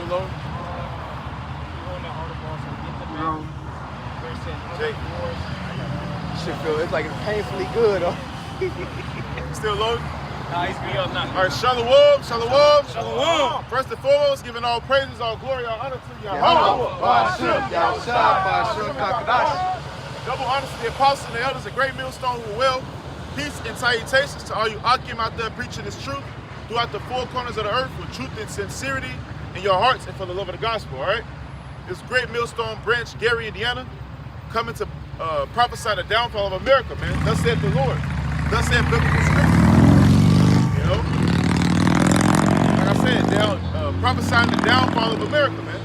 still loading? Shit feel, it's like it's painfully good. Still loading? Nah, he's be up now. All right, Shalom, Shalom. Shalom. First and foremost, giving all praises, all glory, all honor to Yahweh. Double honor to the apostles and the elders, a great millstone who are well. Peace and salutations to all you Akim out there preaching this truth throughout the four corners of the earth with truth and sincerity in your hearts and for the love of the gospel, all right? This great millstone branch, Gary, Indiana, coming to prophesy the downfall of America, man. Thus saith the Lord. Thus saith biblical scripture. You know? Like I said, prophesying the downfall of America, man.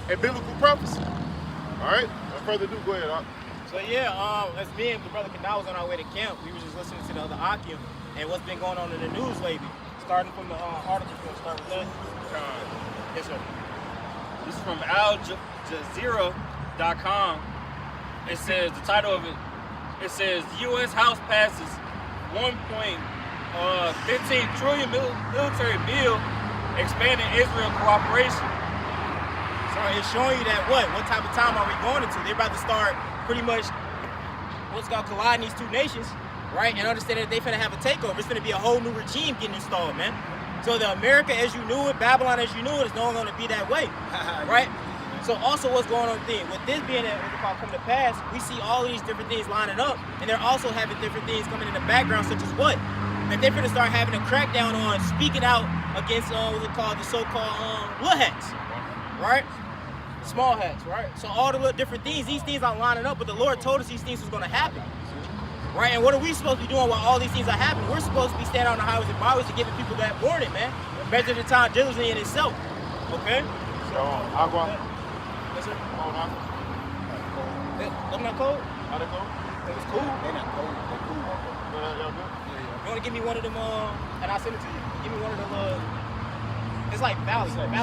And biblical prophecy. All right? Without further ado, go ahead, Ak. So yeah, as me and the brother Kanal was on our way to camp, we were just listening to the other Akim and what's been going on in the news lately. Starting from the article, we'll start with that. Yes, sir. This is from AlJazeera.com. It says, the title of it says, U.S. House passes 1.15 trillion military bill expanding Israel cooperation. So it's showing you that what type of time are we going into? They're about to start pretty much what's called colliding these two nations, right? And understand that they're finna have a takeover. It's finna be a whole new regime getting installed, man. So the America as you knew it, Babylon as you knew it, is no longer gonna be that way, right? So also what's going on with this being what we call come to pass, we see all of these different things lining up, and they're also having different things coming in the background, such as what? That they're gonna start having a crackdown on speaking out against what's it called, the so-called little hats, right? Small hats, right? So all the little different things, these things aren't lining up, but the Lord told us these things was gonna happen. Right? And what are we supposed to be doing while all these things are happening? We're supposed to be standing on the highways and byways and giving people that warning, man. Measure the time diligently in itself. Okay? So, Agua. Yes, sir. I'm not cold? How they go? It was cool. They're not cold, they're cool. Y'all good? You wanna give me one of them, and I'll send it to you. Give me one of them, it's like Valley ones.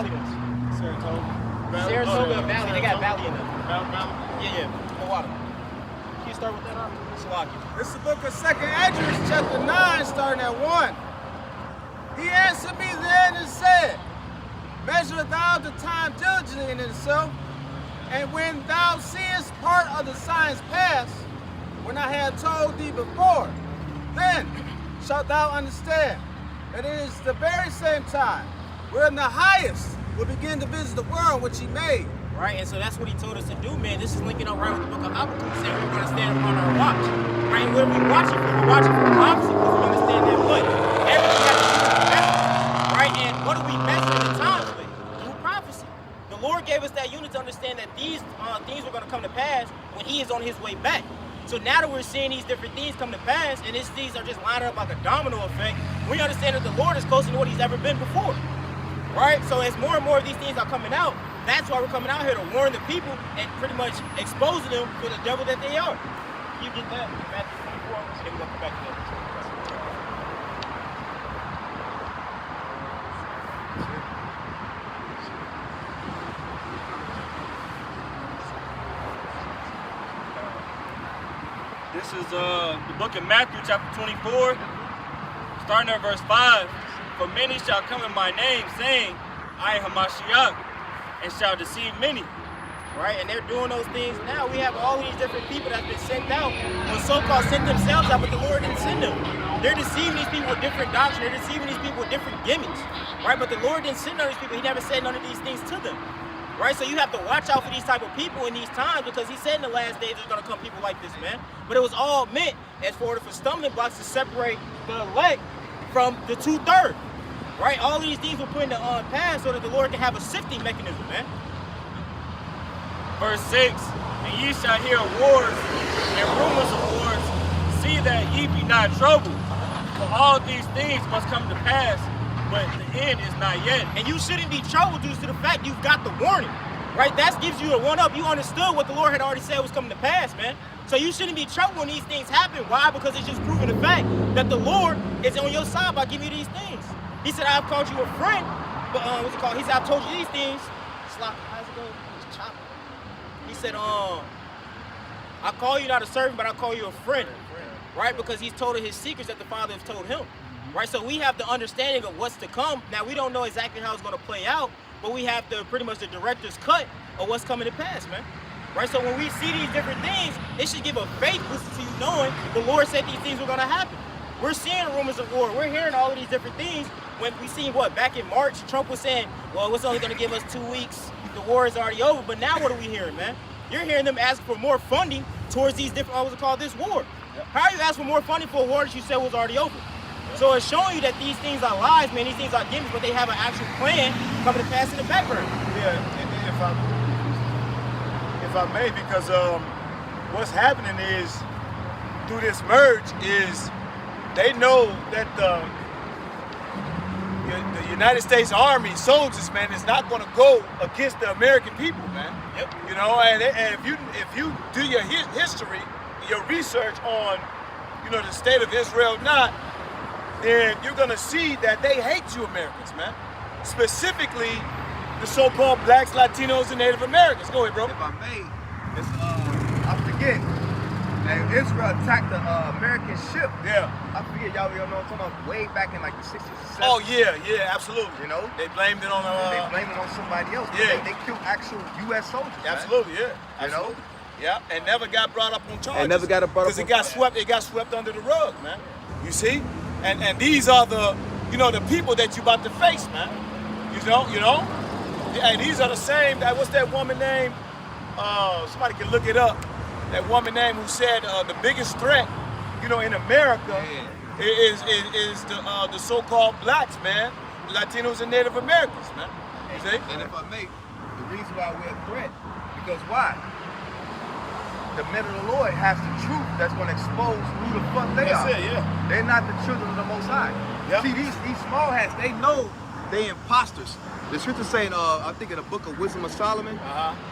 Saratoga Valley, they got Valley in them. Valley? Yeah, no water. Can you start with that? Salaki. This is the book of 2nd Esdras, chapter 9, starting at 1. He answered me then and said, measure thou the time diligently in itself, and when thou seest part of the signs pass, when I had told thee before, then shalt thou understand that it is the very same time wherein the highest will begin to visit the world which he made. Right, and so that's what he told us to do, man. This is linking up right with the book of Habakkuk, saying we're going to stand upon our watch. Right, and what are we watching for? We're watching for prophecy because we understand that what? Everything has to do with message. Right, and what are we messing the times with? Through prophecy. The Lord gave us that unit to understand that these things were going to come to pass when he is on his way back. So now that we're seeing these different things come to pass, and these are just lining up like a domino effect, we understand that the Lord is closer to what he's ever been before. Right? So as more and more of these things are coming out, that's why we're coming out here to warn the people and pretty much exposing them for the devil that they are. You get that? Matthew 24, and then we're going to come back to that. This is the book of Matthew, chapter 24, starting at verse 5. For many shall come in my name, saying, I am Hamashiach, and shall deceive many. Right, and they're doing those things now. We have all these different people that have been sent out, or so-called sent themselves out, but the Lord didn't send them. They're deceiving these people with different doctrine. They're deceiving these people with different gimmicks. Right, but the Lord didn't send none of these people. He never said none of these things to them. Right, so you have to watch out for these type of people in these times, because he said in the last days there's going to come people like this, man. But it was all meant as for stumbling blocks to separate the elect from the 2/3. Right, all of these things were put in the path so that the Lord can have a sifting mechanism, man. Verse 6, and ye shall hear of wars and rumors of wars. See that ye be not troubled. For all these things must come to pass, but the end is not yet. And you shouldn't be troubled due to the fact you've got the warning. Right, that gives you a one-up. You understood what the Lord had already said was coming to pass, man. So you shouldn't be troubled when these things happen. Why? Because it's just proving the fact that the Lord is on your side by giving you these things. He said, I've called you a friend, but what's it called? He said, I've told you these things. How's it go? It's choppy. He said, I call you not a servant, but I call you a friend. Right? Because he's told his secrets that the Father has told him. right? So we have the understanding of what's to come. Now, we don't know exactly how it's going to play out, but we have pretty much the director's cut of what's coming to pass, man. Right? So when we see these different things, it should give a faith boost to you knowing the Lord said these things were going to happen. We're seeing rumors of war. We're hearing all of these different things. When we seen back in March, Trump was saying, well, it's only going to give us 2 weeks. The war is already over. But now what are we hearing, man? You're hearing them ask for more funding towards these different, what's it called, this war. Yep. How are you asking for more funding for a war that you said was already over? Yep. So it's showing you that these things are lies, man. These things are gimmicks, but they have an actual plan coming to pass in the background. Yeah, if I may, because what's happening is, through this merge, is they know that the United States Army soldiers, man, is not going to go against the American people, man. Yep. You know, and if you do your history, your research on, the state of Israel, then you're going to see that they hate you Americans, man. Specifically, the so-called blacks, Latinos, and Native Americans. Go ahead, bro. If I may, it's, I forget. And Israel attacked the American ship. Yeah. I forget, y'all know what I'm talking about, way back in like the 60s or 70s. Oh, yeah, absolutely. You know? They blamed it on they blamed it on somebody else. Yeah. They killed actual U.S. soldiers. Absolutely, man. yeah. You know? Yeah, and never got brought up on charges. And never got brought up because it got swept under the rug, man. You see? And these are the people that you about to face, man. You know? And these are the same, what's that woman name? Somebody can look it up. That woman name who said the biggest threat, in America is the so-called blacks, man. Latinos and Native Americans, man. You see? And if I may, the reason why we're a threat, because why? The men of the Lord has the truth that's going to expose who the fuck they are. That's it, yeah. They're not the children of the Most High. Yep. See, these small hats, they know they imposters. The scripture saying, I think in the book of Wisdom of Solomon,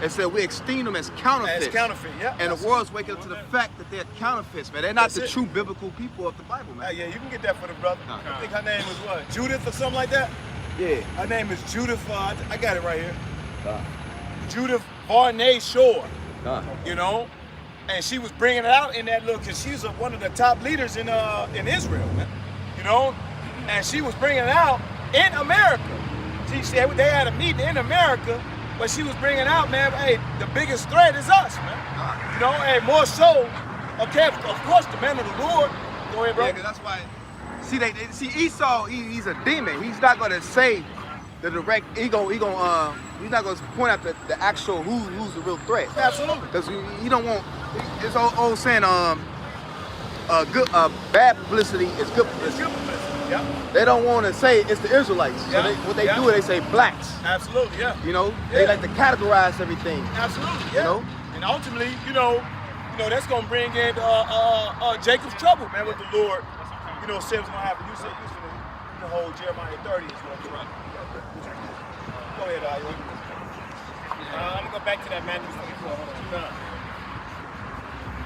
it said we esteem them as counterfeits. As counterfeit, yeah. And the world's waking up to the fact that they're counterfeits, man. They're not the That's it. true biblical people of the Bible, man. Yeah, you can get that for the brother. I think her name was what? Judith or something like that? Yeah. Her name is Judith, I got it right here. Judith Varney Shore, and she was bringing it out in that look, because she's one of the top leaders in Israel, man. And she was bringing it out in America. She said they had a meeting in America, but she was bringing out, man, hey, the biggest threat is us, man. Hey, more so, okay, of course, the man of the Lord. Go ahead, bro. Yeah, 'cause that's why. See, Esau, he's a demon. He's not gonna say the direct. He's not gonna point out the actual who's the real threat. Absolutely. Because you don't want. It's old saying, bad publicity is good publicity. It's good publicity. Yeah. They don't want to say it's the Israelites. So Yeah. what they do is they say blacks. Absolutely, yeah. They like to categorize everything. Absolutely, yeah. You And ultimately, that's gonna bring in Jacob's trouble, man, with the Lord. Said what's gonna happen. You said the whole Jeremiah 30 is what you're right. Go ahead, Ayo. I'm going to go back to that Matthew 24. Hold on.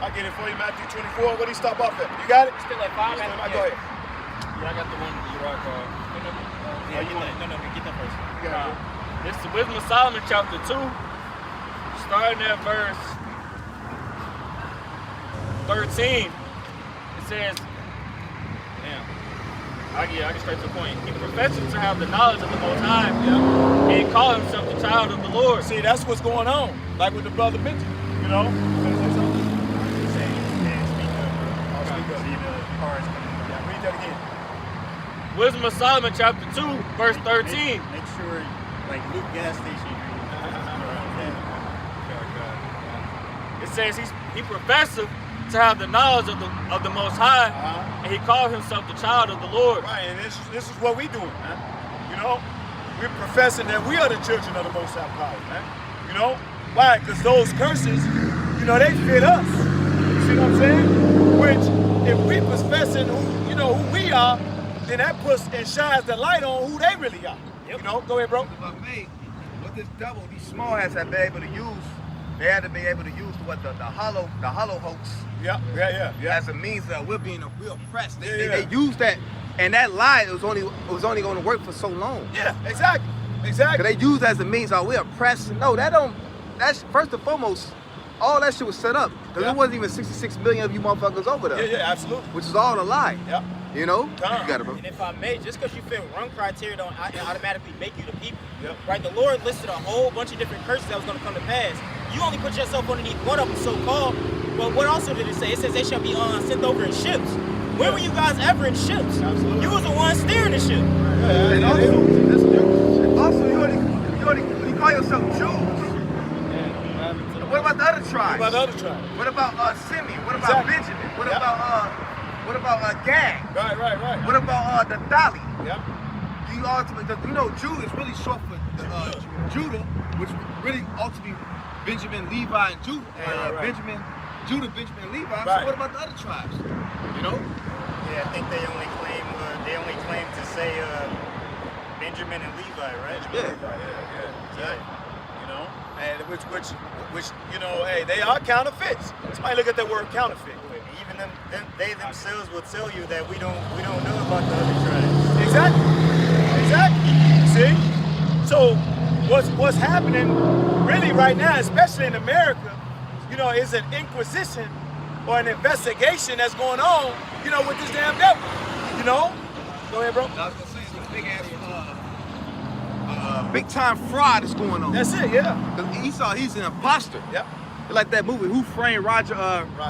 I get it for you, Matthew 24. What do you stop off at? You got it? Still at 5. Go ahead. Yeah, I got the one you rock card. Yeah, get that first. You got it. It's the Wisdom of Solomon, chapter 2, starting at verse 13. It says, I get straight to the point. He professes to have the knowledge of the Most High, and he called himself the child of the Lord. See, that's what's going on. Like with the brother mentioned, Read that again. Wisdom of Solomon, chapter 2, verse 13. Make sure, like Luke gas station. It says he professes to have the knowledge of the Most High, and he called himself the child of the Lord. Right, and this is what we doing, man. We're professing that we are the children of the Most High power, man. Why? Because those curses, they fit us. You see what I'm saying? Which, if we professing who we are, then that puts and shines the light on who they really are. Yep. Go ahead, bro. But me, with this double, these small hats have been able to use. They had to be able to use the hollow hoax. Yeah. As a means that we're being oppressed. They use that, and that lie was only going to work for so long. Yeah, exactly. Cause they use that as a means, we're oppressed. No, that's first and foremost, all that shit was set up. Cause there wasn't even 66 million of you motherfuckers over there. Yeah, absolutely. Which is all a lie. Yeah. You know? Come. You got it, bro. And if I may, just because you fit run criteria don't automatically make you the people. Yep. Right? The Lord listed a whole bunch of different curses that was going to come to pass. You only put yourself underneath one of them, so-called. But what also did it say? It says they shall be sent over in ships. When were you guys ever in ships? Absolutely. You was the one steering the ship. And also, you call yourself Jews. What about the other tribes? What about the other tribes? What about Simeon? What about Exactly. Benjamin? What Yep. about Gad? Right. What about the Dali? Yep. You know, Judah is really short for Judah, which really ought to be Benjamin, Levi, and Judah. Right. Judah, Benjamin, and Levi. Right. So what about the other tribes? You know? Yeah, I think they only claim to say Benjamin and Levi, right? Yeah. You know, and which you know, hey, they are counterfeits. Somebody look at that word counterfeit. Even they themselves will tell you that we don't know about the other tribes. Exactly. See? So what's happening really right now, especially in America, you know, is an inquisition or an investigation that's going on, you know, with this damn devil. You know? Go ahead, bro. I was gonna say some big ass big time fraud is going on. That's it, yeah. 'Cause Esau, he's an imposter. Yep. Like that movie, Who Framed Roger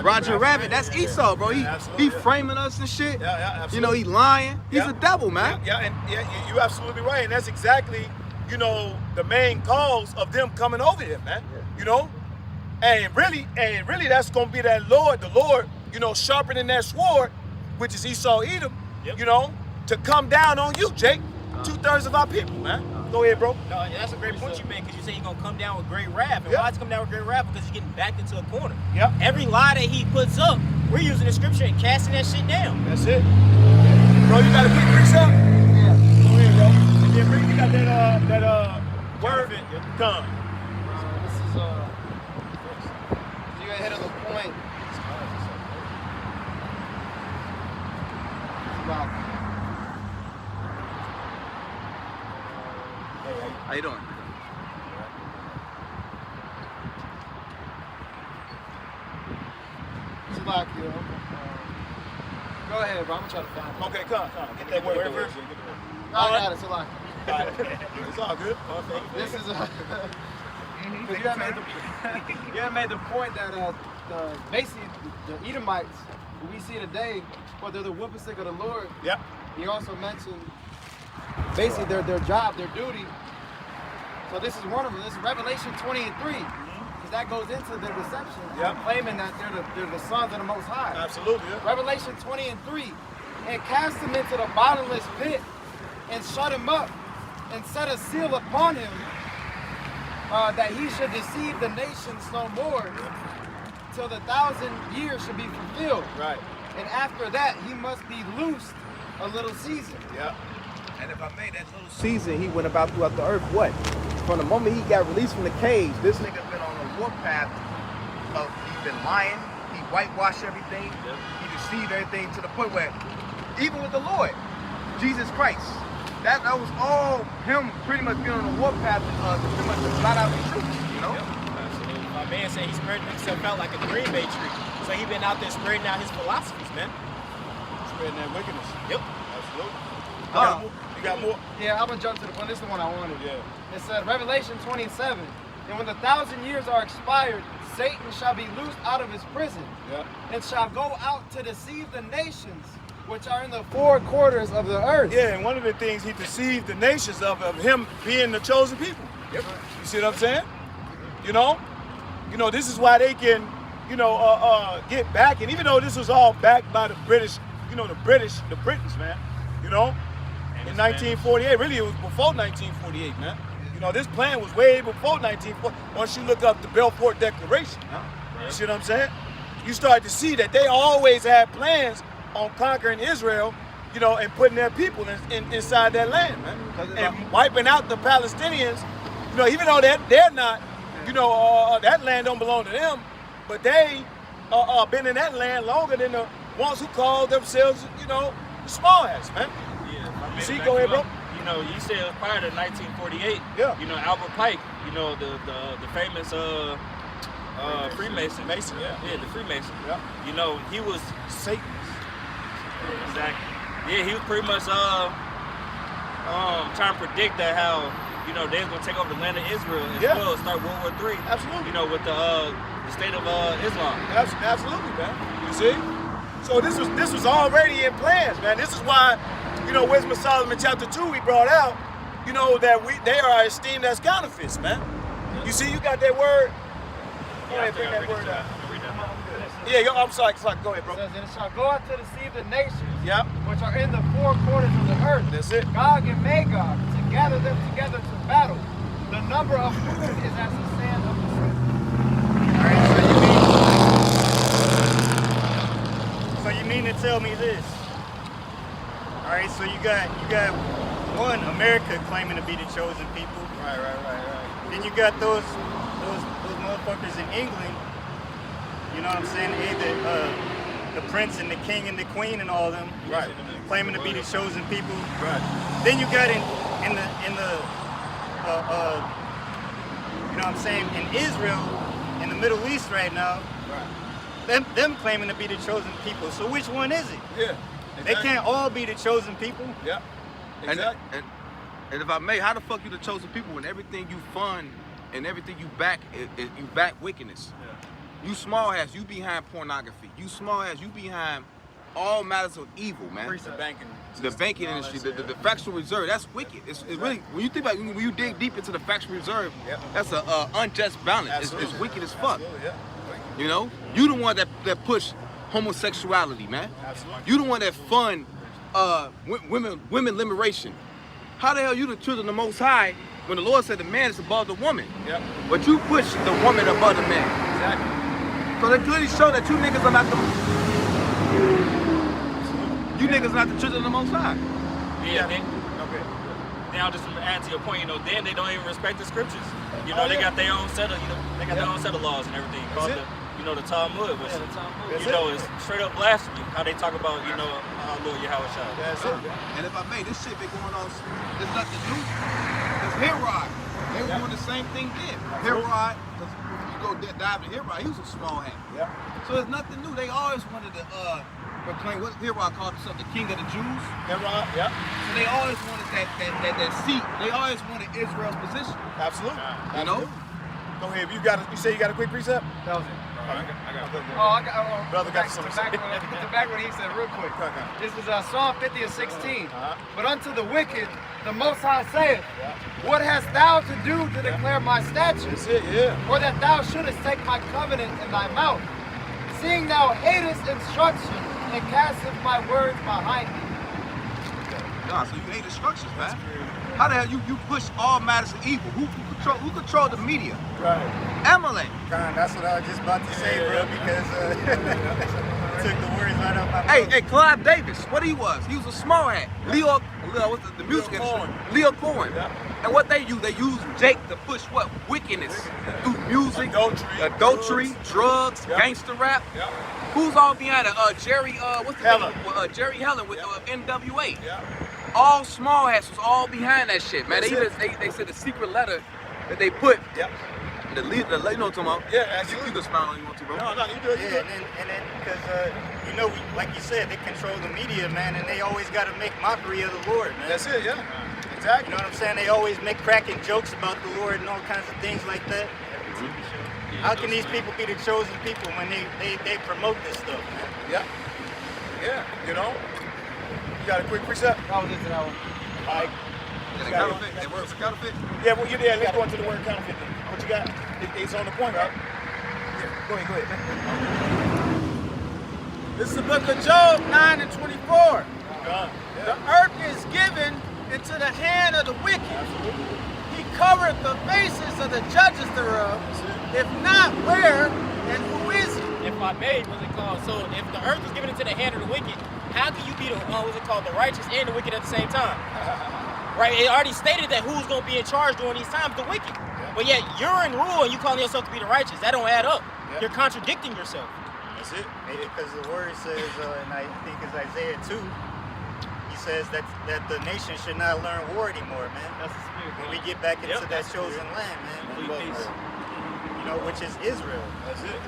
Rabbit? That's Yeah. Esau, bro. Yeah, absolutely, He yeah. framing us and shit. Yeah, absolutely. You know, he lying. He's Yeah. a devil, man. Yeah, you're absolutely right. And that's exactly, you know, the main cause of them coming over here, man. You know? And really that's gonna be the Lord, you know, sharpening that sword, which is Esau Edom, Yep. you know, to come down on you, Jake. 2/3 of our people, man. Go ahead, bro. No, and that's a great point you made because you say he's going to come down with great wrath. And Yep. why is he coming down with great wrath? Because he's getting backed into a corner. Yep. Every lie that he puts up, we're using the scripture and casting that shit down. That's it. Bro, you got a quick precept? Yeah. Go ahead, bro. And then Rick, you got that word? Come. This is you ahead of the point. About How you doing? Slovakia. Go ahead, bro. I'm gonna try to find it. Okay, come. Get that word. Whatever. I got it, Slovakia. It's all good. This is because you had made the point that basically the Edomites who we see today, well, they're the whooping stick of the Lord. Yep. He also mentioned basically their job, their duty. So this is one of them. This is Revelation 20:3, because that goes into the deception, Yep. claiming that they're the sons of the Most High. Absolutely. Yeah. Revelation 20:3, and cast him into the bottomless pit, and shut him up, and set a seal upon him, that he should deceive the nations no more, till the 1,000 years should be fulfilled. Right. And after that, he must be loosed a little season. Yeah. And if I made that little season, he went about throughout the earth. What? From the moment he got released from the cage, this nigga been on a warpath of he's been lying, he whitewashed everything, he deceived everything to the point where, even with the Lord, Jesus Christ, that was all him pretty much being on a warpath to pretty much blot out the truth, you know? Absolutely. My man said he's spreading himself out like a Green Bay tree. So he's been out there spreading out his philosophies, man. Spreading that wickedness. Yep. Absolutely. Uh, You got more? Yeah, I'm gonna jump to the one. This is the one I wanted. Yeah. It said, Revelation 27, and when the 1,000 years are expired, Satan shall be loosed out of his prison, Yeah. and shall go out to deceive the nations which are in the four quarters of the earth. Yeah, and one of the things he deceived the nations of him being the chosen people. Yep. You see what I'm saying? You know, this is why they can, get back. And even though this was all backed by the British, the Britons, man. In 1948, really it was before 1948, man. This plan was way before 1940. Once you look up the Balfour Declaration, you see what I'm saying? You start to see that they always had plans on conquering Israel, and putting their people inside that land, man. And wiping out the Palestinians, even though they're not, that land don't belong to them, but they been in that land longer than the ones who called themselves, the small hats, man. Yeah. See, go ahead, bro. You said prior to 1948, Yeah. Albert Pike, the famous Freemason. Mason, yeah. Yeah, the Freemason. Yeah. He was Satan. exactly. Yeah, he was pretty much trying to predict that how, you know, they was gonna take over the land of Israel as Yeah. well, start World War III. Absolutely. You know, with the state of Islam. Absolutely, man. You see? So this was already in plans, man. This is why, you know, Wisdom of Solomon chapter 2 we brought out, you know, that they are esteemed as counterfeits, man. You see, you got that word? Go ahead, bring that word out. Yeah, I'm sorry, go ahead, bro. It says, and it shall go out to deceive the nations, Yep, which are in the four corners of the earth, that's it. Gog and Magog, to gather them together to battle. The number of whom is as the sand of the sea. So you mean to tell me this? All right, so you got one, America claiming to be the chosen people. Right. Then you got those motherfuckers in England. You know what I'm saying? The prince and the king and the queen and all of them. Right. Claiming to be the chosen people. Right. Then you got in the you know what I'm saying, in Israel, in the Middle East right now, Right. them claiming to be the chosen people. So which one is it? Yeah. They can't all be the chosen people. Yeah. Exactly. And if I may, how the fuck you the chosen people when everything you fund and everything you back, you back wickedness? You small ass, you behind pornography. You small ass, you behind all matters of evil, man. The banking. The banking industry, the fractional reserve, that's wicked. It's really, when you think about it, when you dig deep into the fractional reserve, Yep. that's a unjust balance. It's Absolutely. wicked as fuck. Absolutely, yeah. You know? You the one that push homosexuality, man. Absolutely. You the one that fund women liberation. How the hell you the children of the Most High when the Lord said the man is above the woman? Yep. But you push the woman above the man. Exactly. So that clearly show that you niggas are not the not the children of the Most High. Yeah, Okay. now just to add to your point, you know, then they don't even respect the scriptures. You know, they got their own set of, their own set of laws and everything. Called it. the Talmud, which, That's you know, it. is straight up blasphemy. How they talk about, you know, our Lord Yahweh Shai. That's it. And if I may, this shit been going on, it's nothing new. It's Herod. They were doing the same thing then. Herod, because if you go dive into Herod, he was a small hat. Yep. So it's nothing new. They always wanted to proclaim, what Herod called himself, the king of the Jews. Herod. Yep. So they always wanted that seat. They always wanted Israel's position. Absolutely. You know? Go ahead. You say you got a quick precept? That was it. I got Brother got to something to back, say. to back what he said real quick. Okay. This is Psalm 50 and 16. Uh-huh. But unto the wicked, the Most High saith, what hast thou to do to declare my statutes? That's it, yeah. Or that thou shouldest take my covenant in thy mouth, seeing thou hatest instruction and casteth my words behind thee. Nah, so you hate instructions, man. How the hell you push all matters of evil? Who control the media? Right. Amalek. That's what I was just about to say, bro, because took the words right out my mouth. Hey, Clive Davis, what he was a small hat. Leo, what's the music industry? Cohen. Leo Cohen. Yeah. And what they use Jake to push what? Wickedness. Through music, adultery, drugs, Yeah. gangster rap. Yeah. Who's all behind it? Jerry, what's the Heller. name? Jerry Helen with NWA. Yeah. All small hats was all behind that shit, man. That's They said the secret letter that they put, Yep. the you know what I'm talking about? Yeah, absolutely. You can smile on you want to, bro. No, you do it. You do Yeah, it. and then because you know, like you said, they control the media, man, and they always got to make mockery of the Lord, man. That's it, yeah. You Exactly. know what I'm saying? They always make cracking jokes about the Lord and all kinds of things like that. How can these people be the chosen people when they promote this stuff, man? Yeah. Yeah, you know? You got a quick precept? That was it to that one. All right. Yeah, the counterfeit. That word for counterfeit. Yeah, well, let's go into the word counterfeit then. What you got? It's on the point, right? Yeah. Go ahead. This is the book of Job 9 and 24. Yeah. The earth is given into the hand of the wicked. He covereth the faces of the judges thereof. If not, where and who is he? If I may, what's it called? So if the earth is given into the hand of the wicked, how can you be the the righteous and the wicked at the same time? Right? It already stated that who's gonna be in charge during these times, the wicked. But yet you're in rule and you calling yourself to be the righteous. That don't add up. Yeah. You're contradicting yourself. That's it. Because the word says, and I think it's Isaiah 2, he says that the nation should not learn war anymore, man. That's the spirit. When we get back into Yep, that that's chosen land, man. Complete peace. You know, which is Israel. That's it.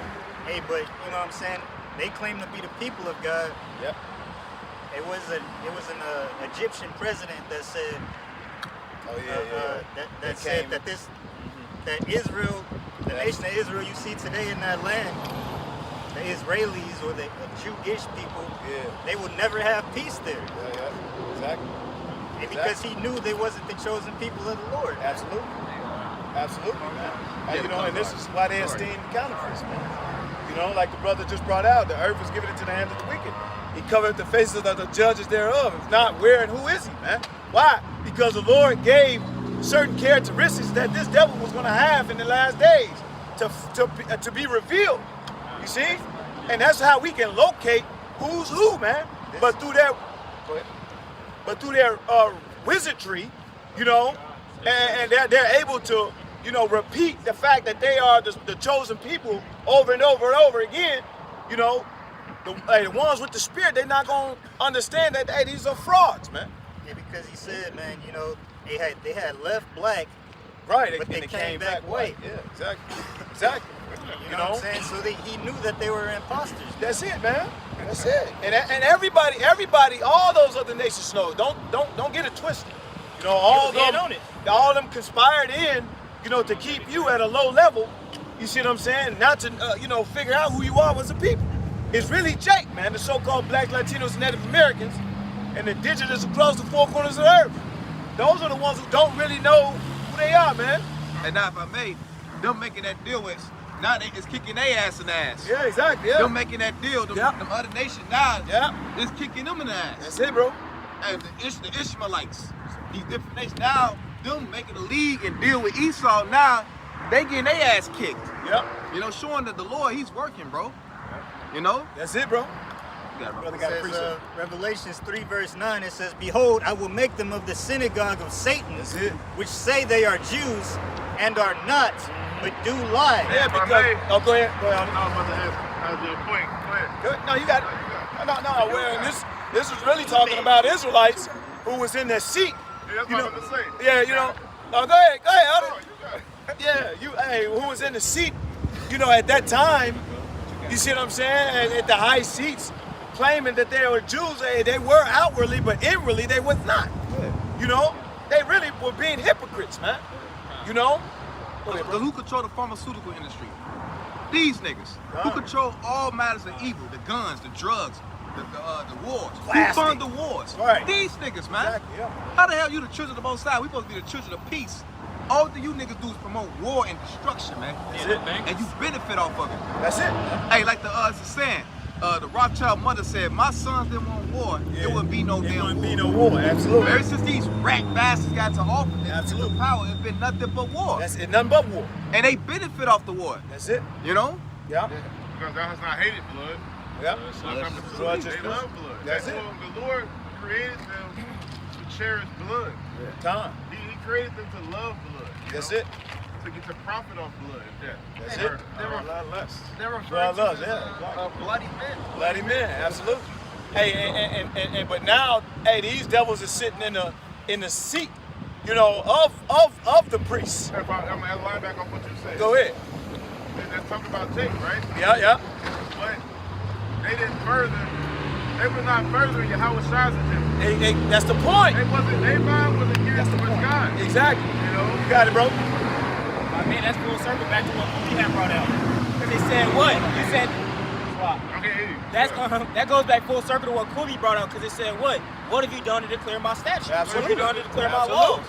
Hey, but you know what I'm saying? They claim to be the people of God, Yep. It was an Egyptian president that said that said that that Israel, the nation of Israel you see today in that land, the Israelis or the Jewish people, they would never have peace there. Exactly. And because he knew they wasn't the chosen people of the Lord. Absolutely. Absolutely, man. And, you know, and this is why they esteem counterfeits, man. You know, like the brother just brought out, the earth was given into the hands of the wicked. He covered the faces of the judges thereof. If not, where and who is he, man? Why? Because the Lord gave certain characteristics that this devil was going to have in the last days to be revealed. You see? And that's how we can locate who's who, man. But through their wizardry, you know, and they're able to, you know, repeat the fact that they are the chosen people over and over and over again. You know, the ones with the spirit, they're not gonna understand that, hey, these are frauds, man. Yeah, because he said, man, you know, they had left black, right? But they came back white. Yeah, exactly. You know what I'm saying? So he knew that they were imposters. That's it, man. That's it. And everybody, all those other nations know. Don't get it twisted. You know, all of them conspired in, you know, to keep you at a low level. You see what I'm saying? Not to, you know, figure out who you are as a people. It's really Jake, man, the so-called Black, Latinos, and Native Americans, and the indigenous across the four corners of the earth. Those are the ones who don't really know who they are, man. And now, if I may, them making that deal with, now it's kicking their ass in the ass. Yeah, exactly. Yeah. Them making that deal, them other nations now, it's kicking them in the ass. That's it, bro. And the Ishmaelites, these different nations, now them making a league and deal with Esau, now they getting their ass kicked. Yep. You know, showing that the Lord, he's working, bro. You know? That's it, bro. It says, Revelations 3 verse 9, it says, "Behold, I will make them of the synagogue of Satan, which say they are Jews and are not, but do lie." Yeah, because... Oh, go ahead. Go ahead. I was about to ask your point. Go ahead. No, you got it. No. Well, this is really talking about Israelites who was in their seat. Yeah, that's what I'm going to say. Yeah, you know. Oh, go ahead. Yeah, who was in the seat, you know, at that time, you see what I'm saying? At the high seats, claiming that they were Jews. They were outwardly, but inwardly they was not. You know? They really were being hypocrites, man. You know? Because who control the pharmaceutical industry? These niggas. Who control all matters of evil? The guns, the drugs, the wars. Plastic. Who fund the wars? Right. These niggas, man. Exactly, yeah. How the hell you the children of the Most High? We supposed to be the children of peace. All that you niggas do is promote war and destruction, man. That's it. And you benefit off of it. That's it. Hey, like the saying, the Rothschild mother said, my sons didn't want war, there wouldn't be no damn war. There wouldn't be no war, absolutely. Ever since these rat bastards got to office, the power, it's been nothing but war. That's it, nothing but war. And they benefit off the war. That's it. You know? Yeah. Because God has not hated blood. Yep. They love blood. That's it. The Lord created them to cherish blood. Time. He created them to love blood. That's it. To get the profit off blood. That's They're it. a lot less. They're Blood referred loves, to as bloody men. Bloody men, absolutely. Hey, and but now, hey, these devils are sitting in the seat, you know, of the priests. I'm gonna line back off what you said. Go ahead. That's talking about Jake, right? Yeah. But they didn't further. They were not furthering Yahweh Shai's agenda. That's the point. Their mind wasn't geared towards God. Exactly. You know? You got it, bro. I mean, that's full circle back to what we had brought out. Because they said what? They said, that goes back full circle to what Cooley brought out. Because they said what? What have you done to declare my statutes? Absolutely. What have you done to declare my laws?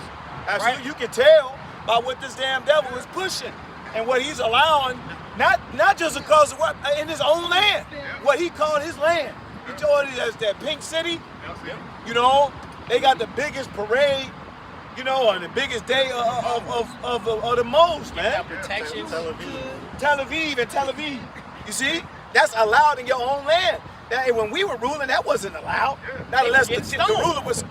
Absolutely. Right? You can tell by what this damn devil is pushing and what he's allowing, not just because of what in his own land, what he called his land. He told it as that pink city. You know, they got the biggest parade, you know, on the biggest day of the most, man. Protection. Tel Aviv. You see? That's allowed in your own land. That, when we were ruling, that wasn't allowed. Not unless the ruler was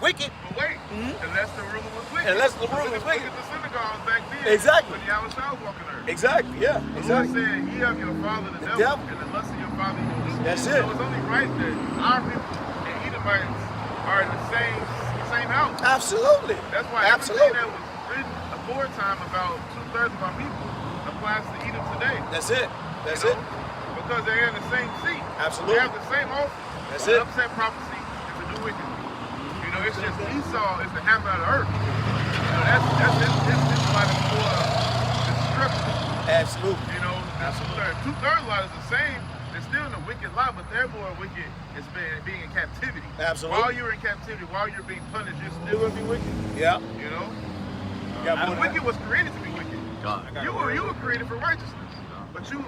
wicked. But wait, unless the ruler was wicked. Unless the ruler was wicked. Look at the synagogues back then. Exactly. When Yahweh Shai was walking earth. Exactly, yeah. The Lord said, ye of your father the devil, and the lust of your father you will do. That's it. So it's only right that our people and Edomites are in the same house. Absolutely. That's why everything that was written aforetime about 2/3 of our people applies to Edom today. That's it. That's You it. know? Because they're in the same seat. Absolutely. They have the same office. That's One it. upset prophecy, wicked. You know, it's just Esau is the hammer of the earth. You know, that's like for destruction. Absolutely. You know, two-thirds lot is the same. They're still in the wicked lot, but they're more wicked is being in captivity. Absolutely. While you're in captivity, while you're being punished, you're still gonna be wicked. Yeah. You know? Yeah, The wicked was created to be wicked. You were created for righteousness. But you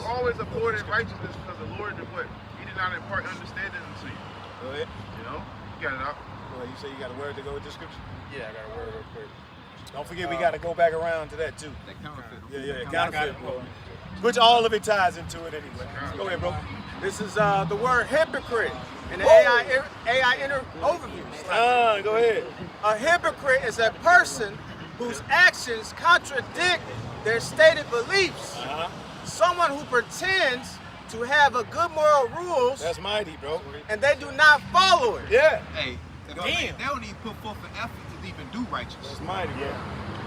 always afforded righteousness because the Lord did what? He did not impart understanding unto you. Go ahead. You know? You got it out. Go ahead. You say you got a word to go with the scripture? Yeah, I got a word real quick. Don't forget we got to go back around to that too. That counterfeit. Yeah, counterfeit. Which all of it ties into it anyway. Go ahead, bro. This is the word hypocrite in the AI overview. Go ahead. A hypocrite is a person whose actions contradict their stated beliefs. Someone who pretends to have a good moral rules That's mighty, bro. and they do not follow it. Yeah. Hey, they don't even put forth an effort to even do righteous. That's mighty, yeah.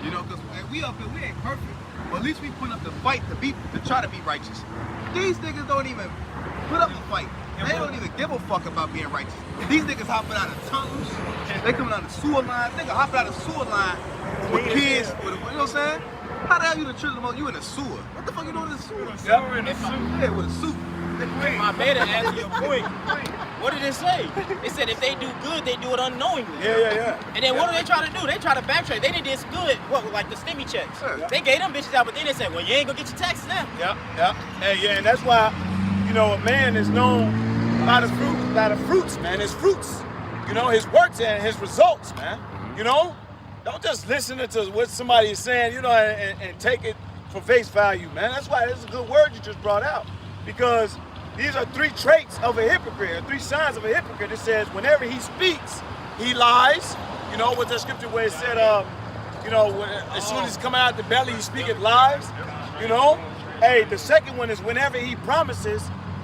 You know, because we up here, we ain't perfect. But at least we put up the fight to try to be righteous. These niggas don't even put up a fight. They don't even give a fuck about being righteous. These niggas hopping out of tunnels. They coming out of the sewer line. Nigga hopping out of the sewer line with kids. You know what I'm saying? How the hell you the children? You in the sewer? What the fuck you doing in the sewer? Yeah, with a suit. My beta answer your point. What did it say? It said if they do good, they do it unknowingly. Yeah. And then what do they try to do? They try to backtrack. They did good. What, like the stimmy checks? Yeah. They gave them bitches out, but then they said, well, you ain't gonna get your taxes now. Yeah. Hey, yeah, and that's why, you know, a man is known by the fruits, man. His fruits. You know, his works and his results, man. You know? Don't just listen to what somebody is saying, you know, and take it for face value, man. That's why this is a good word you just brought out. Because these are three traits of a hypocrite, or three signs of a hypocrite. It says whenever he speaks, he lies. You know, with that scripture where it said, you know, as soon as he's coming out the belly, he speaketh lies. You know? Hey, the second one is whenever he promises,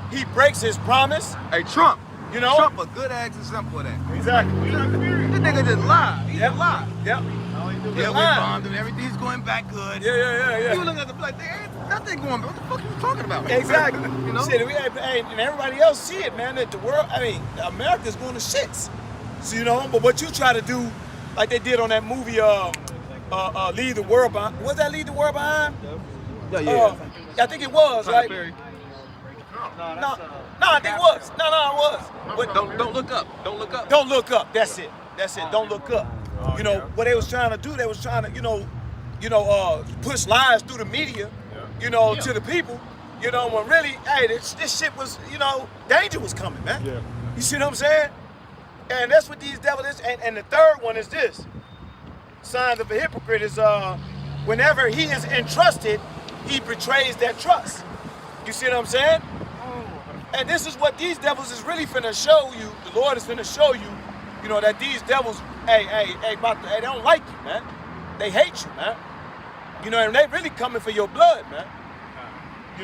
he breaks his promise. Hey, Trump. You know? Trump a good ass example of that. Exactly. This nigga just lied. He just lied. Yep. Yeah, we bombed him. Everything's going back good. Yeah. You look at the like, ain't nothing going back. What the fuck are you talking about? Exactly. You know? Shit, and everybody else see it, man, that the world, America's going to shits. So, you know, but what you try to do, like they did on that movie, Leave the World Behind. Was that Leave the World Behind? Yeah. I think it was, right? Perry. No, I think it was. No, it was. But Don't look up. Don't look up. Don't look up. That's it. Don't look up. You know what they was trying to do? They was trying to, push lies through the media, to the people. You know, when really, hey, this shit was, danger was coming, man. Yeah. You see what I'm saying? And that's what these devils is. And the third one is this. Signs of a hypocrite is whenever he is entrusted, he betrays that trust. You see what I'm saying? And this is what these devils is really finna show you. The Lord is finna show you, that these devils, they don't like you, man. They hate you, man. And they really coming for your blood, man. They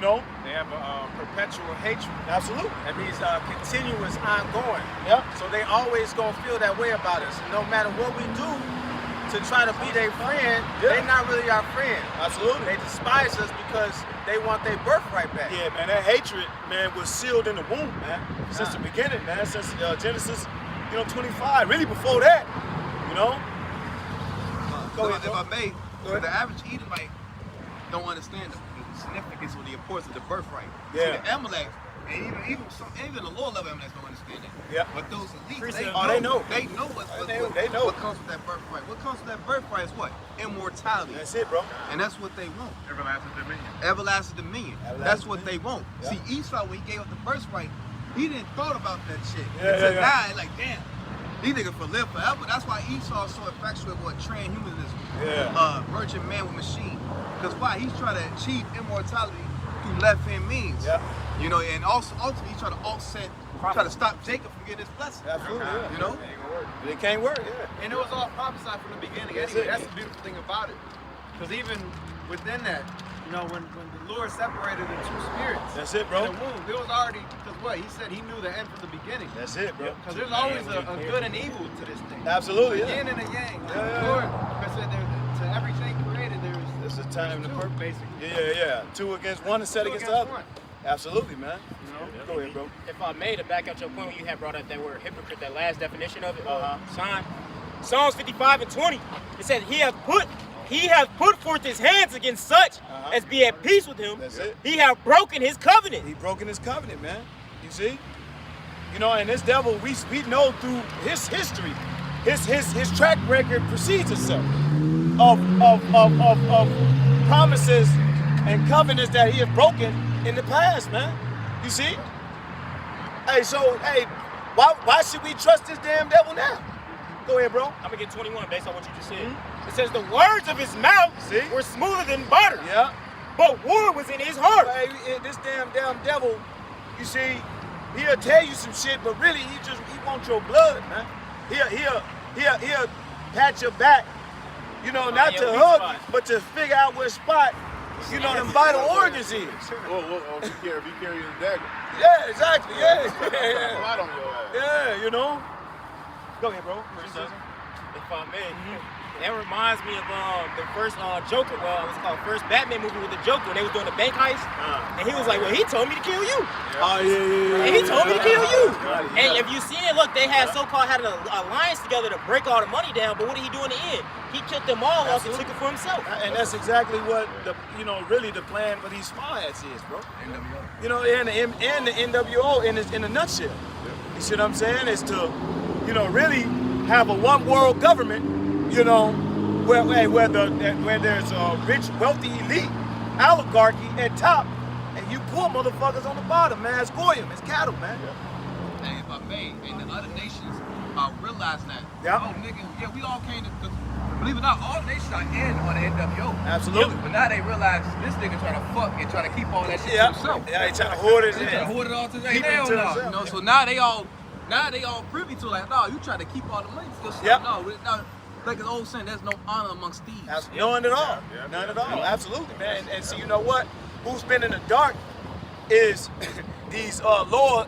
have a perpetual hatred. Absolutely. That means continuous, ongoing. Yeah. So they always gonna feel that way about us. And no matter what we do to try to be their friend, they're not really our friend. Absolutely. They despise us because they want their birthright back. Yeah, man, that hatred, man, was sealed in the womb, man. Since the beginning, man, since Genesis, 25. Really before that, Go ahead, if I may, the average Edomite don't understand the significance or the importance of the birthright. Yeah. See, the Amalek, and even the lower level Amaleks don't understand that. Yeah. But those elites, They they know. what comes with that birthright. What comes with that birthright is what? Immortality. That's it, bro. And that's what they want. Everlasting dominion. Everlasting dominion. That's what they want. Yeah. See, Esau, when he gave up the birthright, he didn't thought about that shit. Yeah, Until yeah. now, it's like, damn, these niggas for live forever. That's why Esau is so infatuated with transhumanism. Yeah. Virgin man with machine. Because why? He's trying to achieve immortality through left-hand means. Yeah. And also ultimately he's trying to try to stop Jacob from getting his blessing. Absolutely, yeah. It It can't work, yeah. And it was all prophesied from the beginning. That's Anyway, it. that's the beautiful thing about it. Because even within that, when the Lord separated the two spirits That's it, bro. in the womb, it was already, because what? He said he knew the end from the beginning. That's it, bro. Because there's always a good and evil to this thing. Absolutely, A yeah. yin and a yang. Yeah. Lord, I said to everything created, It's a time to two, purpose. basically. Yeah. 2 against 1 instead Two against the other. one. Absolutely, man. You know, go ahead, bro. If I may, to back up your point when you had brought up that word hypocrite, that last definition of it, sign. Psalms 55:20. It says he hath put forth his hands against such as be at peace with him. That's it. He hath broken his covenant. He broken his covenant, man. You see? You know, and this devil, we know through his history, his track record precedes itself of promises and covenants that he has broken in the past, man. You see? Hey, so, hey, why should we trust this damn devil now? Go ahead, bro. I'm gonna get 21 based on what you just said. It says the words of his mouth were smoother than butter. Yeah. But war was in his heart. Hey, this damn devil, you see, he'll tell you some shit, but really he wants your blood, man. He'll pat your back, you know, not to hug, but to figure out what spot, you know, them vital organs is. If you carry a dagger. Yeah, exactly. Yeah. Light on your ass. Yeah, you know. Go ahead, bro. If I may. That reminds me of the first Joker, well, it was called first Batman movie with the Joker when they was doing the bank heist. And he was like, well, he told me to kill you. Oh, yeah. And he told me to kill you. And if you see it, look, they had so-called had an alliance together to break all the money down, but what did he do in the end? He killed them all off and took it for himself. And that's exactly what really the plan for these spy hats is, bro. You know, and the NWO in a nutshell. You see what I'm saying? Is to, you know, really have a one world government, you know, where there's a rich, wealthy elite, oligarchy at top, and you poor motherfuckers on the bottom, man. It's Goyim, it's cattle, man. Hey, if I may, and the other nations realize that. Yeah. Oh, nigga, we all came to, believe it or not, all nations are in on the NWO. Absolutely. But now they realize this nigga trying to fuck and trying to keep all that shit Yeah. to himself. Yeah, he trying to hoard it. He trying to hoard it all to Keep it hell to no. himself. You know, so now they all privy to like, no, you trying to keep all the money to yourself. Yep. No, like an old saying, there's no honor amongst thieves. None at all. None at all. Absolutely, man. And see, you know what? Who's been in the dark is these lower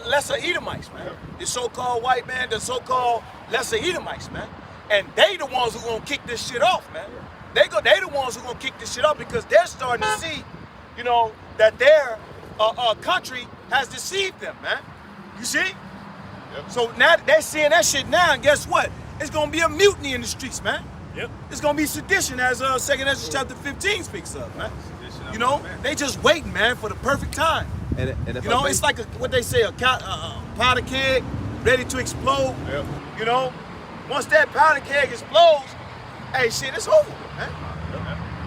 lesser Edomites, man. The so-called white man, the so-called lesser Edomites, man. And they the ones who gonna kick this shit off, man. They the ones who gonna kick this shit off because they're starting to see, you know, that their country has deceived them, man. You see? Yep. So now they're seeing that shit now, and guess what? It's gonna be a mutiny in the streets, man. Yep. It's gonna be sedition, as 2 Ezra chapter 15 speaks of, man. You know, they just waiting, man, for the perfect time. And if You know, it's like what they say, a powder keg ready to explode. Yep. You know, once that powder keg explodes, hey, shit, it's over, man.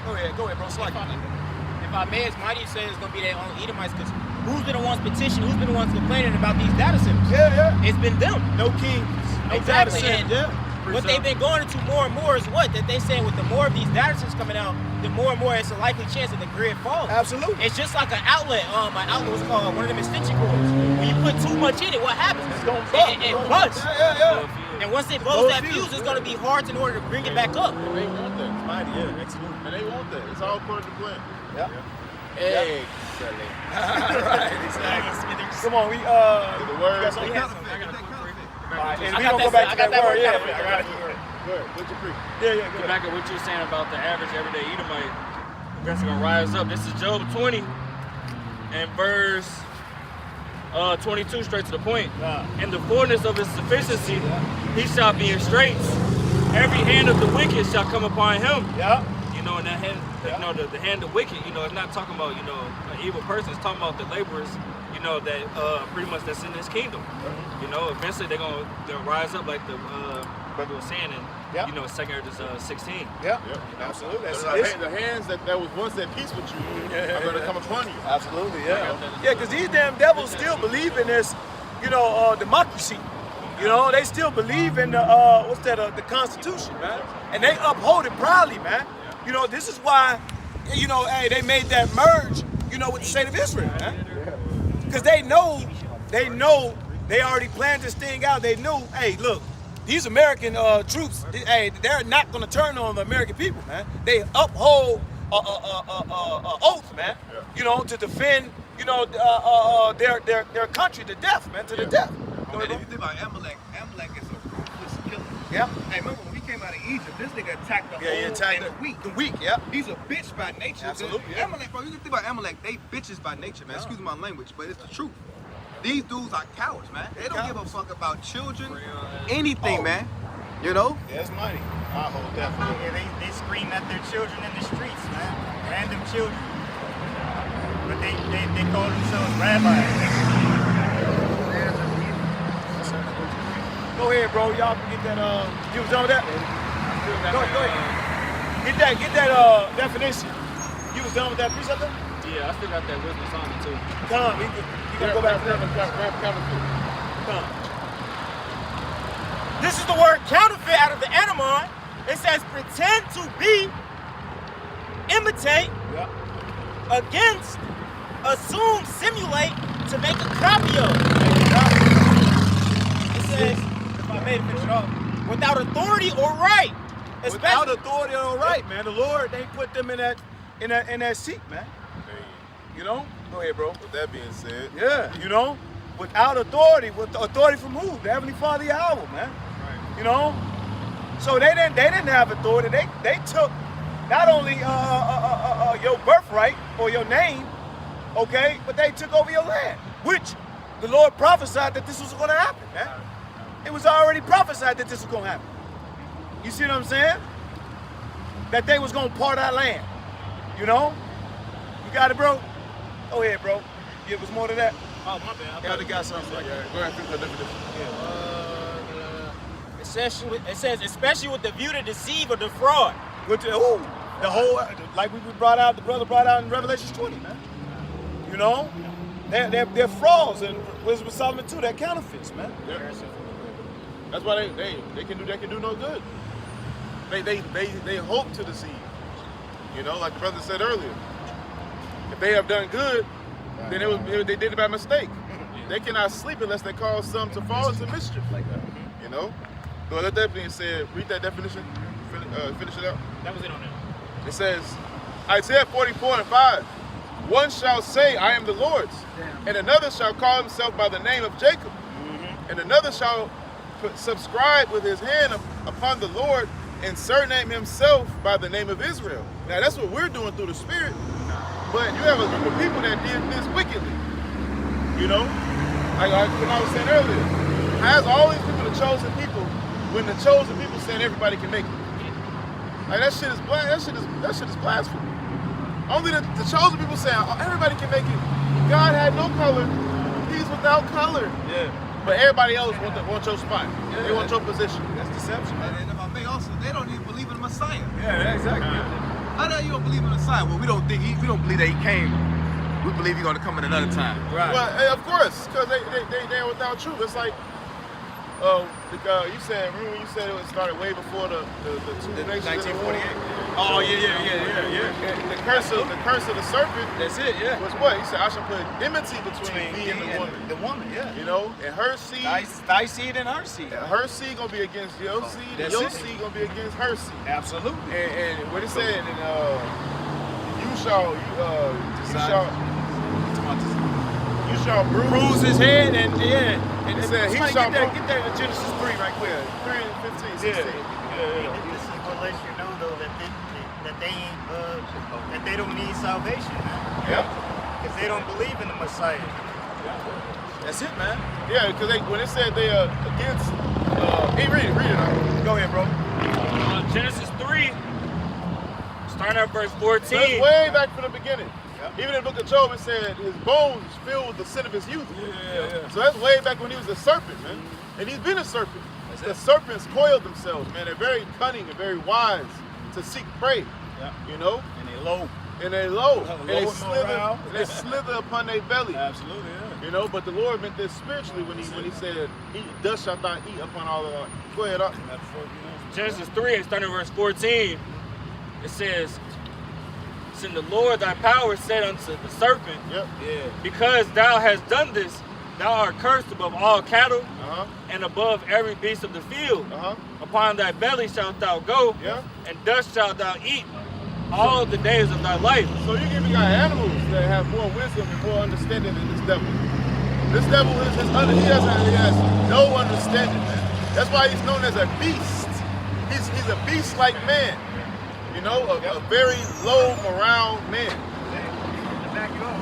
Go ahead, bro. It's like, If I may, as Mighty said, it's going to be their own Edomites, because who's been the ones petitioning, who's been the ones complaining about these data centers? yeah. It's been them. No kings, no data Exactly. center. And what they've been going into more and more is what? That they saying with the more of these data centers coming out, the more and more it's a likely chance that the grid falls. Absolutely. It's just like an outlet. An outlet was called one of them extension cords. When you put too much in it, what happens? It's gonna bust. It busts. Yeah. And once it blows that fuse, it's going to be hard in order to bring it back up. They want that. Mighty, yeah, absolutely. And they want that. It's all according to plan. Yeah. Excellent. Right, exactly. Come on, we The you word. got something? I got something. Alright, and I we got gonna go that- back I to got that that word. word Yeah, covered. I got it. Good. What's your pre? Yeah, To good. back up what you were saying about the average everyday Edomite, that's gonna rise up. This is Job 20 and verse 22, straight to the point. In the fullness of his sufficiency, he shall be in straits. Every hand of the wicked shall come upon him. Yeah. You know, and that hand, you know, the hand of wicked, you know, it's not talking about, you know, an evil person. It's talking about the laborers, you know, that pretty much that's in this kingdom. You know, eventually they're gonna rise up like the brother was saying in, you know, 2 Ezra 16. Yeah. Yep. Absolutely. That's The hands that was once at peace with you are going to come upon you. Absolutely, yeah. Yeah, because these damn devils still believe in this, you know, democracy. You know, they still believe in the the Constitution, man. And they uphold it proudly, man. You know, this is why, you know, hey, they made that merge, you know, with the state of Israel, man. Because they know they already planned this thing out. They knew, hey, look, these American troops, hey, they're not going to turn on the American people, man. They uphold oath, man. You know, to defend, you know, their country to death, man, to the death. And if you think about Amalek is a ruthless killer. Yeah. Hey, remember when we came out of Egypt. This nigga attacked the Yeah, he whole attacked and the weak. The weak, yeah. He's a bitch by nature. Absolutely, yeah. Amalek, bro, you can think about Amalek, they bitches by nature, man. Excuse my language, but it's the truth. These dudes are cowards, man. They don't give a fuck about children, anything, man. You know? Yeah, it's money. I hold definitely. Yeah, they scream at their children in the streets, man. Random children. But they call themselves rabbis. Go ahead, bro. Y'all can get that. You was done with that? Go ahead. Get that definition. You was done with that precept? Yeah, I still got that wisdom on me too. Come, you gonna go back to that. Come. This is the word counterfeit out of the Anamon. It says pretend to be, imitate, against, assume, simulate, to make a copy of. It says, if I may finish it off, without authority or right. Without authority or right, man. The Lord, they put them in that seat, man. You know? Go ahead, bro. With that being said, Yeah, you know? Without authority. With authority from who? The Heavenly Father Yahweh, man. Right. You know? So they didn't have authority. They took not only your birthright or your name, okay, but they took over your land, which the Lord prophesied that this was going to happen, man. It was already prophesied that this was going to happen. You see what I'm saying? That they was going to part our land. You know? You got it, bro? Go ahead, bro. It was more to that. Oh, my bad. Yeah, they got something like that. go ahead, finish the definition. It says, especially with the view to deceive or defraud. With the whole, like we brought out, the brother brought out in Revelation 20, man. You know? They're frauds, and Wisdom of Solomon too, they're counterfeits, man. Yeah. That's why they can do no good. They hope to deceive. You know, like the brother said earlier. If they have done good, then they did it by mistake. They cannot sleep unless they cause some to fall into mischief. Like that. You know? So with that being said, read that definition, finish it out. That was it on that. It says, Isaiah 44:5, one shall say, I am the Lord's, and another shall call himself by the name of Jacob, and another shall subscribe with his hand upon the Lord and surname himself by the name of Israel. Now that's what we're doing through the Spirit, but you have a group of people that did this wickedly. You know, like when I was saying earlier, has all these people the chosen people when the chosen people saying everybody can make it? Like that shit is blasphemy. Only the chosen people saying everybody can make it. God had no color; He's without color. Yeah. But everybody else want your spot. Yeah, they want your position. That's deception, man. And they also, they don't even believe in the Messiah. Yeah, exactly. How the hell you don't believe in the Messiah? Well, we don't believe that he came. We believe he's gonna come in another time. Right. Well, of course, because they're without truth. It's like, you said, remember when you said it started way before the two nations? 1948. Oh yeah. And the curse of the serpent. That's it, yeah. Was what? He said, I shall put enmity between thee and the woman. The woman, yeah. You know, and her seed. Thy seed and her seed. Her seed gonna be against your seed, and your seed gonna be against her seed. Absolutely. And what it said, and you shall bruise his head, and it said he shall get that in Genesis 3 right quick. 3 and 15, 16. This is what lets you know though that they don't need salvation, man. Yeah. Because they don't believe in the Messiah. That's it, man. Yeah, because when it said they are against, read it. Go ahead, bro. Genesis 3, starting at verse 14. So that's way back from the beginning. Even in the book of Job, it said his bones filled with the sin of his youth. Yeah. So that's way back when he was a serpent, man. And he's been a serpent. The serpents coiled themselves, man. They're very cunning and very wise to seek prey. Yeah. You know? And they low. And they low. Low And they around. slither upon their belly. Absolutely, yeah. You know, but the Lord meant this spiritually when he said, thus shalt thou eat upon all of Go ahead, up. Genesis 3, starting at verse 14, it says, "And the Lord thy power said unto the serpent, Yep. Yeah. because thou hast done this, thou art cursed above all cattle and above every beast of the field. Upon thy belly shalt thou go, and dust shalt thou eat all the days of thy life." So you even got animals that have more wisdom and more understanding than this devil. This devil he has no understanding, man. That's why he's known as a beast. He's a beast-like man. You know, a very low morale man. To back you up,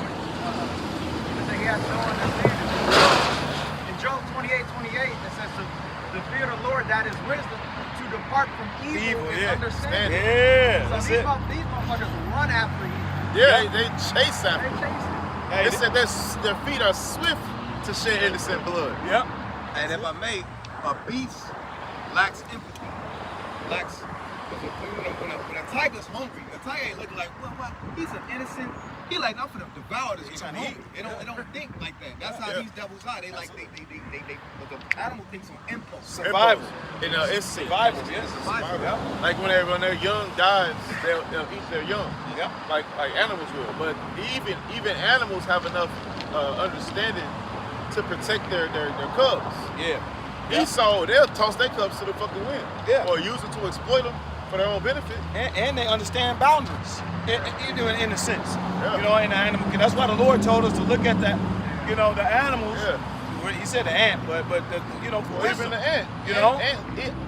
he has no understanding. In Job 28:28, it says the fear of the Lord, that is wisdom, to depart from evil is understanding. Yeah, So that's these it. These motherfuckers run after evil. Yeah, they chase They after. chase it. They said their feet are swift to shed innocent blood. Yep. And if I may, a beast lacks empathy. Lacks. When a tiger's hungry, a tiger ain't looking like, what? He's an innocent. He like, I'm finna devour this. He's hungry. They don't think like that. That's how these devils are. They like, the animal thinks on impulse. Survival. You know, it's Survival, yes. Survival. Yep. like when they're young guys, they'll eat their young. Yep. Like animals will. But even animals have enough understanding to protect their cubs. Yeah. Esau, they'll toss their cubs to the fucking wind. Yeah. Or use it to exploit them for their own benefit. And they understand boundaries in a sense. Yeah. You know, in the animal. That's why the Lord told us to look at that, you know, the animals. Yeah. Well, he said the ant, but the, you know, for Or wisdom. even the ant. You know?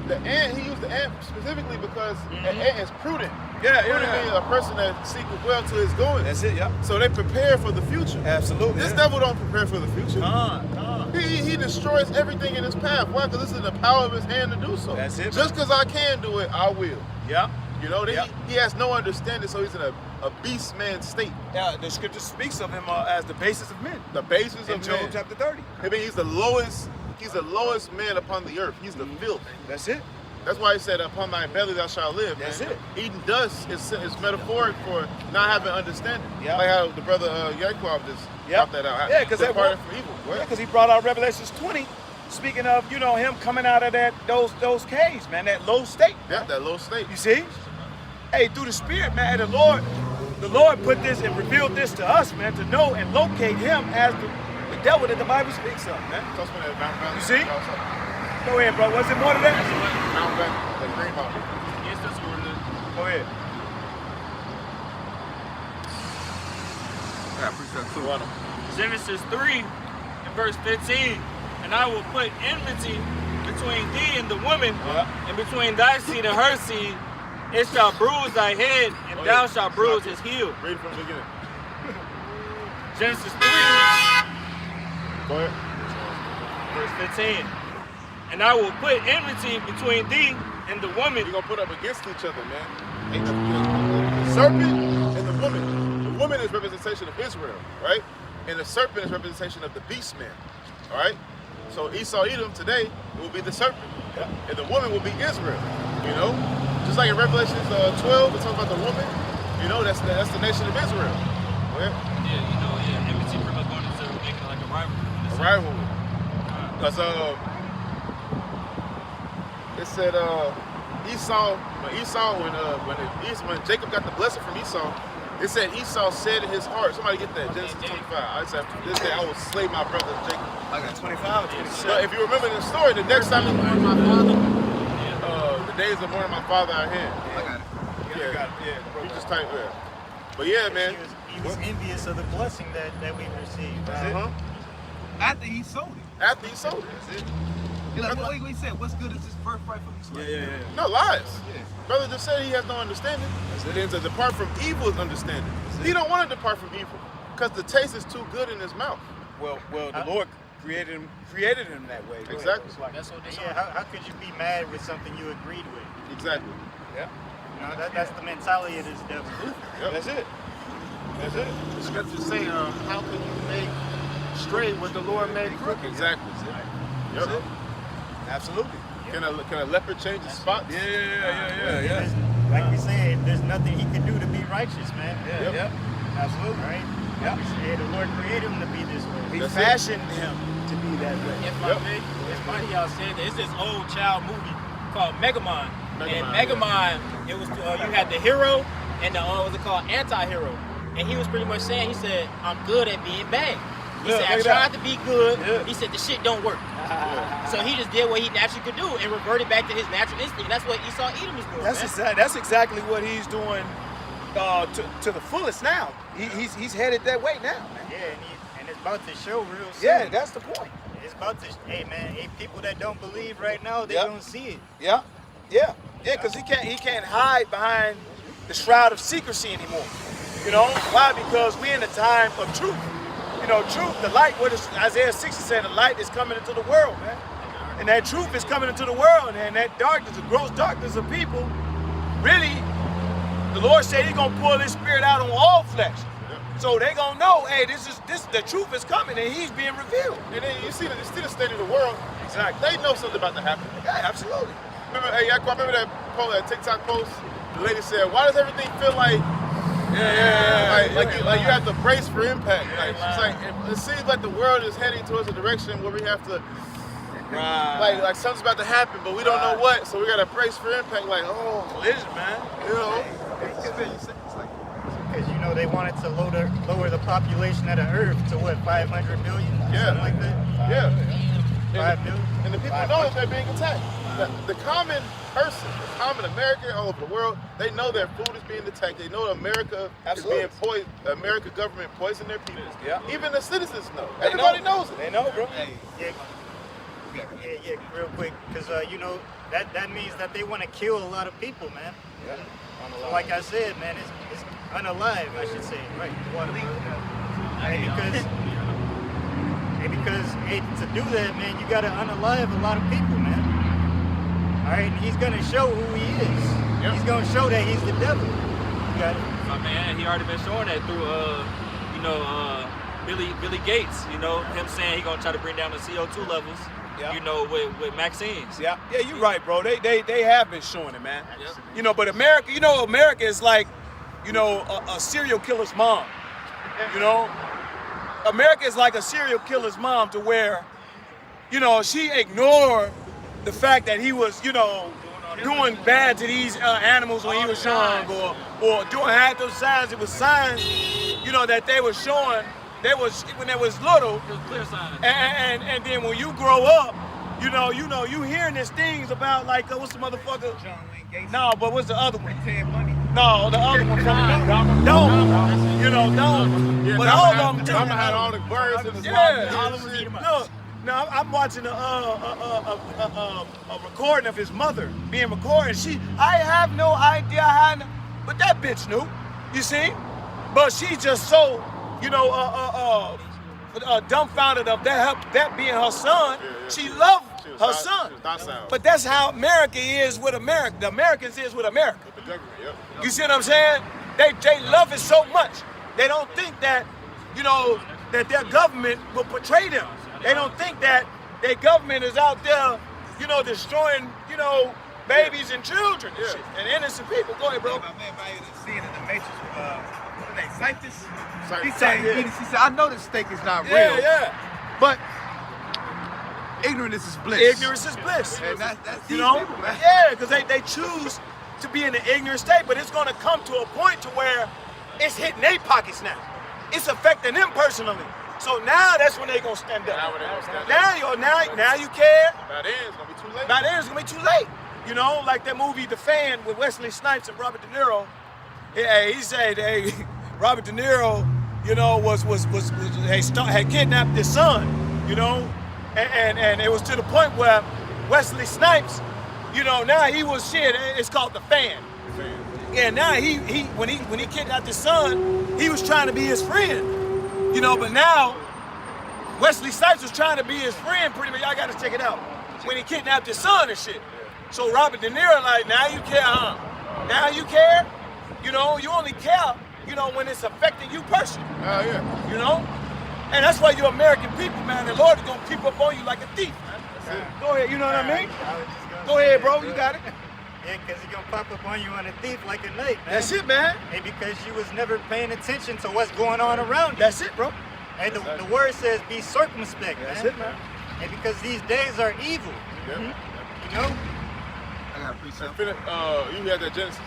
The ant, he used the ant specifically because an ant is prudent. Yeah, Prudent yeah. means a person that seeketh well to his going. That's it, yep. So they prepare for the future. Absolutely. This devil don't prepare for the future. He destroys everything in his path. Why? Because this is the power of his hand to do so. That's it. Just because I can do it, I will. Yep. You know, Yep. he has no understanding, so he's in a beast man state. Yeah, the scripture speaks of him as the basis of men. The basis In of Job man. chapter 30. I mean, he's the lowest man upon the earth. He's the filth. That's it. That's why he said, upon thy belly thou shalt live. That's man. it. Eating dust is metaphoric for not having understanding. Yeah. Like how the brother Yaakov just brought that out. Yeah, because that departed from evil. Yeah, What? because he brought out Revelations 20, speaking of, you know, him coming out of those caves, man, that low state. Yeah, that low state. You see? Hey, through the Spirit, man, the Lord put this and revealed this to us, man, to know and locate him as the devil that the Bible speaks of, man. Toss me that Mount Valley. You see? Go ahead, bro. Was it more to that? Mount Valley, the Green Mountain. Yes, that's what it is. Go ahead. Yeah, I appreciate that too. Genesis 3 and verse 15. And I will put enmity between thee and the woman, and between thy seed and her seed. It shall bruise thy head, and thou shalt bruise his heel. Read it from the beginning. Genesis 3, Go ahead. verse 15. And I will put enmity between thee and the woman. We're going to put up against each other, man. The serpent and the woman. The woman is representation of Israel, right? And the serpent is representation of the beast man, all right? So Esau Edom today will be the serpent, and the woman will be Israel, you know? Just like in Revelation 12, it talks about the woman, you know, that's the nation of Israel. Yeah? Enmity pretty much going into making like a rivalry. A rivalry. Because it said Esau, when Jacob got the blessing from Esau, it said Esau said in his heart, somebody get that, Genesis 25. I said, this day I will slay my brother Jacob. I got 25, 27. But if you remember the story, the next time he mourned my father, the days of mourning my father are here. I got it. You just type there. But yeah, man. He was envious of the blessing that we received. After he sold it. After he sold it. That's it. He's like, what he said, what's good is this birthright for me? Yeah. No lies. Yeah. Brother just said he has no understanding. Then to depart from evil is understanding. He don't want to depart from evil because the taste is too good in his mouth. Well, the Lord created him that way. Go ahead. Exactly. That's what they Yeah, how could you be mad with something you agreed with? Exactly. Yeah. You know, that's the mentality of this devil. Yep. That's it. That's it. The scriptures say, how can you make straight what the Lord made crooked? Exactly. That's Yep. it. Absolutely. Can a leopard change his spots? Yeah. Like we said, there's nothing he can do to be righteous, man. Yeah. Absolutely. Right? Yep. Like we said, the Lord created him to be this way. He That's it. fashioned him to be that way. If I may, it's funny y'all said that. It's this old child movie called Megamind. And Megamind, Megamind, it was you had the hero and the what's it called, anti-hero. And he was pretty much saying, he said, I'm good at being bad. He Yeah, said, I look at tried to be good. Yeah. He said, the shit don't work. So he just did what he naturally could do and reverted back to his natural instinct. That's what Esau Edom is doing. That's exactly what he's doing to the fullest now. He's headed that way now, man. Yeah, and it's about to show real soon. Yeah, that's the point. It's about to, hey man, people that don't believe right now, they Yep. don't see it. Yeah. Yeah, because he can't hide behind the shroud of secrecy anymore. You know why? Because we're in a time of truth. You know, truth, the light. What is Isaiah 60 said? The light is coming into the world, man. And that truth is coming into the world, and that darkness, the gross darkness of people, really, the Lord said He's gonna pour His Spirit out on all flesh. So they gonna know, hey, the truth is coming, and He's being revealed. And then you see the state of the world. Exactly. They know something about to happen. Yeah, absolutely. Remember, hey, I remember that TikTok post. The lady said, "Why does everything feel like like you have to brace for impact?" Like she's like, it seems like the world is heading towards a direction where we have to, like something's about to happen, but we don't know what. So we gotta brace for impact. Like, oh, Collision, man. you know. Because you know they wanted to lower the population of the Earth to what, 500 million? Yeah. Something like that. Yeah. 5 million. And the people know that they're being attacked. The common person, the common American all over the world, they know their food is being attacked. They know America is being poisoned. America government poisoning their people. Yeah. Even the citizens know. Everybody knows it. They know, bro. Yeah, real quick, because you know that means that they want to kill a lot of people, man. Yeah. So like I said, man, it's unalive, I should say, right? Because to do that, man, you gotta unalive a lot of people, man. All right, and He's gonna show who He is. Yep. He's gonna show that He's the devil. You got it. I mean, he already been showing that through, Billy Gates. You know, him saying he gonna try to bring down the CO2 levels. Yeah. You know, with vaccines. Yeah, you're right, bro. They have been showing it, man. Yeah. You know, but America, America is like, a serial killer's mom. You know, America is like a serial killer's mom to where, she ignored the fact that he was, doing bad to these animals when he was young, or doing had those signs. It was signs, that they were showing. When they was little, It was clear signs. and then when you grow up, you hearing these things about like what's the motherfucker? John Wayne Gacy. No, but what's the other one? Ted Bundy. No, the other one from Dome. Dome. Yeah, But Dama all had- of them do. Dama had all the birds in his Yeah, life. look. Now I'm watching a recording of his mother being recorded. I have no idea but that bitch knew. You see, but she just so dumbfounded of that being her son. Yeah. She loved She was her doc- son. she was docile. But that's how America is with America. The Americans is with America. With the government, yep. You see what I'm saying? They love it so much. They don't think that, that their government will betray them. They don't think that their government is out there, destroying, babies and children and, shit, and innocent people. Go ahead, bro. My man right here seeing in the Matrix, what's his name, Cyphus? He Cyphus. said, he said, I know this steak is not real, Yeah. but ignorance is bliss. Ignorance is bliss. And that's You these know? people, man. Yeah, because they choose to be in an ignorant state, but it's going to come to a point to where it's hitting their pockets now. It's affecting them personally. So now that's when they're going to stand up. Now when they gonna stand up. Now you care. By then, it's gonna be too late. By then it's going to be too late. Like that movie The Fan with Wesley Snipes and Robert De Niro. Yeah, he said, hey, Robert De Niro, had kidnapped his son, and it was to the point where Wesley Snipes, now he was shit. It's called The Fan. Yeah, now when he kidnapped his son, he was trying to be his friend, but now Wesley Snipes was trying to be his friend pretty much. Y'all gotta check it out. When he kidnapped his son and shit. So Robert De Niro like, now you care, huh? Now you care? You only care, when it's affecting you personally. Oh, yeah. And that's why you American people, man, the Lord is gonna keep up on you like a thief, man. Go ahead, you know what I mean? Go ahead, bro, you got it. Yeah, because he's going to pop up on you on a thief like a knife, man. That's it, man. And because you was never paying attention to what's going on around you. That's it, bro. And the word says be circumspect, That's man. it, man. And because these days are evil, Yep. you know? I got a precept. You had that Genesis.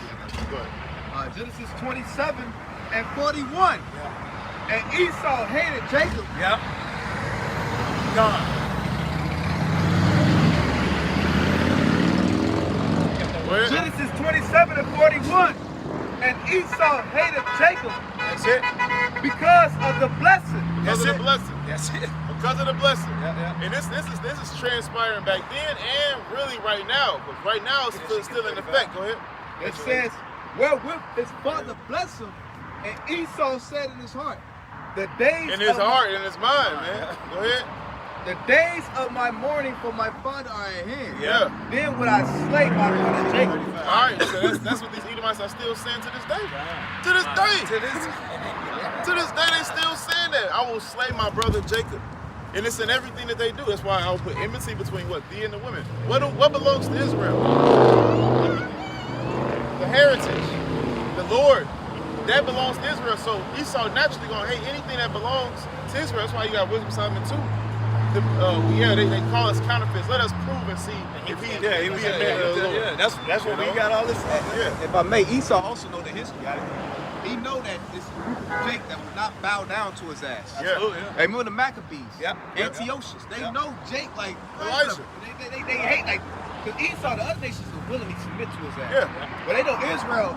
Go ahead. Genesis 27 and 41. And Esau hated Jacob. Yep. Gone. Go ahead. Genesis 27 and 41. And Esau hated Jacob That's it. Because of the blessing. Because of the blessing. That's it. Because of the blessing. Yeah. And this is transpiring back then and really right now. But right now it's still in effect. Go ahead. It says, well, with his father blessed him, and Esau said in his heart, the days In his of heart, in his mind, man. Go ahead. the days of my mourning for my father are at hand. Yeah. Then would I slay my brother Jacob. All right, so that's what these Edomites are still saying to this day. To this day. To this day, they still saying that. I will slay my brother Jacob. And it's in everything that they do. That's why I will put enmity between what? Thee and the women. What belongs to Israel? The heritage. The Lord. That belongs to Israel. So Esau naturally going to hate anything that belongs to Israel. That's why you got Wisdom Solomon too. They call us counterfeits. Let us prove and see if he a man of the Lord. Yeah, that's what we got all this. If I may, Esau also know the history. He know that this group of Jake that would not bow down to his ass. Absolutely. Hey, remember the Maccabees? Yep. Antiochus. They know Jake like Elijah. They hate like because Esau, the other nations will willingly submit to his ass. Yeah. But they know Israel,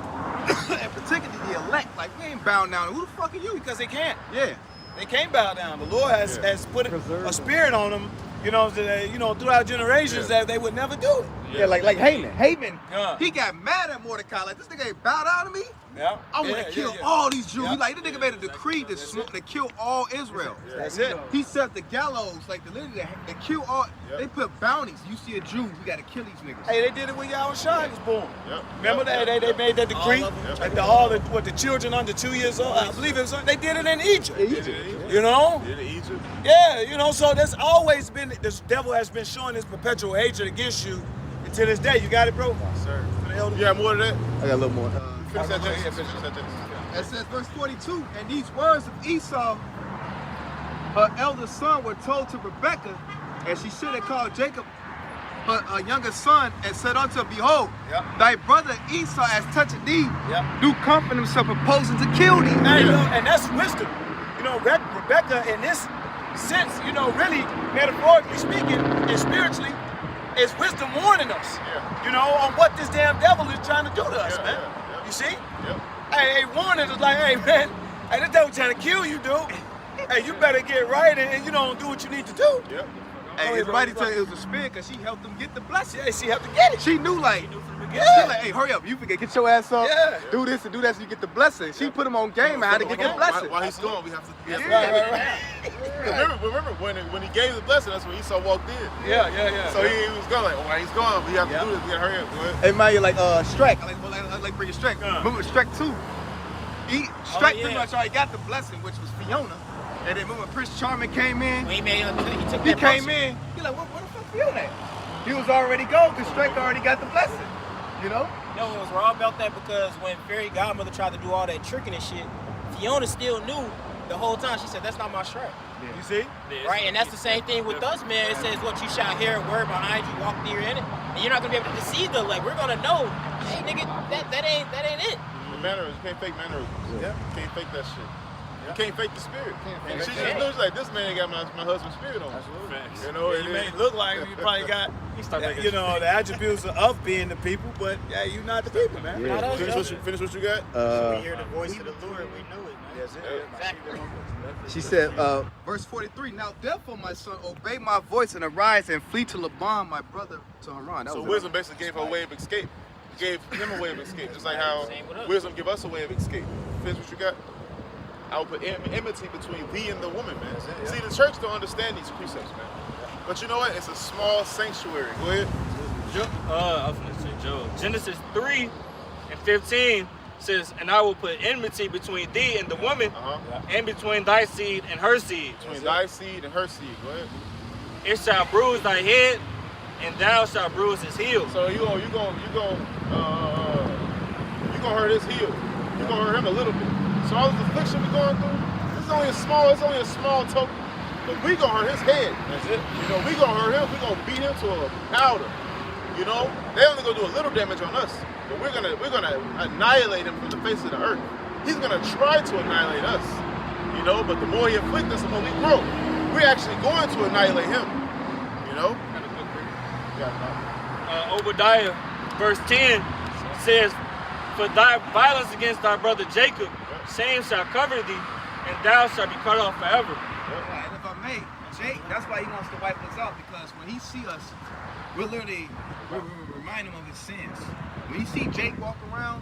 and particularly the elect, like we ain't bowing down. Who the fuck are you? Because they can't. Yeah. They can't bow down. The Lord has put a spirit on them, throughout generations that they would never do it. Yeah, like Haman. Haman, Yeah. He got mad at Mordecai. Like, this nigga ain't bow down to me. Yeah. I want to kill all these Jews. Yeah. He like, this nigga made a decree to kill all Israel. That's it. He set the gallows, like the literally to kill all. Yep. They put bounties. You see a Jew, we gotta kill these niggas. Hey, they did it when Yahushua was born. Yep. Remember that they made that decree that the children under 2 years old, I believe it was, they did it in Egypt. You know? Did it Egypt? Yeah, so there's always been, this devil has been showing his perpetual hatred against you until this day. You got it, bro? Sir. You got more of that? I got a little more. Finish that Genesis. It says verse 42, and these words of Esau, her eldest son, were told to Rebekah, and she should have called Jacob her youngest son, and said unto her, behold, thy brother Esau has touched thee, do comfort himself, proposing to kill thee. Hey, and that's wisdom. Rebecca, in this sense, really metaphorically speaking and spiritually, is wisdom warning us, on what this damn devil is trying to do to us, man. You see? Yep. Hey, warning us like, hey, man, hey, this devil trying to kill you, dude. Hey, you better get right and do what you need to do. Yep. Hey, his mighty tell you it was a spirit because she helped him get the blessing. Yeah, she helped to get it. She knew like, Yeah. she like, hey, hurry up, you forget, get your ass up, Yeah. do this and do that so you get the blessing. She put him on game on how to get the blessing. While he's gone, we have to. Right. Remember when he gave the blessing, that's when Esau walked in. Yeah. So he was going like, while he's gone, we have to do this. We gotta hurry up. Go ahead. Hey, man, you're like, Shrek. I like bring your Shrek. Remember Shrek 2? Shrek pretty much already got the blessing, which was Fiona. And then remember Prince Charming came in. When he took He that came potion. in. He like, where the fuck Fiona at? He was already gone because Shrek already got the blessing. You know? No, it was wrong about that because when Fairy Godmother tried to do all that tricking and shit, Fiona still knew the whole time. She said, that's not my Shrek. You see? Right? And that's the same thing with us, man. It says, what you shall hear a word behind you, walk near in it. And you're not going to be able to deceive them. Like, we're going to know, hey, nigga, that ain't it. The mannerisms, you can't fake mannerisms. Yeah. You can't fake that shit. You can't fake the spirit. fake She it. just knows like this man got my husband's spirit on him. You know, You may look like you probably got, the attributes of being the people, but yeah, you're not the people, man. Yeah. Finish what you got. We hear the voice of the Lord, we know it, man. Yes, Exactly. She said, Verse 43, now therefore, my son, obey my voice and arise and flee to Laban, my brother, to Haran. That So was wisdom basically gave her a way of escape. Gave him a way of escape, just like how wisdom give us a way of escape. Finish what you got. I will put enmity between thee and the woman, man. See, the church don't understand these precepts, man. But you know what? It's a small sanctuary. Go ahead. I was gonna say Job. Genesis 3:15 says, and I will put enmity between thee and the woman, and between thy seed and her seed. Between thy seed and her seed. Go ahead. It shall bruise thy head, and thou shalt bruise his heel. So you gonna hurt his heel. You gonna hurt him a little bit. So all this affliction we going through, it's only a small token. But we gonna hurt his head. That's it. You know, we gonna hurt him. We gonna beat him to a powder. You know, they only gonna do a little damage on us, but we're gonna annihilate him from the face of the earth. He's gonna try to annihilate us. You know, but the more he afflicts us, the more we grow. We're actually going to annihilate him. You know. Obadiah, verse 10 says, for thy violence against thy brother Jacob, shame shall cover thee, and thou shalt be cut off forever. And if I may, Jake, that's why he wants to wipe us out, because when he see us, we remind him of his sins. When you see Jake walk around,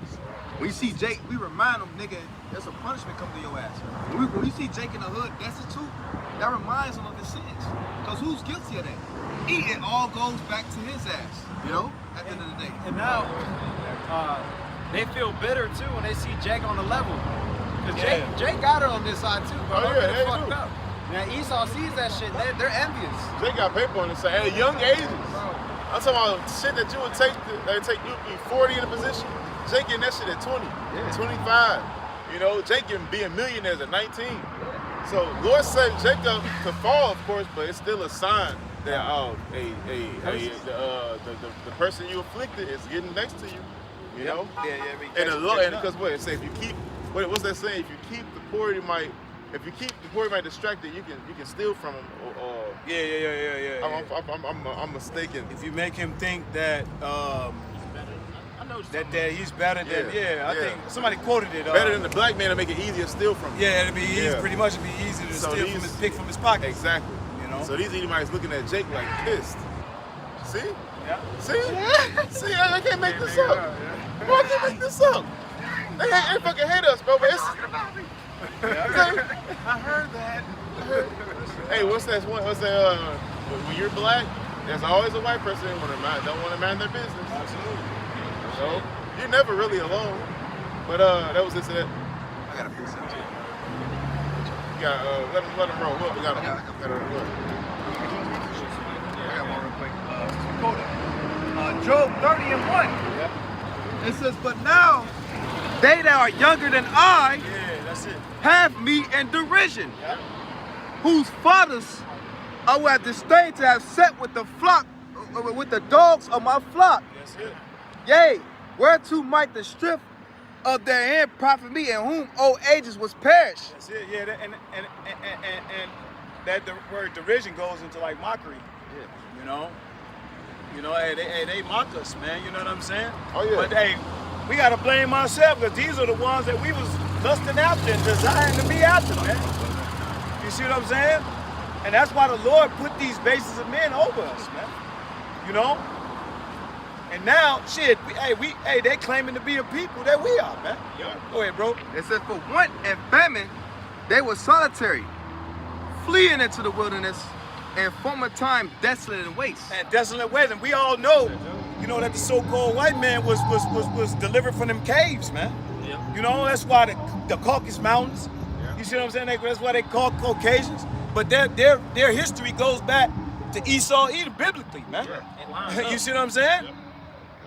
when you see Jake, we remind him, nigga, there's a punishment coming to your ass. When we see Jake in the hood destitute, that reminds him of his sins. Because who's guilty of that? It all goes back to his ass, you know, at the end of the day. And now, they feel bitter too when they see Jake on the level. Because Jake got it on this side too, bro. Oh, yeah, They're they fucked do. up. Now Esau sees that shit, they're envious. They got paper on it at young ages. I'm talking about shit that you would take, you be 40 in a position. Jake getting that shit at 20, 25. You know, Jake can be a millionaire at 19. So Lord set Jacob to fall, of course, but it's still a sign that the person you afflicted is getting next to you. You know? And because what it says, if you keep what's that saying? If you keep the poor, you might distracted, you can steal from him. I'm mistaken. If you make him think that that he's better than I think somebody quoted it. Better than the black man to make it easier to steal from him. Yeah, it'd be easy. Pretty much, it'd be easy to steal from his pick from his pocket. Exactly. You know. So these Edomites looking at Jake like pissed. See? Yeah. See? See? I can't make this up. Bro, I can't make this up. They fucking hate us, bro. But it's. I heard that. Hey, what's that? When you're black, there's always a white person who don't want to mind their business. Absolutely. So you're never really alone. But that was this. I got a piece of it. You got let them roll. Look, we got them. I got one real quick. Job 30:1. It says, but now they that are younger than I that's it. have me in derision, whose fathers I will have disdained to have set with the flock, with the dogs of my flock. That's it. Yea, whereto might the strength of their hand profit me, and whom old ages was perished. That's it. Yeah, and that the word derision goes into like mockery. Yeah. You know, hey, they mock us, man. You know what I'm saying? Oh yeah. But hey, we gotta blame ourselves, because these are the ones that we was lusting after and desiring to be after, man. You see what I'm saying? And that's why the Lord put these bases of men over us, man. You know? And now, shit, they claiming to be a people that we are, man. Yeah. Go ahead, bro. It says, for want and famine, they were solitary, fleeing into the wilderness, and former time desolate and waste. And desolate ways, and we all know, you know, that the so-called white man was delivered from them caves, man. Yeah. You know, that's why the Caucasus Mountains. You see what I'm saying? That's why they call Caucasians. But their history goes back to Esau, Edom, biblically, man. Yeah. You see what I'm saying? Yeah.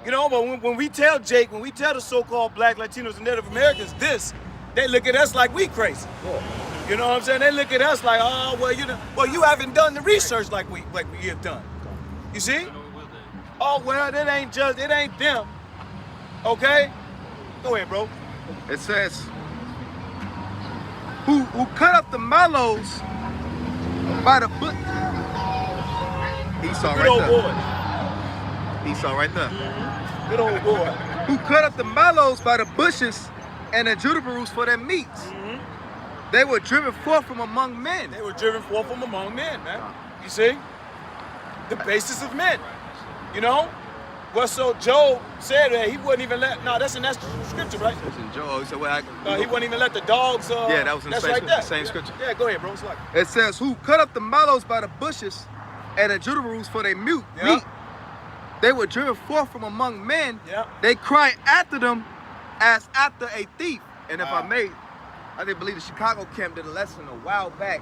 You know, but when we tell Jake, when we tell the so-called black Latinos and Native Americans this, they look at us like we crazy. Yeah. You know what I'm saying? They look at us like, oh, well, you haven't done the research like we have done. You see? Oh, well, it ain't them. Okay? Go ahead, bro. It says, who cut up the mallows by the foot. Esau Good right old there. boy. Esau right there. Mm-hmm. Good old boy. Who cut up the mallows by the bushes and the juniper roots for their meats. Mm-hmm. They were driven forth from among men. They were driven forth from among men, man. You see? The basis of men. You know? Well, so Job said that he wouldn't even let, no, that's in that scripture, right? That's in Job. He said, well, He wouldn't even let the dogs, yeah, that was in the same, right same scripture. Yeah, go ahead, bro. It's like, it says, who cut up the mallows by the bushes and the juniper roots for their meat. They were driven forth from among men. Yeah. They cried after them as after a thief. And if I may, I didn't believe the Chicago camp did a lesson a while back,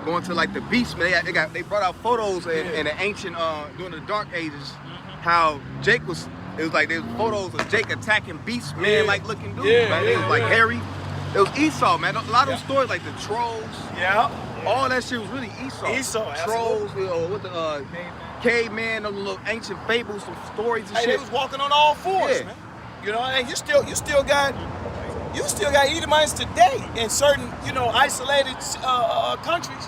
going to like the beast, man. They brought out photos in the ancient, during the Dark Ages, how Jake was. It was like there was photos of Jake attacking beast man like looking dudes, man. It was like Harry. It was Esau, man. A lot of those stories like the trolls. All that shit was really Esau. Trolls, with the caveman, those little ancient fables, some stories and shit. They was walking on all fours, man. You know, and you still got Edomites today in certain, isolated countries.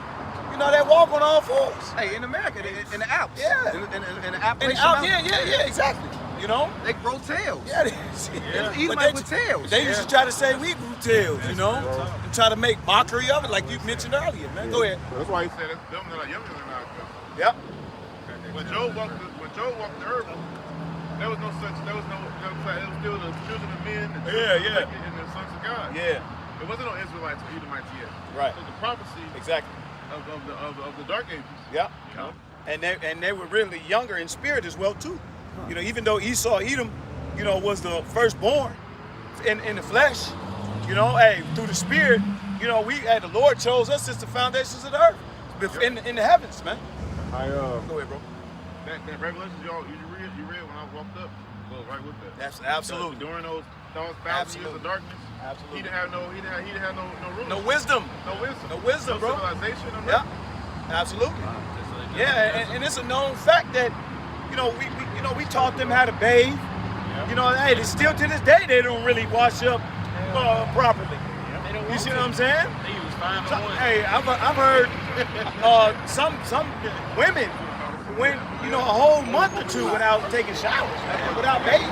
You know, they walk on all fours. Hey, in America, in the Alps. Yeah. In the Appalachian Mountains. Yeah, exactly. You know? They grow tails. Yeah, It's but Edomites with tails. They used to try to say we grew tails, you know, and try to make mockery of it, like you mentioned earlier, man. Go ahead. That's why he said it's them that are younger than I. Yep. When Job walked the earth, there was no such. There was still the children of men, the children of wicked, and the sons of God. Yeah. There wasn't no Israelites or Edomites yet. Right. So the prophecy Exactly. of the Dark Ages. Yeah. You know? And they were really younger in spirit as well too. You know, even though Esau, Edom, you know, was the firstborn in the flesh, you know, hey, through the spirit, you know, the Lord chose us since the foundations of the earth, in the heavens, man. Go ahead, bro. That Revelation you read when I walked up, goes right with that. That's absolutely. During those 1,000 years of darkness, Absolutely. he didn't have no ruler. No wisdom. No wisdom. No wisdom, bro. Civilization. No Yeah. Absolutely. Yeah, and it's a known fact that, you know, we taught them how to bathe. You know, hey, still to this day they don't really wash up properly. You see what I'm saying? They use 5 to 1. Hey, I've heard some women went, you know, a whole month or two without taking showers, man, without bathing.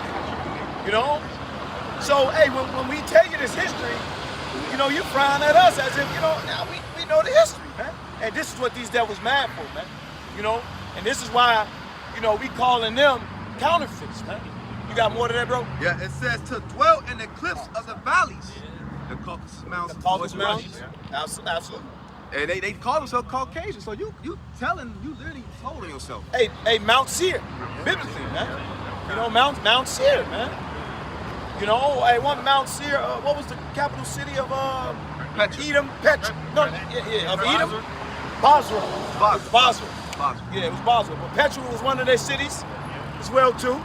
You know? So, hey, when we tell you this history, you know, you frown at us as if, you know, now we know the history, man. And this is what these devils mad for, man. You know? And this is why, you know, we calling them counterfeits, man. You got more to that, bro? Yeah, it says to dwell in the cliffs of the valleys. The Caucasus Mountains. The Caucasus Mountains? Absolutely. And they call themselves Caucasian, so you literally told yourself. Hey, Mount Seir, biblically, man. You know, Mount Seir, man. You know, hey, one Mount Seir, what was the capital city of Edom? Of Edom? Basra. Yeah, it was Basra. But Petra was one of their cities as well too.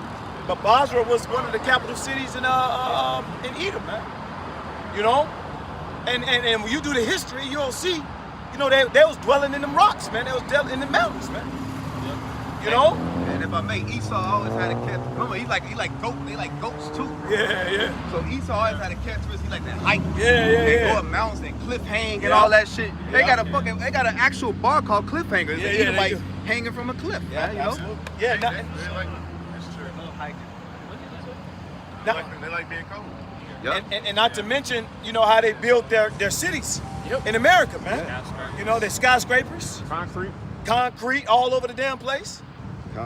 But Basra was one of the capital cities in Edom, man. You know, and when you do the history, you'll see, you know, they was dwelling in them rocks, man. They was dwelling in the mountains, man. You know. And if I may, Esau always had a character. Remember, he like goat. They like goats too. Yeah. So Esau always had a characteristic. He like that height. They go up mountains and cliff hang and all that shit. They got an actual bar called cliffhanger. It's like hanging from a cliff. Yeah, you know? absolutely. Yeah, They like being cold. Yep. And not to mention, you know, how they built their cities in America, man. You know, their skyscrapers, concrete all over the damn place.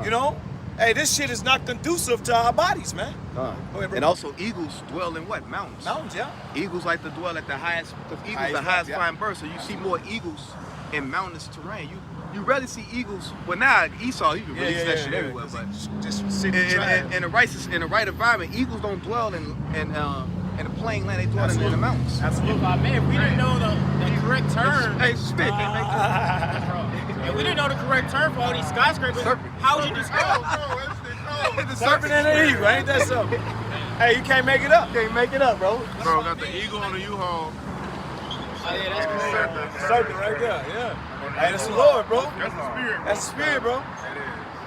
You know, hey, this shit is not conducive to our bodies, man. Go ahead, bro. And also, eagles dwell in what? Mountains. Mountains, yeah. Eagles like to dwell at the highest, because eagles are the highest flying birds. So you see more eagles in mountainous terrain. You rarely see eagles. Well, now Esau, he can release that shit everywhere, but just sitting in the right environment, eagles don't dwell in the plain land. They dwell in the mountains. Absolutely. Man, if we didn't know the correct term. Hey, spit. If we didn't know the correct term for all these skyscrapers, how would you describe the serpent and the eagle, ain't that something? Hey, you can't make it up. Can't make it up, bro. Bro, got the eagle on the U-Haul. Oh, yeah, that's cool. Serpent right there, yeah. Hey, that's the Lord, bro. That's the spirit. That's the spirit, bro.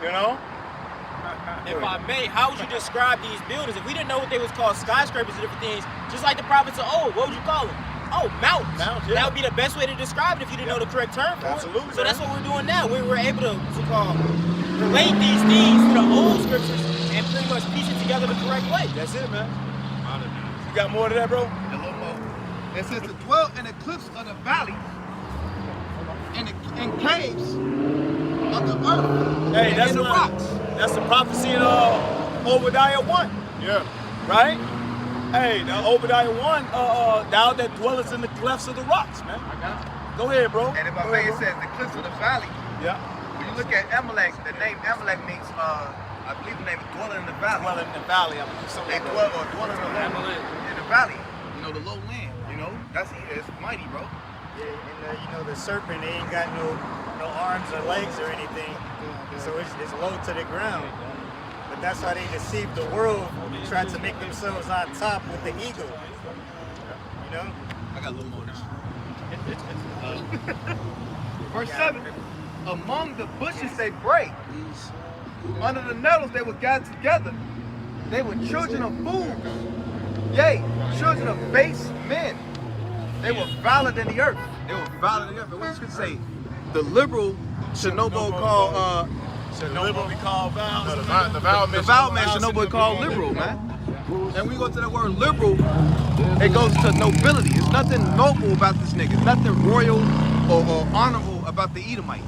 You know? If I may, how would you describe these buildings? If we didn't know what they was called, skyscrapers and different things, just like the prophets of old, what would you call them? Oh, mountains. Yeah. That would be the best way to describe it if you didn't know the correct term for Absolutely, it. So that's what we're doing now. We're able to relate these things to the old scriptures and pretty much piece it together the correct way. That's it, man. You got more to that, bro? A little more. It says to dwell in the cliffs of the valley, in caves of the earth, Hey, that's in the rocks. That's the prophecy in Obadiah 1. Yeah. Right? Hey, the Obadiah 1, thou that dwellest in the clefts of the rocks, man. Go ahead, bro. And if I may, it says the cliffs of the valley. Yeah. When you look at Amalek, the name Amalek means, I believe the name is dwelling in the valley. Dwelling in the valley. I believe They dwell or dwelling in the valley. You know, the low land. You know, it's mighty, bro. Yeah, and you know the serpent, they ain't got no arms or legs or anything, so it's low to the ground. But that's how they deceive the world, trying to make themselves on top with the eagle. You know? I got a little more. Verse 7. Among the bushes they brake. Under the nettles they were gathered together. They were children of fools. Yea, children of base men. They were viler than the earth. They were viler than the earth. And what you could say, the liberal Shinobo called Should no more be called vowels. No, the vowel The vowel man should know what called liberal, man. And we go to that word liberal, it goes to nobility. There's nothing noble about this nigga. There's nothing royal or honorable about the Edomite.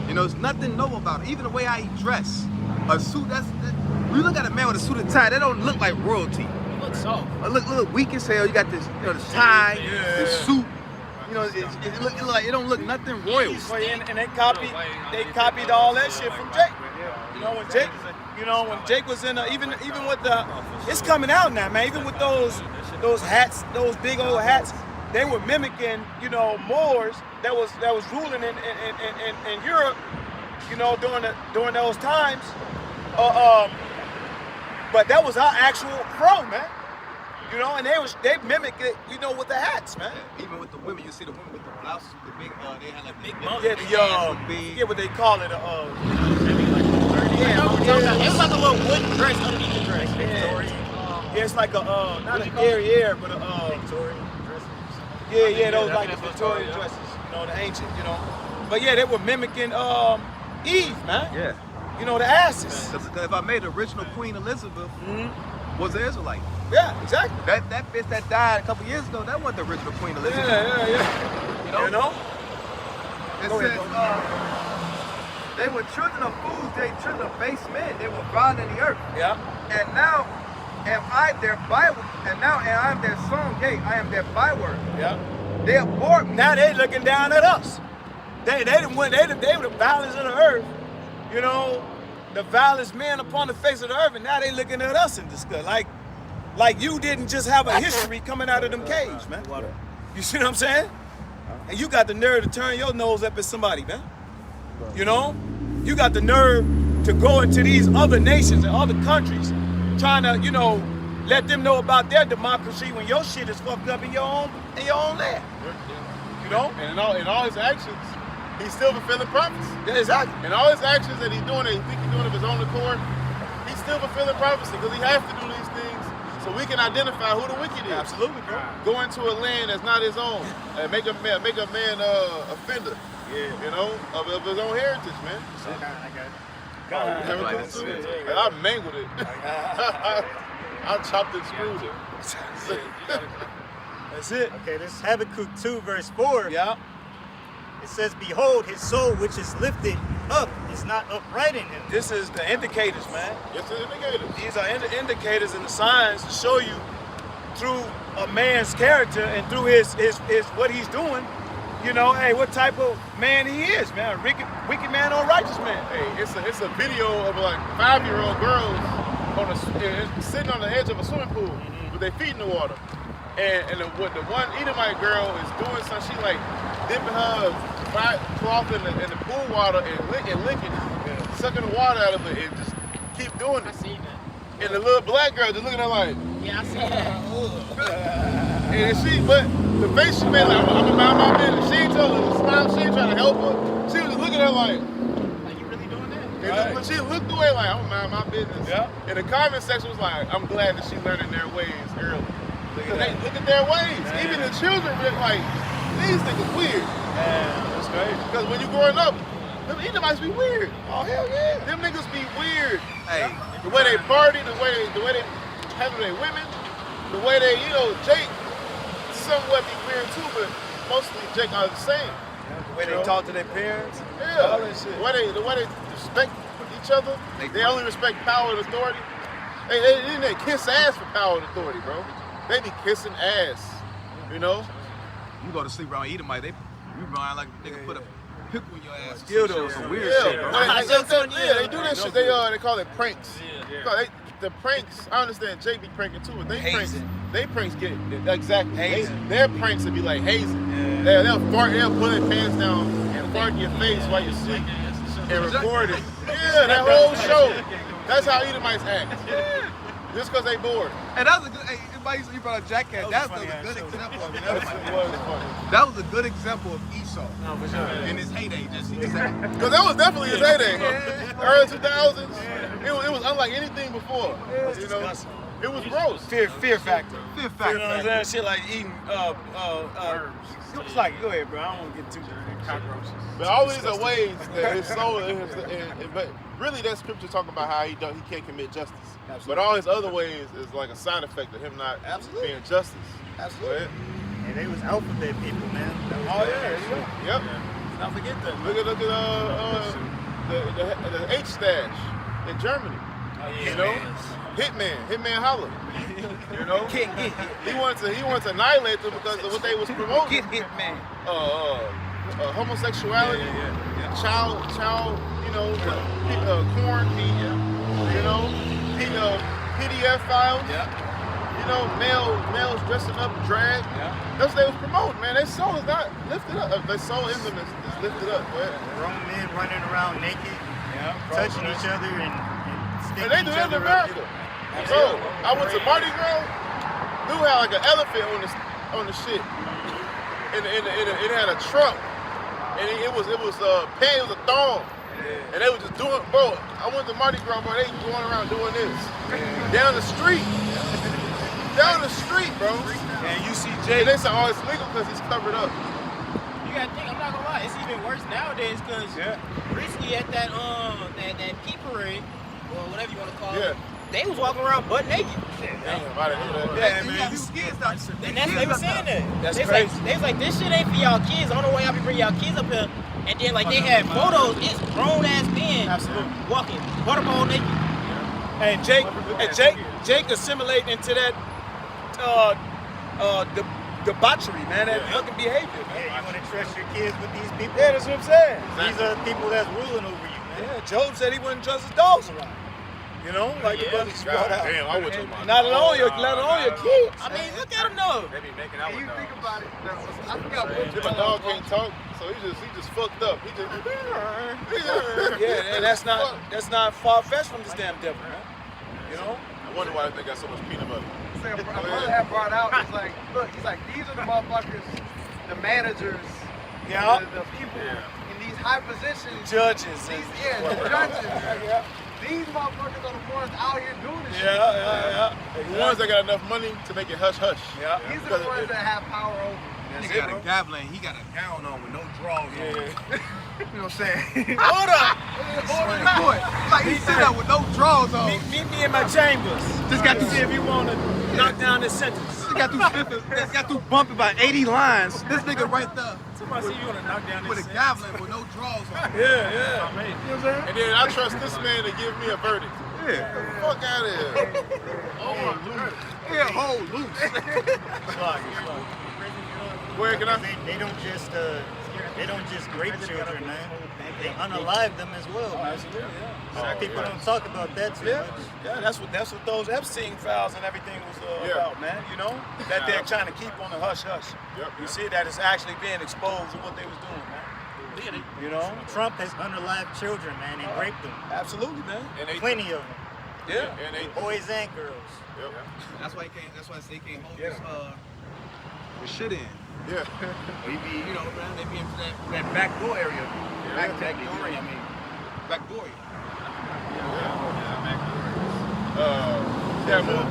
You know, there's nothing noble about it. Even the way how he dress. A suit, when you look at a man with a suit and tie, that don't look like royalty. It looks soft. Look weak as hell. You got this, you know, this tie, this suit. You know, it don't look nothing royal. And they copied all that shit from Jake. You know, when Jake was in even with the, it's coming out now, man. Even with those hats, those big old hats, they were mimicking, you know, Moors that was ruling in Europe, you know, during those times. But that was our actual pro, man. You know, and they mimicked it, you know, with the hats, man. Even with the women, you see the women with the blouses, the big, they had like big Yeah, what they call it, It was like a little wooden dress underneath the dress. yeah, it's like a not a derriere, but a Victorian dresses. Yeah, those like the Victorian dresses, you know, the ancient, you know. But yeah, they were mimicking Eve, man. Yeah. You know, the asses. If I made original Queen Elizabeth, was an Israelite. Yeah, exactly. That bitch that died a couple years ago, that wasn't the original Queen Elizabeth. Yeah. You know? It says, they were children of fools, they children of base men, they were vile in the earth. Yeah. And now am I their byword, and now I am their song, yea, I am their byword. Yeah. They abhor me. Now they looking down at us. They were the vilest of the earth, you know, the vilest men upon the face of the earth, and now they looking at us in disgust. Like you didn't just have a history coming out of them caves, man. You see what I'm saying? And you got the nerve to turn your nose up at somebody, man. You know? You got the nerve to go into these other nations and other countries trying to, you know, let them know about their democracy when your shit is fucked up in your own land. You know? And in all his actions, he's still fulfilling prophecy. Yeah, exactly. And all his actions that he's doing, that he think he's doing of his own accord, he's still fulfilling prophecy because he has to do these things so we can identify who the wicked is. Absolutely, bro. Go into a land that's not his own and make a man offender. Yeah. You know, of his own heritage, man. So, I mangled it. I chopped and screwed it. That's it. Okay, this is Habakkuk 2, verse 4. Yeah. It says, behold, his soul which is lifted up is not upright in him. This is the indicators, man. It's the indicators. These are indicators and the signs to show you through a man's character and through his what he's doing, you know, hey, what type of man he is, man. Wicked man or righteous man. Hey, it's a video of like 5-year-old girls sitting on the edge of a swimming pool with their feet in the water. And the one Edomite girl is doing something, she like dipping her cloth in the pool water and licking it, sucking the water out of it and just keep doing it. I seen that. And the little black girl just looking at her like, Yeah, I seen that. and but the face she made like, I'm gonna mind my business. She ain't told her to smile, she ain't trying to help her. She was just looking at her like, You really doing that? and she looked away like, I'm gonna mind my business. Yeah. And the comment section was like, I'm glad that she learning their ways early. Look at their ways. Man. Even the children, like, these niggas weird. Yeah, that's crazy. Because when you growing up, them Edomites be weird. Oh hell yeah. Them niggas be weird. Hey, the way they party, the way they handle their women, the way they, you know, Jake somewhat be weird too, but mostly Jake are the same. The way they talk to their parents. Yeah. All that shit. The way they respect each other. They only respect power and authority. They kiss ass for power and authority, bro. They be kissing ass, you know? you go to sleep around Edomite, you run like they can put a pickle in your ass. Dildos. Some weird shit, bro. They do that shit. They call it pranks. The pranks, I understand Jake be pranking too, but they pranks get exactly hazing. Their pranks would be like hazing. They'll fart, they'll pull their pants down and fart in your face while you sleep and record it. Yeah, that whole show. That's how Edomites act. Just because they bored. And that was a good, you brought a Jackass. That was a good example of it. That was a good example of Esau. No, for sure. In his heyday, because that was definitely his heyday. Early 2000s. It was unlike anything before. You know? It was gross. Fear factor. Fear You factor. know what I'm saying? Shit like eating it's like, go ahead, bro. I don't want to get too cockroaches. But always are ways that his soul, but really that scripture talking about how he can't commit justice. Absolutely. But all his other ways is like a side effect of him not Absolutely. being justice. Absolutely. Yeah, they was alphabet people, man. That was Oh yeah, there you go. Yep. Let's not forget that. Look at the H stash in Germany. You know, Hitman Holla. You know, Can't get hit. he wanted to annihilate them because of what they was promoting. Get hit, man. Homosexuality, child, you know, quarantine, you know, PDF files, you know, males dressing up drag. That's what they was promoting, man. Their soul is not lifted up. Their soul is lifted up, man. grown men running around naked, touching each other and And sticking they do each that in other up. America. So I went to Mardi Gras. Dude had like an elephant on the shit, and it had a trunk, and it was a thong, and they was just doing, bro. I went to Mardi Gras, bro. They going around doing this down the street, bro. And you see And Jay. they say, oh, it's legal because it's covered up. You gotta think, I'm not gonna lie, it's even worse nowadays because recently at that P parade, or whatever you wanna call it, they was walking around butt naked. Damn, I didn't know that. Yeah, You man. got these kids out there. And that's they was saying that. That's they was crazy. like, they was like, this shit ain't for y'all kids. I don't know why y'all be bringing y'all kids up here. And then like they had photos, it's grown ass men walking butterball naked. And Jake assimilating into that debauchery, man. That fucking behavior, man. Yeah, you want to trust your kids with these people? Yeah, that's what I'm saying. These are the people that's ruling over you, man. Yeah, Job said he wouldn't trust his dogs around. You know, like the brothers brought out. Damn, I would take my Not alone your kids. I mean, look at them though. They be making out with You dogs. think about it. I forgot what My dog can't talk, so he just fucked up. He just Yeah, and that's not far fetched from this damn devil, man. You know? I wonder why they got so much peanut butter. a brother had brought out. It's like, look, he's like, these are the motherfuckers, the managers, the people in these high positions, Judges. these the judges. These motherfuckers are the ones out here doing this shit. The ones that got enough money to make it hush hush. Yeah. These are the ones that have power over. He got a gavel and he got a gown on with no drawers on. You know what I'm saying? Hold up. Boy, like he sit there with no drawers on. Meet me in my chambers. Just got to see if you want to knock down this sentence. He got through bumping about 80 lines. This nigga right there Somebody see you want to knock down with this a sentence. gavel with no drawers on. Yeah. You know what I'm saying? And then I trust this man to give me a verdict. Yeah. Fuck out of here. Yeah, hold loose. Where can I? They don't just rape children, man. They unalive them as well, man. Absolutely, People don't talk about that too much. Yeah, that's what those Epstein files and everything was about, man. You know, that they're trying to keep on the hush hush. You see that it's actually being exposed to what they was doing, man. You know, Trump has unalived children, man, and raped them. absolutely, man. And they, Plenty of them, Yeah. and they, boys and girls. That's why they can't hold this shit in. yeah. Or you be, you know, man, they be into that back door area. Back door, I mean. Back door. Yeah, man.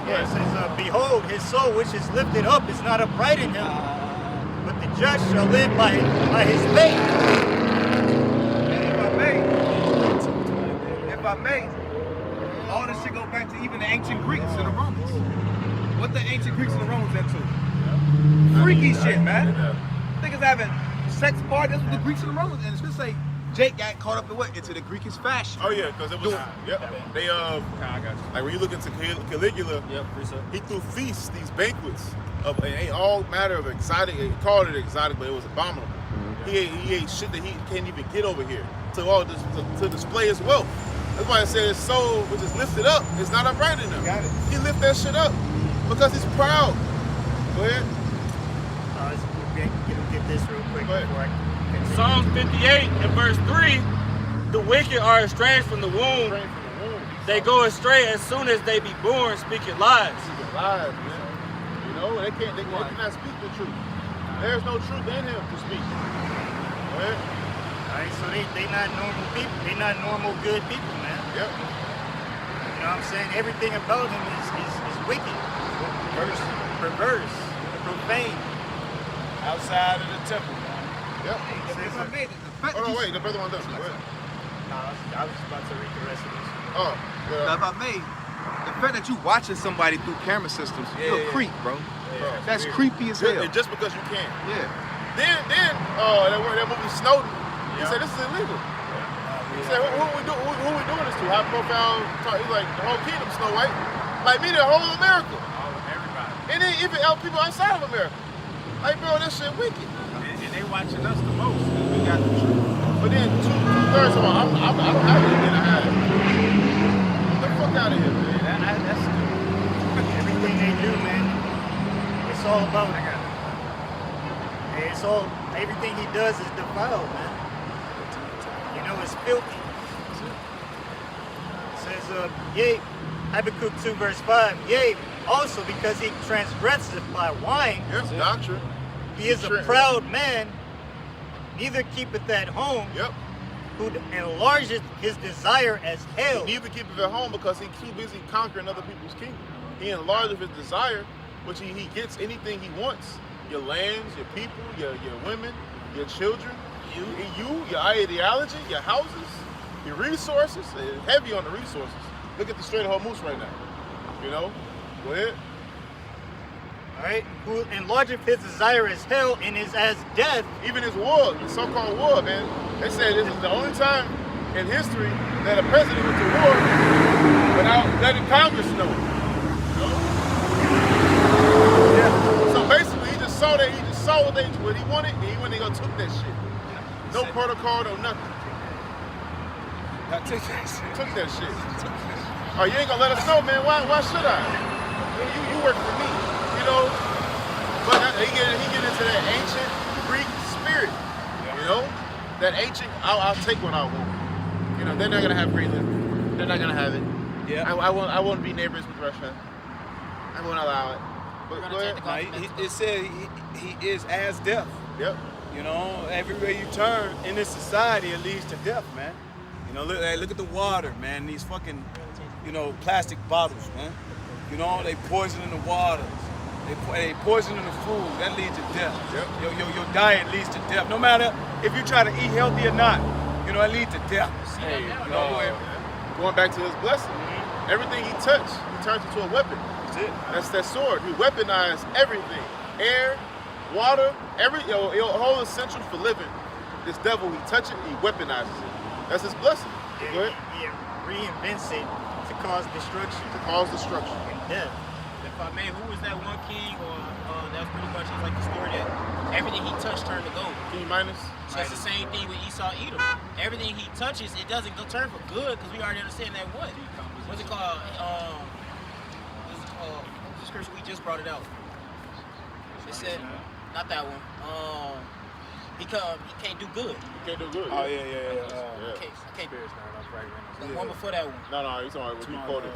Yeah, it says, behold, his soul which is lifted up is not upright in him, but the just shall live by his faith. If I may, all this shit go back to even the ancient Greeks and the Romans. What the ancient Greeks and the Romans into? Freaky shit, man. Niggas having sex parties. That's what the Greeks and the Romans. And it's gonna say Jake got caught up in what? Into the Greekish fashion. Oh yeah, because it was. They like when you look into Caligula, he threw feasts, these banquets of all matter of exotic. He called it exotic, but it was abominable. He ate shit that he can't even get over here to display his wealth. That's why I said his soul, which is lifted up, is not upright in him. He lift that shit up because he's proud. Go ahead. Get this real quick before I continue. Psalms 58 and verse 3, the wicked are estranged from the womb. They go astray as soon as they be born, speaking lies. Lies, man. You know, they cannot speak the truth. There's no truth in him to speak. Go ahead. Alright, so they not normal people. They not normal good people, man. Yep. You know what I'm saying? Everything about him is wicked, perverse, profane. Outside of the temple, man. Yep. If I made it, the fact Oh that no, you- wait, the brother one does. Go ahead. Nah, I was just about to read the rest of this. Oh, Now, if I may, the fact that you watching somebody through camera systems, you're a creep, bro. bro. That's creepy as hell. And just because you can. Yeah. Then that movie Snowden, he said this is illegal. He said, who we doing this to? How profound talk? He's like, the whole kingdom, Snow White. Like me, the whole of America. Everybody. And then even people outside of America. Like, bro, that shit wicked. And they watching us the most because we got the truth. But then two-thirds of all, I don't have anything to hide. Get the fuck out of here, man. That's stupid. Everything they do, man, it's all about. It's all. Everything he does is defiled, man. You know, it's filthy. It says, yea, Habakkuk 2 verse 5. Yea, also because he transgresses by wine, Yep, doctrine. he is a proud man, neither keepeth at home, Yep. who enlargeth his desire as hell. He neither keep it at home because he's too busy conquering other people's kingdom. He enlarges his desire, which he gets anything he wants. Your lands, your people, your women, your children, your ideology, your houses, your resources. Heavy on the resources. Look at the Strait of Hormuz right now. You know? Go ahead. Alright? Who enlargeth his desire as hell and is as death. Even his war, the so-called war, man. They said this is the only time in history that a president went to war without letting Congress know. You know? Yeah. So basically, he just saw what he wanted, and he went and go took that shit. No protocol, no nothing. Take that shit. Took that shit. Oh, you ain't gonna let us know, man. Why should I? You work for me, you know. But he get into that ancient Greek spirit, you know. That ancient, I'll take what I want. You know, they're not gonna have Greenland. They're not gonna have it. Yeah. I won't be neighbors with Russia. I won't allow it. But go ahead. It said he is as death. Yep. You know, everywhere you turn in this society, it leads to death, man. You know, look at the water, man. These fucking, plastic bottles, man. You know, they poison in the waters. They poison in the food. That leads to death. Yep. Your diet leads to death. No matter if you try to eat healthy or not, it leads to death. Hey, going back to his blessing, everything he touched, he turns into a weapon. That's it. That's that sword. He weaponized everything. Air, water, your whole essential for living. This devil, he touch it, he weaponizes it. That's his blessing. Go ahead. He reinvents it to cause destruction. To cause destruction. And death. If I may, who was that one king, or that was pretty much like the story that everything he touched turned to gold. King Midas. So it's the same thing with Esau Edom. Everything he touches, it doesn't go turn for good because we already understand that what? What's it called? What was the scripture? We just brought it out. It said, not that one. He can't do good. He can't do good. Oh, yeah. I can't. The one before that one. No, he's talking about what you quoted.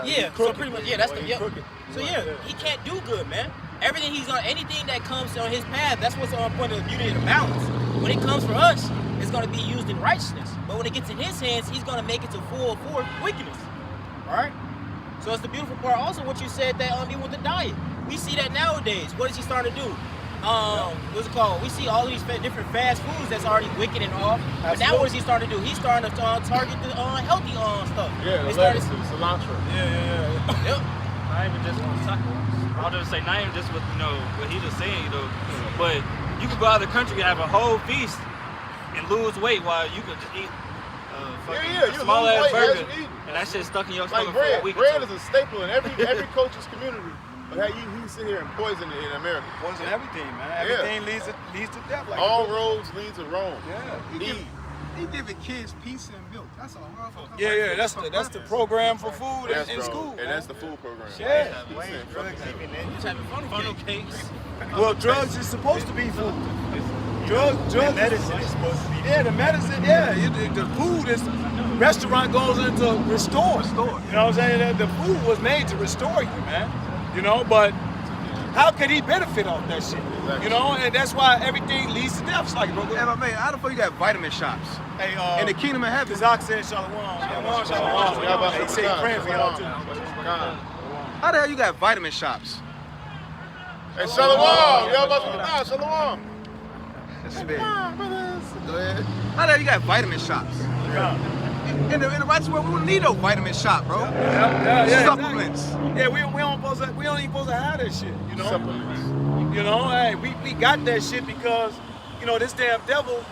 Yeah, so pretty much, that's the, yep. So yeah, he can't do good, man. Everything anything that comes on his path, that's what's on point of the beauty of the balance. When it comes for us, it's gonna be used in righteousness. But when it gets in his hands, he's gonna make it to full force wickedness. Alright? So it's the beautiful part. Also what you said that even with the diet. We see that nowadays. What is he starting to do? What's it called? We see all of these different fast foods that's already wicked and off. But now what is he starting to do? He's starting to target the healthy stuff. Yeah, the started cilantro. Yep. Not even just on tacos. I'll just say not even just with what he just saying, but you could go out of the country and have a whole feast and lose weight while you could just eat you small lose ass weight burger as you eat. and that shit stuck in your Like stomach for a week. bread is a staple in every culture's community. But you sit here and poison it in America. Poison everything, man. Everything leads to death. Like all roads lead to Rome. Yeah. He giving kids pizza and milk. That's a horrible. Yeah. That's the program for food in school. And that's the food program. Yeah. Funnel cakes. Well, drugs is supposed to be food. Drugs. Medicine is supposed to be. Yeah, the medicine. Yeah, the food is. Restaurant goes into restore. You know what I'm saying? The food was made to restore you, man. But how could he benefit off that shit? Exactly. You know, and that's why everything leads to death. It's like, bro, Hey, my man, how the fuck you got vitamin shops? hey, In the kingdom of heaven. Zach said Shalom. Shalom. Hey, say praying for y'all too. How the hell you got vitamin shops? Hey, Shalom. Yo, about to Shalom. That's fair. Go ahead. How the hell you got vitamin shops? In the righteous world, we don't need no vitamin shop, bro. Yeah, Supplements. Exactly. Yeah, we don't even supposed to have that shit, you know? Supplements. You know, hey, we got that shit because, you know, this damn devil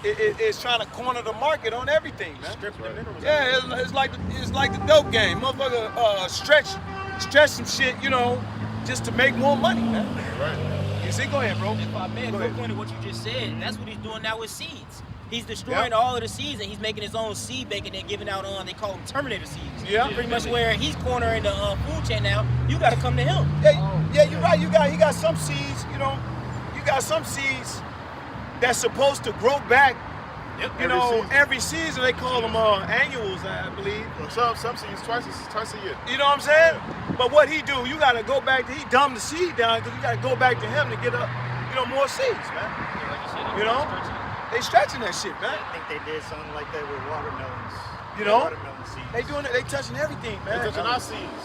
is trying to corner the market on everything, man. Stripping the minerals. Yeah, it's like the dope game. Motherfucker stretch some shit, you know, just to make more money, man. Right. You see, go ahead, bro. If I may, quick point of what you just said, that's what he's doing now with seeds. He's destroying all of the seeds and he's making his own seed bank and then giving out on, they call them Terminator seeds. Yeah. Pretty much where he's cornering the food chain now, you gotta come to him. Yeah, you're right. He got some seeds, you know. You got some seeds that's supposed to grow back. You know, every season they call them annuals, I believe. Well, some seeds twice a year. You know what I'm saying? But what he do, you gotta go back to, he dumbed the seed down because you gotta go back to him to get more seeds, man. You know? They stretching that shit, man. I think they did something like that with watermelons. You know? Watermelon seeds. They doing it, they touching everything, man. They touching our seeds.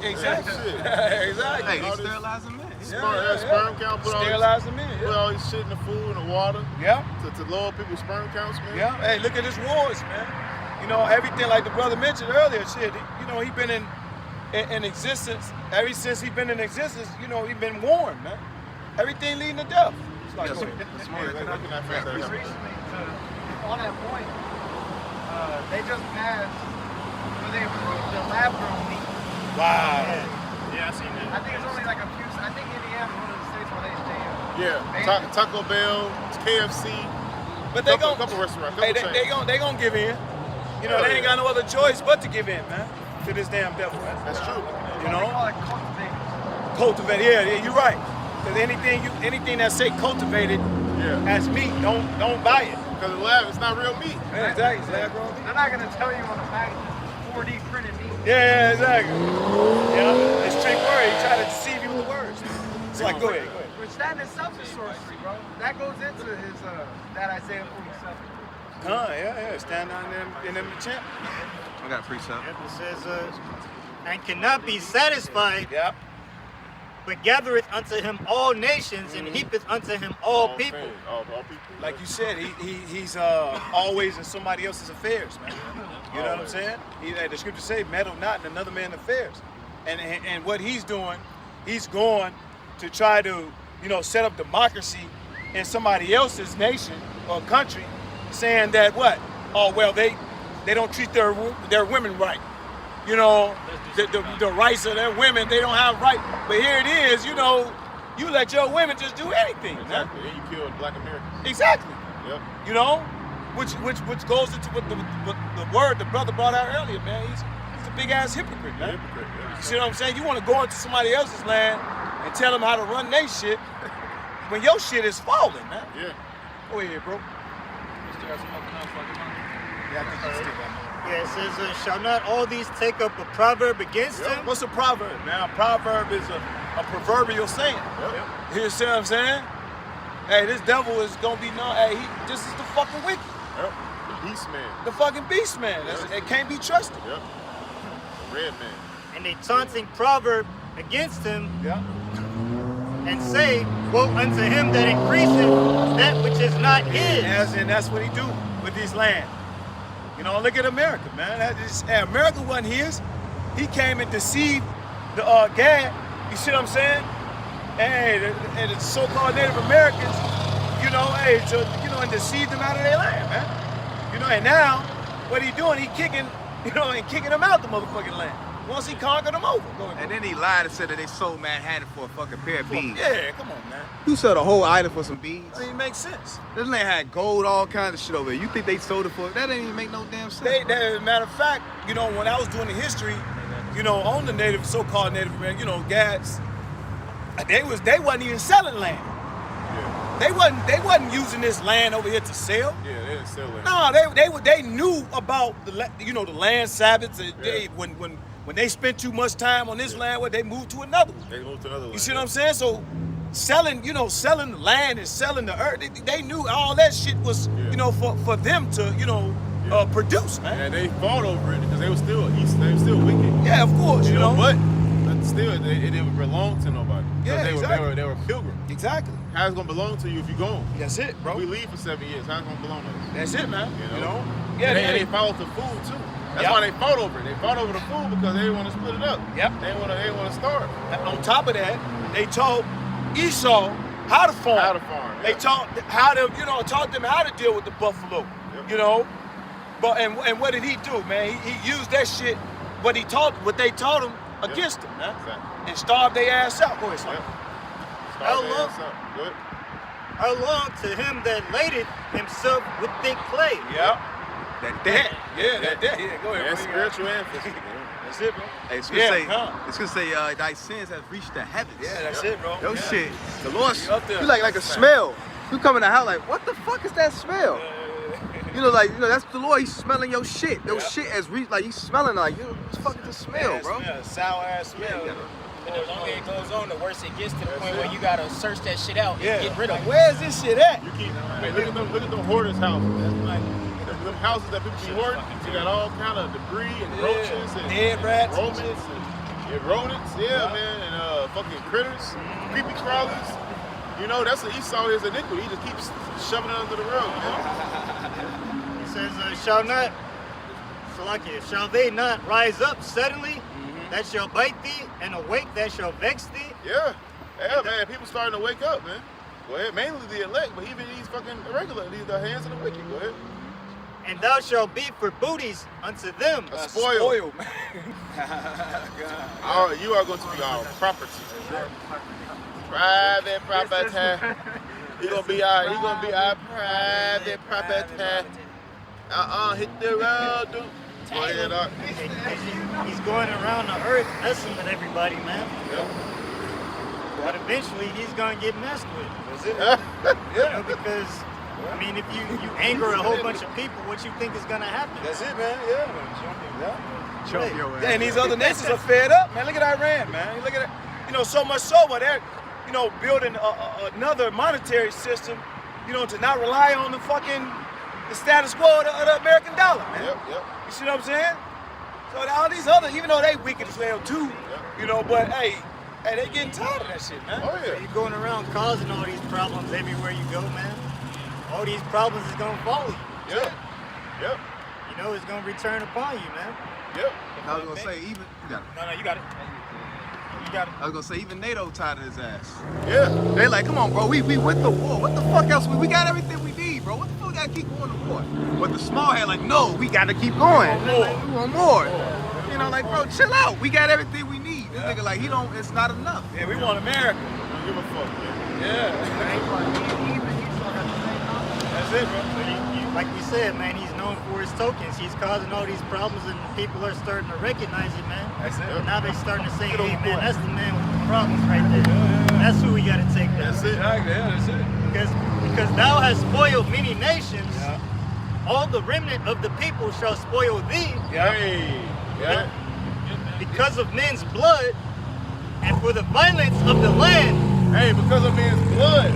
Exactly. Yeah, Exactly. Hey, they sterilizing men. Sperm count, put Sterilize them in, put all this shit in the food and the water Yeah. to lower people's sperm counts, man. Yeah. Hey, look at this wars, man. You know, everything like the brother mentioned earlier, shit. You know, he been in existence ever since he been in existence. You know, he been warned, man. Everything leading to death. It's like, go ahead. Recently, on that point, they just passed where they approved the lab grown meat. Wow. Yeah, I seen that. I think it's only like a few. I think Indiana is one of the states where they stay. Yeah, Taco Bell, KFC, But they couple gon' restaurants, hey, couple they chains. gonna give in. You know, they ain't got no other choice but to give in, man. To this damn devil, man. That's true. You They know? call it cultivators. Cultivate, yeah, you're right. Because anything that say cultivated Yeah. as meat, don't buy it. Because the lab, it's not real meat. Yeah, exactly. It's lab grown meat. They're not gonna tell you on the package 4D printed meat. Yeah, exactly. Yeah, it's trick word. He try to deceive you with words. It's like, go ahead. Which that in itself is sorcery, bro. That goes into his that Isaiah 47. Yeah. Stand down there in them champ. I got a precept. It says, and cannot be satisfied, Yep. but gathereth unto him all nations and heapeth unto him all people. things, all people. Like you said, he's always in somebody else's affairs, man. You know what I'm saying? The scripture say, meddle not in another man's affairs. And what he's doing, he's going to try to, you know, set up democracy in somebody else's nation or country, saying that what? Oh well, they don't treat their women right. You know, the rights of their women, they don't have right. But here it is, you know, you let your women just do anything. Man. Exactly. And you killed black Americans. Exactly. Yep. You know, which goes into what the word the brother brought out earlier, man. He's a big ass hypocrite, man. Hypocrite. You see what I'm saying? You want to go into somebody else's land and tell them how to run their shit when your shit is falling, man. Yeah. Go ahead, bro. Yeah, I think you still got more. Yeah, it says, shall not all these take up a proverb against him? What's a proverb? Now, a proverb is a proverbial saying. Yep. You see what I'm saying? Hey, this devil is gonna be known. Hey, this is the fucking wicked, Yep. The beast man. the fucking beast man. It can't be trusted. Yep. The red man. And a taunting proverb against him, Yeah. and say, woe unto him that increaseth that which is not his. And that's what he do with this land. You know, look at America, man. America wasn't his. He came and deceived the Gad. You see what I'm saying? And the so-called Native Americans, you know, and deceived them out of their land, man. You know, and now what he doing? He kicking them out the motherfucking land. Once he conquered them over. And then he lied and said that they sold Manhattan for a fucking pair of beads. Yeah, come on, man. You sold a whole island for some beads? That didn't make sense. This land had gold, all kinds of shit over there. You think they sold it for? That didn't even make no damn sense. Matter of fact, you know, when I was doing the history, you know, on the so-called Native American, you know, Gads, they wasn't even selling land. Yeah. They wasn't using this land over here to sell. Yeah, they didn't sell it. No, they knew about the land Sabbaths. When When they spent too much time on this land, they moved to another one. They moved to another one. You see what I'm saying? So selling the land and selling the earth, they knew all that shit was, for them to, produce, man. And they fought over it because they were still wicked. Yeah, of course, you know. But still, it didn't belong to nobody. Yeah, exactly. They were pilgrims. Exactly. How's it gonna belong to you if you're gone? That's it, bro. We leave for 7 years. How's it gonna belong to us? That's it, man. You know? Yeah, and they fought the food too. That's why they fought over it. They fought over the food because they didn't want to split it up. Yep. They didn't want to starve. On top of that, they taught Esau how to farm. They taught taught them how to deal with the buffalo. Yep. But and what did he do, man? He used that shit. What they taught him against them, man. Exactly. And starved their ass out. Go ahead, son. How long to him that laded himself with thick clay? Yeah. That. Yeah, go ahead. That's spiritual and physical. That's it, bro. Hey, it's gonna say thy sins have reached the heavens. Yeah, that's it, bro. Yo, shit. The Lord, you like a smell. You come in the house like, what the fuck is that smell? That's the Lord. He's smelling your shit. Your shit as he's smelling like, what the fuck is the smell, bro? Sour ass smell. And the longer it goes on, the worse it gets to the point where you gotta search that shit out and get rid of it. Where's this shit at? Look at them hoarders' houses. That's like them houses that people be hoarding. You got all kind of debris and roaches and dead rats, rodents and rodents, man, and fucking critters, creepy crawlers. That's what Esau is iniquity. He just keeps shoving it under the rug, man. It says, shall they not rise up suddenly? That shall bite thee, and awake that shall vex thee. Yeah, man. People starting to wake up, man. Go ahead. Mainly the elect, but even these fucking irregular, the hands of the wicked. Go ahead. And thou shalt be for booties unto them. A spoil, man. You are going to be our property. Private property. He gonna be our private property. Hit the road, dude. Go ahead, He's going around the earth messing with everybody, man. Yeah. But eventually he's gonna get messed with. That's it. Because if you anger a whole bunch of people, what you think is gonna happen? That's it, man. Yeah. Choke your ass. And these other nations are fed up, man. Look at Iran, man. Look at it. So much so, but they're, building another monetary system, to not rely on the status quo of the American dollar, man. Yep. You see what I'm saying? So all these other, even though they wicked as well too, but hey, they getting tired of that shit, man. Oh yeah. You're going around causing all these problems everywhere you go, man. All these problems is gonna follow you. Yep. It's gonna return upon you, man. Yep. I was gonna say, even No, you got it. I was gonna say, even NATO tired of his ass. Yeah. They like, come on, bro, we went to war. What the fuck else? We got everything we need, bro. What the fuck we gotta keep going to war? But the small head like, no, we gotta keep going. We want more. Bro, chill out. We got everything we need. This nigga like, it's not enough. Yeah, we want America. Don't give a fuck, man. Yeah. That's it, bro. Like we said, man, he's known for his tokens. He's causing all these problems, and people are starting to recognize it, man. That's it. And now they're starting to say, hey, man, that's the man with the problems right there. That's who we got to take down. That's it. That's it. Because thou hast spoiled many nations, all the remnant of the people shall spoil thee. Hey. Yeah. Because of men's blood, and for the violence of the land. Hey, because of men's blood.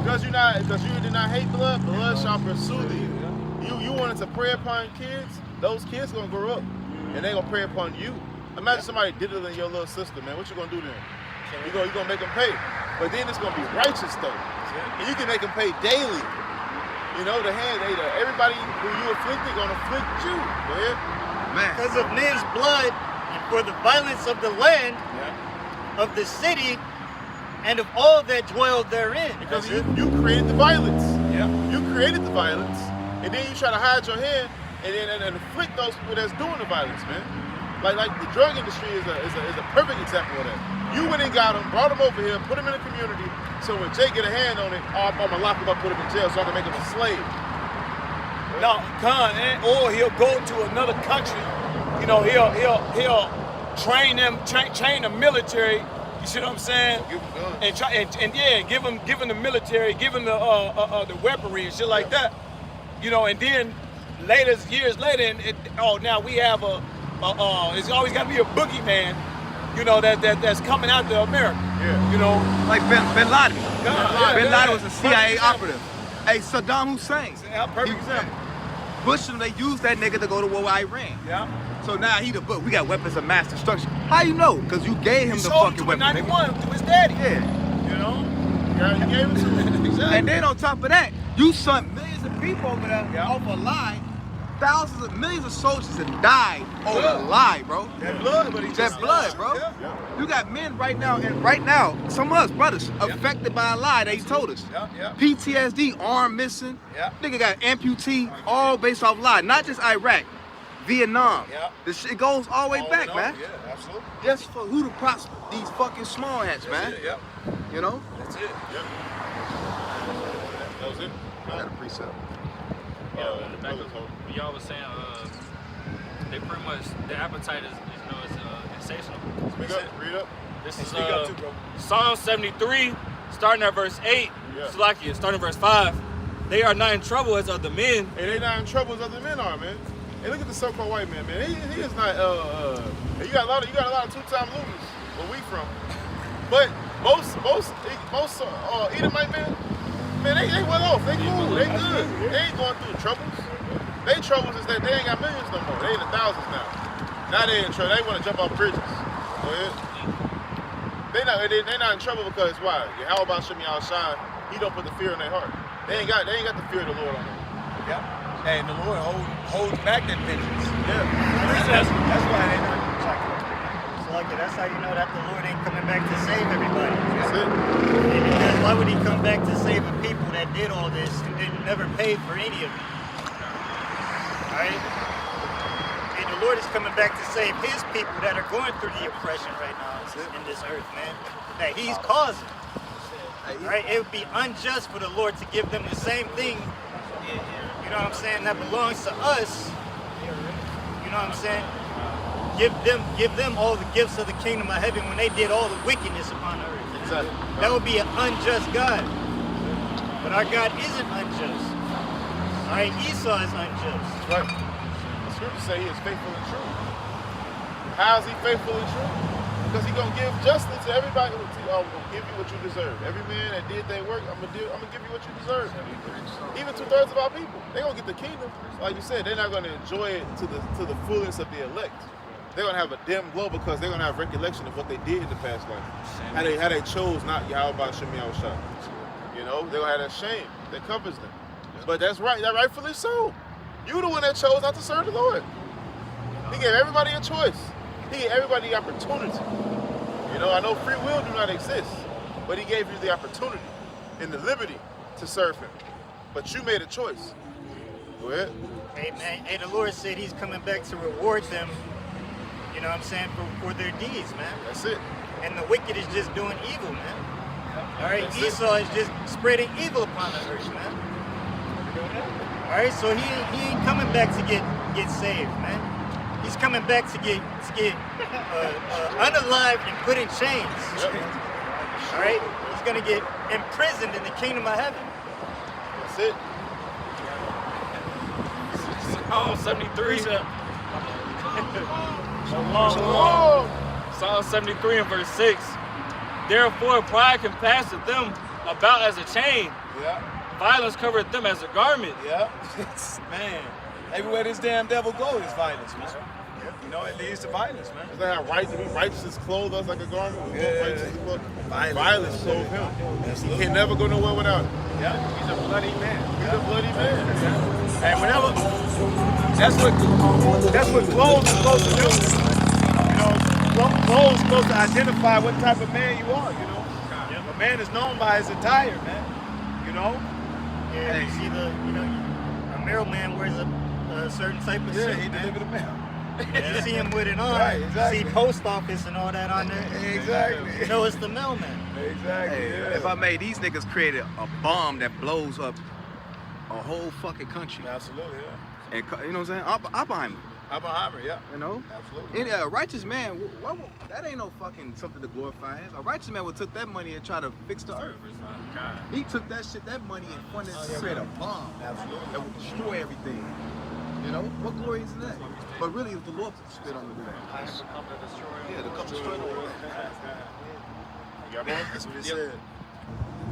Because you did not hate blood shall pursue thee. You wanted to prey upon kids, those kids gonna grow up and they gonna prey upon you. Imagine somebody did it to your little sister, man. What you gonna do then? You gonna make them pay. But then it's gonna be righteous though. And you can make them pay daily. Everybody who you afflicted gonna afflict you. Go ahead. Man. Because of men's blood, and for the violence of the land, of the city, and of all that dwell therein. Because you created the violence. Yeah. You created the violence, and then you try to hide your hand and afflict those people that's doing the violence, man. Like the drug industry is a perfect example of that. You went and got them, brought them over here, put them in the community, so when Jay get a hand on it, I'm gonna lock him up, put him in jail, so I can make him a slave. No, or he'll go to another country. He'll train the military. You see what I'm saying? Give them guns. And give them the military, give them the weaponry and shit like that. And then years later, now we have it's always got to be a boogeyman, you know, that's coming out to America. Yeah. You know, Like Ben Laden. Yeah, Ben yeah. Laden was a CIA Perfect operative. Hey, Saddam Hussein. Yeah, perfect example. Bush and they used that nigga to go to war with Iran. Yeah. So now he the book. We got weapons of mass destruction. How you know? Because you gave him He the sold fucking him to weapon. in nigga. 91 to his daddy. Yeah. You know? Yeah, you gave it to him. Exactly. And then on top of that, you sent millions of people over there Yeah. off a lie. Thousands of millions of soldiers have died over a lie, bro. That blood, but he just That blood, bro. Yeah. You got men right now, and right now, some of us brothers affected by a lie that he told us. Yeah, yeah. PTSD, arm missing. Yeah. Nigga got amputee, all based off lie. Not just Iraq, Vietnam. Yeah. This shit goes all the way All back, in all, man. Yeah, absolutely. Just for who to prosper these fucking small hats, man. That's it, yeah. You know? That's it. Yep. That was it. I got a precept. Yeah, in the back of y'all was saying, they pretty much, the appetite is you know, is insatiable. Speak up, read up. This is Speak up too, bro. Psalm 73, starting at verse 8. Yeah. Salakia, starting at verse 5. They are not in trouble as other men. Hey, they not in trouble as other men are, man. Hey, look at the so-called white man, man. He is not. You got a lot of two-time losers where we from. But most Edomite men, they well off. They cool. They good. They ain't going through troubles. They troubles is that they ain't got millions no more. They in the thousands now. Now they in trouble. They want to jump off bridges. Go ahead. They not in trouble because why? How about Shemi Al-Shai? He don't put the fear in their heart. They ain't got the fear of the Lord on them. Yeah. And the Lord holds back that vengeance. Yeah. That's why they're not. So like that's how you know that the Lord ain't coming back to save everybody. That's it. And because why would he come back to save the people that did all this and didn't never pay for any of it? Alright? And the Lord is coming back to save his people that are going through the oppression right now in this earth, man. That he's causing. Right? It would be unjust for the Lord to give them the same thing, you know what I'm saying, that belongs to us. You know what I'm saying? Give them all the gifts of the kingdom of heaven when they did all the wickedness upon the earth. Exactly. That would be an unjust God. But our God isn't unjust. Alright, Esau is unjust. That's right. The scriptures say he is faithful and true. How is he faithful and true? Because he's gonna give justice to everybody. I'm gonna give you what you deserve. Every man that did their work, I'm gonna give you what you deserve. Even 2/3 of our people, they're gonna get the kingdom. Like you said, they're not gonna enjoy it to the fullness of the elect. They're gonna have a dim glow because they're gonna have recollection of what they did in the past life. How they chose not Yahweh Shemi Al-Shai. You know, they're gonna have that shame that covers them. But that's right, that rightfully so. You the one that chose not to serve the Lord. He gave everybody a choice. He gave everybody the opportunity. You know, I know free will do not exist, but he gave you the opportunity and the liberty to serve him. But you made a choice. Go ahead. Hey man, hey, the Lord said he's coming back to reward them, you know what I'm saying, for their deeds, man. That's it. And the wicked is just doing evil, man. Alright, That's it. Esau is just spreading evil upon the earth, man. Alright, so he ain't coming back to get saved, man. He's coming back to get unalived and put in chains. Yep. Alright? He's gonna get imprisoned in the kingdom of heaven. That's it. Psalm 73. Shalom. Psalm 73 and verse 6. Therefore pride can pass to them about as a chain. Yeah. Violence covereth them as a garment. Yeah. Man. Everywhere this damn devil goes is violence, man. You know, it leads to violence, man. Is that how righteousness clothe us like a garment? Yeah. Righteousness clothe. Violence. Violence clothe him. He can never go nowhere without it. Yeah. He's a bloody man. He's a bloody man. And whenever, that's what clothes is supposed to do. You know, clothes is supposed to identify what type of man you are, you know. A man is known by his attire, man. You know? Yeah, you see a mailman wears a certain type of suit, he man. delivered the mail. You see him with it on. Right, exactly. See post office and all that on there. Exactly. You know it's the mailman. Exactly. Hey, yeah. if I made these niggas created a bomb that blows up a whole fucking country. Absolutely, yeah. And you know what I'm saying? Oppenheimer. Oppenheimer, yeah. You know? Absolutely. And a righteous man, that ain't no fucking something to glorify him. A righteous man would took that money and try to fix the earth. He took that money and funded to create a bomb Absolutely. that would destroy everything. You know, what glory is that? But really, it's the Lord spit on the do that. Yeah, to come destroy the world. That's what it said.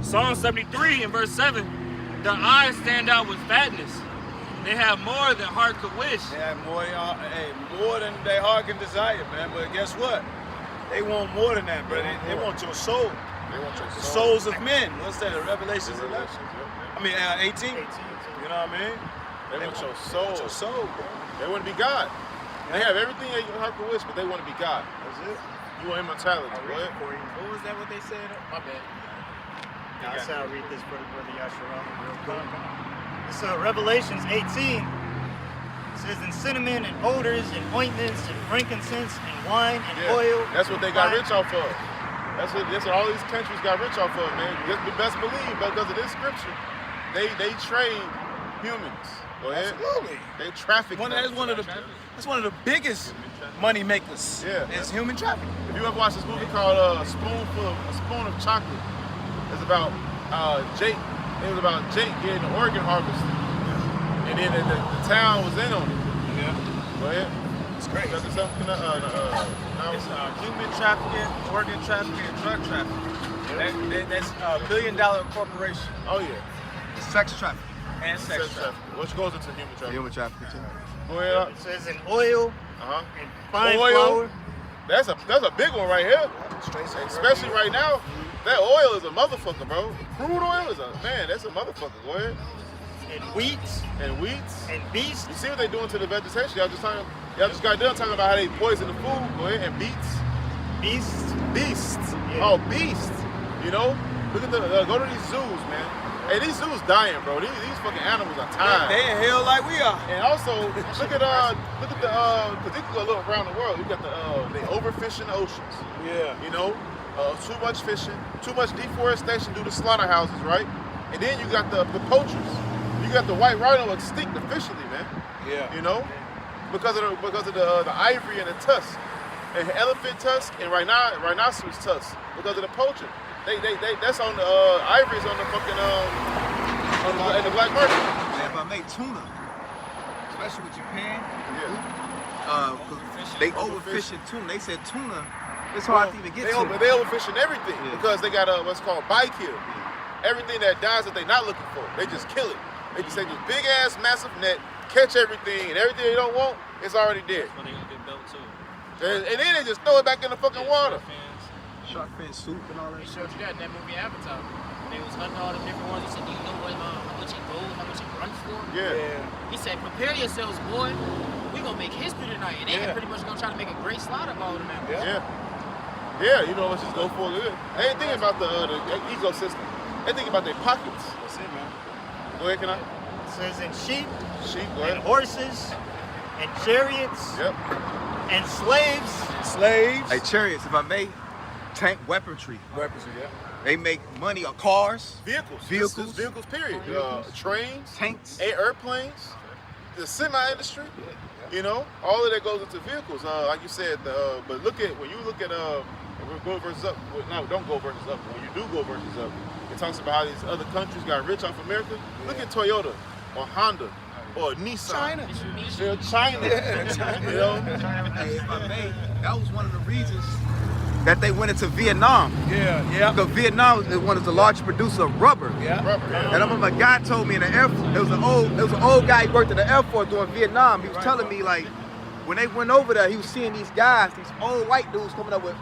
Psalm 73 and verse 7. Their eyes stand out with fatness. They have more than heart could wish. They have more than their heart can desire, man. But guess what? They want more than that, bro. They want your soul. They want your The soul. souls of men. What's that? Revelations 11. I mean, 18. You know what I mean? They want your soul. Your soul, bro. They want to be God. They have everything that your heart can wish, but they want to be God. That's it. You want immortality. What? What was that? What they said? My bad. Now, I'll read this for the brother Yasharal real quick. It's Revelations 18. It says, in cinnamon and odors and ointments and frankincense and wine and oil. That's what they got fine. rich off of. That's what all these countries got rich off of, man. Just best believe, because of this scripture, they trade humans. Go ahead. Absolutely. They traffic. That's one of the biggest money makers. Yeah. Is human trafficking. If you ever watch this movie called A Spoon of Chocolate, it's about Jake. It was about Jake getting the organ harvested, and then the town was in on it. Yeah. Go ahead. It's great. That's something. It's human trafficking, organ trafficking, and drug trafficking. That's a $1 billion corporation. Oh yeah. Sex trafficking. And sex trafficking. Which goes into human trafficking. Human trafficking too. Go ahead. It says in oil Uh-huh. and fine Oil. flour. That's a big one right here. Especially right now. That oil is a motherfucker, bro. Crude oil is that's a motherfucker. Go ahead. And wheat And wheats. and beast. You see what they doing to the vegetation? Y'all just got done talking about how they poison the food. Go ahead. And beets. Beast. Beasts. Yeah. Oh, beasts. You know? Look at go to these zoos, man. Hey, these zoos dying, bro. These fucking animals are tired. They in hell like we are. And also, look at the, because you can go look around the world. You got they overfishing the oceans. Yeah. You know, too much fishing, too much deforestation due to slaughterhouses, right? And then you got the poachers. You got the white rhino extinct officially, man. Yeah. You know, because of the ivory and the tusk, and elephant tusk and rhinoceros tusk because of the poaching. That's on the ivory's on the fucking in the black market. Man, if I make tuna, especially with Japan, they overfishing tuna. They said tuna, it's hard to even get to. They overfishing everything because they got what's called buy kill. Everything that dies that they're not looking for, they just kill it. They just take this big ass massive net, catch everything, and everything they don't want, it's already dead. That's when they gonna get built too. And then they just throw it back in the fucking water. Shark fin soup and all that They shit. showed you that in that movie Avatar. They was hunting all the different ones. He said, do you know how much it goes, how much it runs for? Yeah. He said, prepare yourselves, boy. We gonna make history tonight. And they Yeah. pretty much gonna try to make a great slaughter of all of them. Yeah, you know, let's just go for it. They ain't thinking about the ecosystem. They thinking about their pockets. That's it, man. Go ahead, can I? It says in sheep Sheep, go and ahead. horses and chariots Yep. and slaves. Slaves. Hey, chariots, if I may, tank weaponry. Weapons, yeah. They make money on cars, Vehicles. Vehicles. This vehicles, period. Trains, tanks. airplanes, the semi-industry. You know, all of that goes into vehicles. Like you said, but when you look at go versus up. No, don't go versus up. When you do go versus up, it talks about how these other countries got rich off America. Look at Toyota or Honda or Nissan. China. China. You know? Hey, if I may, that was one of the reasons that they went into Vietnam. Yeah. Because Vietnam is one of the largest producers of rubber. Yeah. Rubber. And I remember a guy told me in the Air Force, it was an old guy, he worked in the Air Force during Vietnam. He was telling me, like, when they went over there, he was seeing these guys, these old white dudes coming up with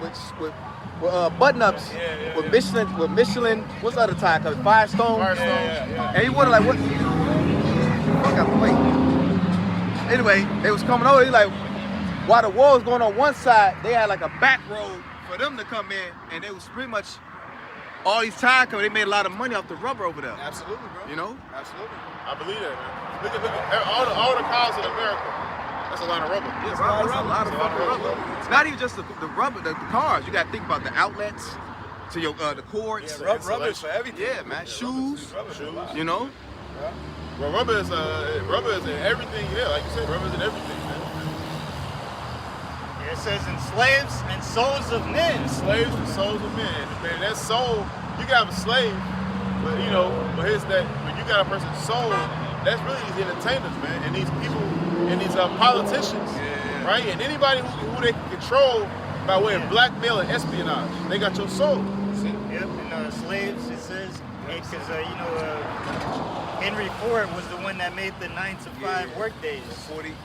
button-ups, with Michelin, what's the other tire called? Firestone. Firestone. And he wondered, like, what? Fuck out the way. Anyway, they was coming over, he like, while the war was going on one side, they had like a back road for them to come in, and they was pretty much, all these tire companies, they made a lot of money off the rubber over there. Absolutely, bro. You know? Absolutely. I believe that, man. Look at all the cars in America. That's a lot of rubber. It's a lot of fucking rubber. It's not even just the rubber, the cars. You gotta think about the outlets to your the cords. Yeah, rubber is for everything. Yeah, man. Shoes. You know? Well, rubber is in everything. Yeah, like you said, rubber is in everything, man. It says in slaves and souls of men. Slaves and souls of men. Man, that soul, you can have a slave, but you know, but here's that when you got a person's soul, that's really these entertainers, man. And these people and these politicians, right? And anybody who they can control by way of blackmail and espionage. They got your soul. Yep, and slaves, it says, because, Henry Ford was the one that made the 9 to 5 work days.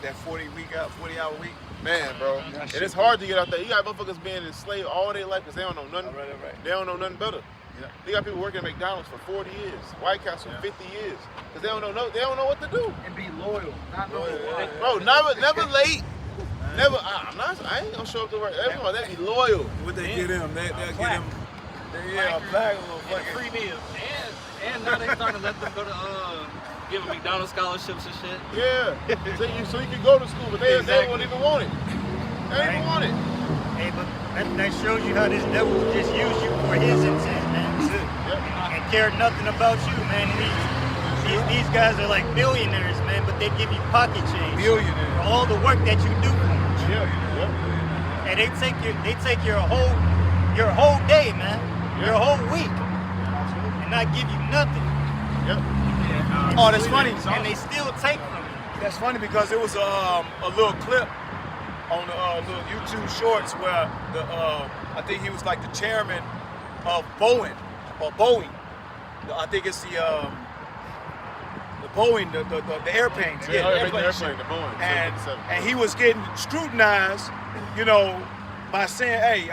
That 40-hour week. Man, bro. And it's hard to get out there. You got motherfuckers being enslaved all their life because they don't know nothing. Right. They don't know nothing better. Yeah. They got people working at McDonald's for 40 years, White Castle 50 years, because they don't know what to do. And be loyal, not loyal. Bro, never late. Never. I ain't gonna show up to work. They be loyal. What they get them? They'll get them. A plaque, a free meal. And now they starting to let them go to give them McDonald's scholarships and shit. Yeah. so you can go to school, but they won't even want it. They don't even want it. Hey, but that shows you how this devil will just use you for his intent, man. And care nothing about you, man. These guys are like billionaires, man, but they give you pocket change. Billionaires. For all the work that you do for them. Yeah. And they take your whole day, man. Your whole week. And not give you nothing. Yep. Oh, that's funny. And they still take from you. That's funny because it was a little clip on the little YouTube shorts where I think he was like the chairman of Boeing. I think it's the Boeing, the airplanes. The Boeing. And he was getting scrutinized, by saying, hey,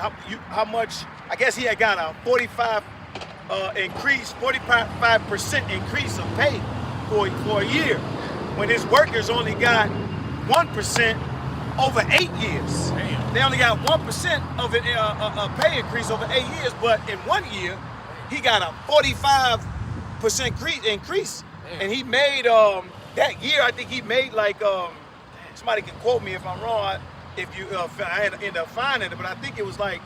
how much? I guess he had got a 45% increase of pay for a year, when his workers only got 1% over 8 years. Damn. They only got 1% of a pay increase over 8 years, but in 1 year, he got a 45% increase. Damn. And he made, that year, I think he made like, somebody can quote me if I'm wrong, if you I end up finding it, but I think it was like,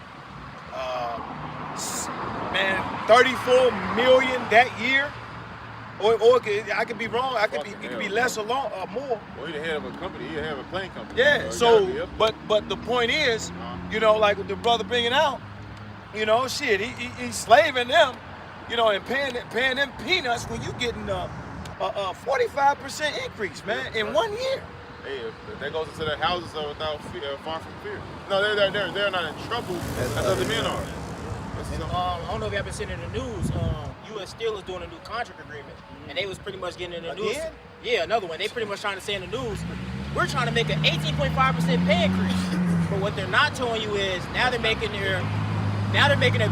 34 million that year. Or I could be wrong. It could be less or more. Well, he's the head of a company. He's the head of a plane company. Yeah. So, but the point is, like the brother bringing out, shit, he's slaving them, and paying them peanuts when you getting a 45% increase, man, in 1 year. Hey, if that goes into their houses without fear, far from fear. No, they're not in trouble as other men are. I don't know if y'all been seeing in the news. U.S. Steel is doing a new contract agreement, and they was pretty much getting in the news. Yeah, another one. They pretty much trying to say in the news, we're trying to make an 18.5% pay increase. But what they're not telling you is now they're making their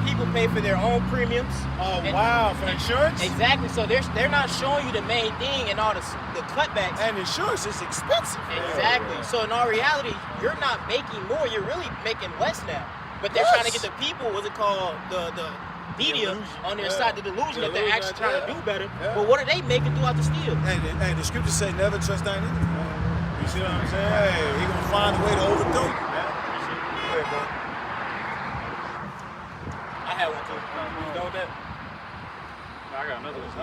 people pay for their own premiums. Oh, wow, for insurance? Exactly. So they're not showing you the main thing and all the cutbacks. And insurance is expensive. Exactly. Yeah. So in all reality, you're not making more. You're really making less now. But they're trying to get the people, what's it called, the media on their side, the delusion that they're actually trying to do better. Yeah. But what are they making throughout the steel? And the scriptures say never trust thine enemy. You see what I'm saying? Hey, he gonna find a way to overdo you, man. Go ahead, bro. I had one too. You done with that? No, I got another one.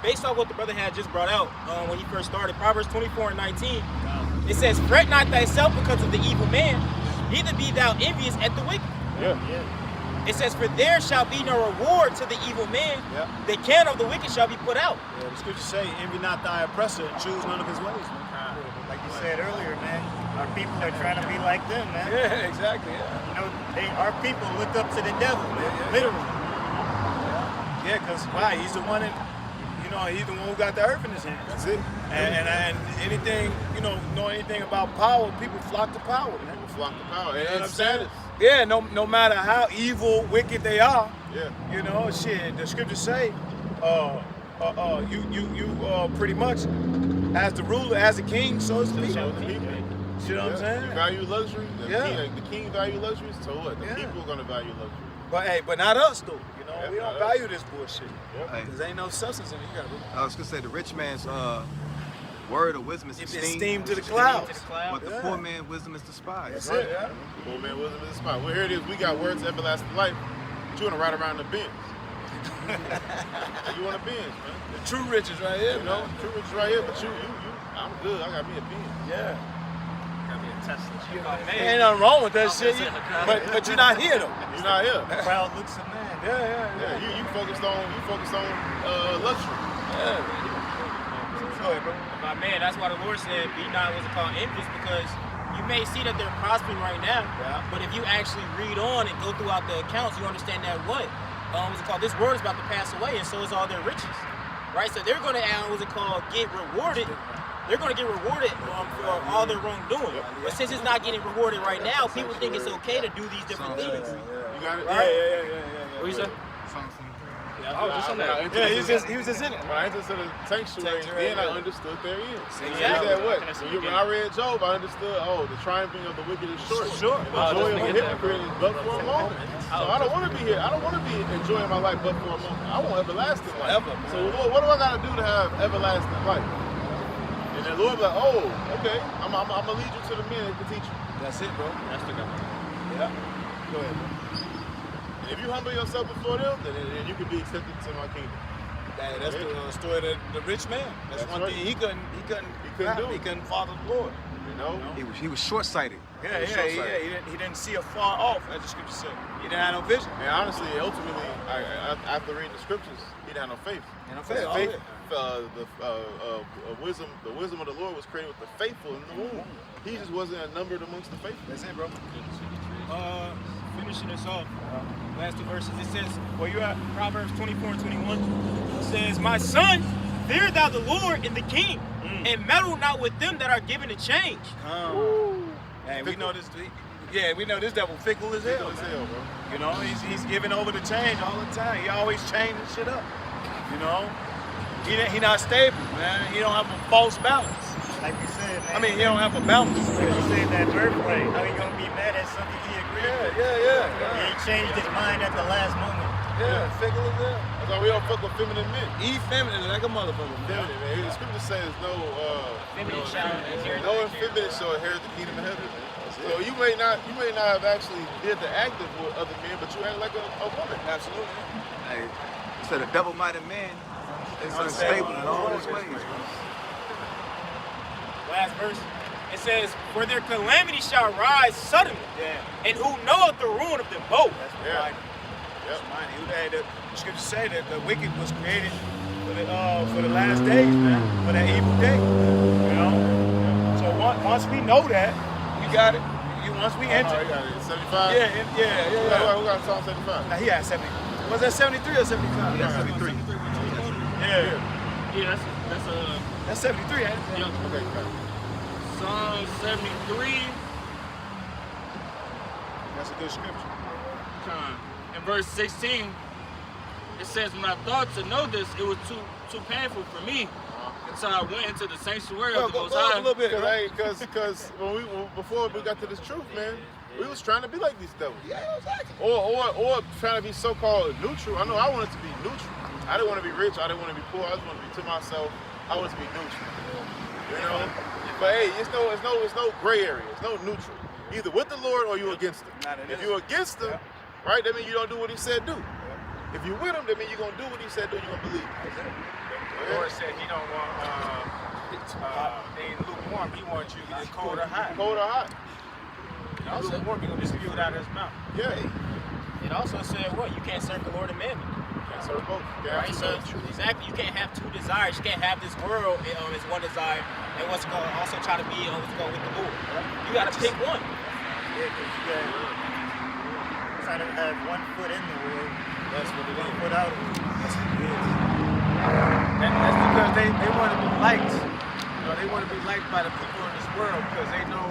Based on what the brother had just brought out when he first started, Proverbs 24:19, it says, "Fret not thyself because of the evil man, neither be thou envious at the wicked." Yeah. It says, "For there shall be no reward to the evil man. The can of the wicked shall be put out." Yeah, the scriptures say, "Envy not thy oppressor, and choose none of his ways." Man. Like you said earlier, man, our people are trying to be like them, man. Yeah, exactly. Yeah. Our people look up to the devil, man, literally. Yeah, because why? He's the one that, he's the one who got the earth in his hands. That's it. And anything, know anything about power, people flock to power, man. People flock to power. And it's status. Yeah, no matter how evil, wicked they are. Yeah. Shit, the scriptures say, you pretty much, as the ruler, as a king, so is the people. You know what I'm saying? You value luxury. The king value luxury, so what? The people are gonna value luxury. But not us though. We don't value this bullshit. Because there ain't no substance in it. I was gonna say the rich man's word of wisdom is esteemed to the clouds. But the poor man's wisdom is despised. That's it, The poor man's wisdom is despised. Well, here it is. We got words of everlasting life. But you want to ride around the Benz. You want a Benz, man. The true riches right here, True riches right here. But I'm good. I got me a Benz. Yeah. Got me a Tesla. Ain't nothing wrong with that shit. But you're not here though. You're not here. Proud looks of man. Yeah. You focused on luxury. Yeah. Go ahead, bro. Man, that's why the Lord said, be not what's it called envious, because you may see that they're prospering right now, but if you actually read on and go throughout the accounts, you understand that what's it called? This world is about to pass away, and so is all their riches, right? So they're going to, get rewarded. They're going to get rewarded for all their wrongdoing. But since it's not getting rewarded right now, people think it's okay to do these different things. You got it? Right? Yeah. What you say? I was just on that. Yeah, he was just in it. When I entered the sanctuary, then I understood their end. Exactly. When I read Job, I understood, the triumphing of the wicked is short. Sure. And the joy of the hypocrite is but for a moment. So I don't want to be here. I don't want to be enjoying my life but for a moment. I want everlasting life. So Lord, what do I got to do to have everlasting life? And then Lord be like, okay, I'm going to lead you to the men that can teach you. That's it, bro. That's the guy. Yeah. Go ahead, bro. And if you humble yourself before them, then you can be accepted to my kingdom. That's the story of the rich man. That's one right. thing he couldn't do. He couldn't follow the Lord. You know? He was short-sighted. Yeah. He didn't see afar off, as the scripture said. He didn't have no vision. And honestly, ultimately, after reading the scriptures, he didn't have no faith. The wisdom of the Lord was created with the faithful in the womb. He just wasn't numbered amongst the faithful. That's it, bro. Finishing this off, last two verses, it says, where you at? Proverbs 24 and 21. It says, my son, fear thou the Lord and the king, and meddle not with them that are given to change. Hey, we know this. We know this devil fickle as hell. Bro. You know, he's giving over the change all the time. He always changing shit up. You know, he not stable, man. He don't have a false balance. Like you said, man. I mean, he don't have a balance. Like you said, that birthright. How you gonna be mad at something he agreed with? He ain't changed his mind at the last moment. Yeah, fickle as hell. That's why we don't fuck with feminine men. He feminine like a motherfucker. Feminine, man. The scripture says no Feminine shall inherit no effeminate shall inherit the kingdom of heaven. So you may not have actually did the active with other men, but you act like a woman. Absolutely. Hey, so the double-minded man is unstable in all his ways. Last verse, it says, for their calamity shall rise suddenly, and who knoweth the ruin of them both. That's right. The scripture say that the wicked was created for the last days, man, for that evil day. You know. So once we know that, we got it. Once we enter, you got it. 75. Yeah. Who got Psalm 75? Now he had 70. Was that 73 or 75? Yeah, 73. Yeah, That's 73, ain't it? Yeah. Okay, got it. Psalm 73. That's a good scripture. In verse 16, it says, when I thought to know this, it was too painful for me until I went into the sanctuary of the Most High. A little bit, Because before we got to this truth, man, we was trying to be like these devils. Yeah, exactly. Or trying to be so-called neutral. I know I wanted to be neutral. I didn't want to be rich. I didn't want to be poor. I just wanted to be to myself. I wanted to be neutral. You know? But hey, it's no gray area. It's no neutral. Either with the Lord or you against him. If you're against him, right, that means you don't do what he said do. If you're with him, that means you're going to do what he said do. You're going to believe. The Lord said he don't want being lukewarm. He wants you to be cold or hot. Cold or hot. Also, lukewarm, he going to spew it out of his mouth. Yeah. It also said what? You can't serve the Lord and mammon. Can't serve both. Right? So exactly, you can't have two desires. You can't have this world as one desire, and what's going to also try to be with the Lord. You got to pick one. Yeah, because you got trying to have one foot in the world. That's what it One is. foot out of it. That's what it is. That's because they want to be liked. You know, they want to be liked by the people in this world because they know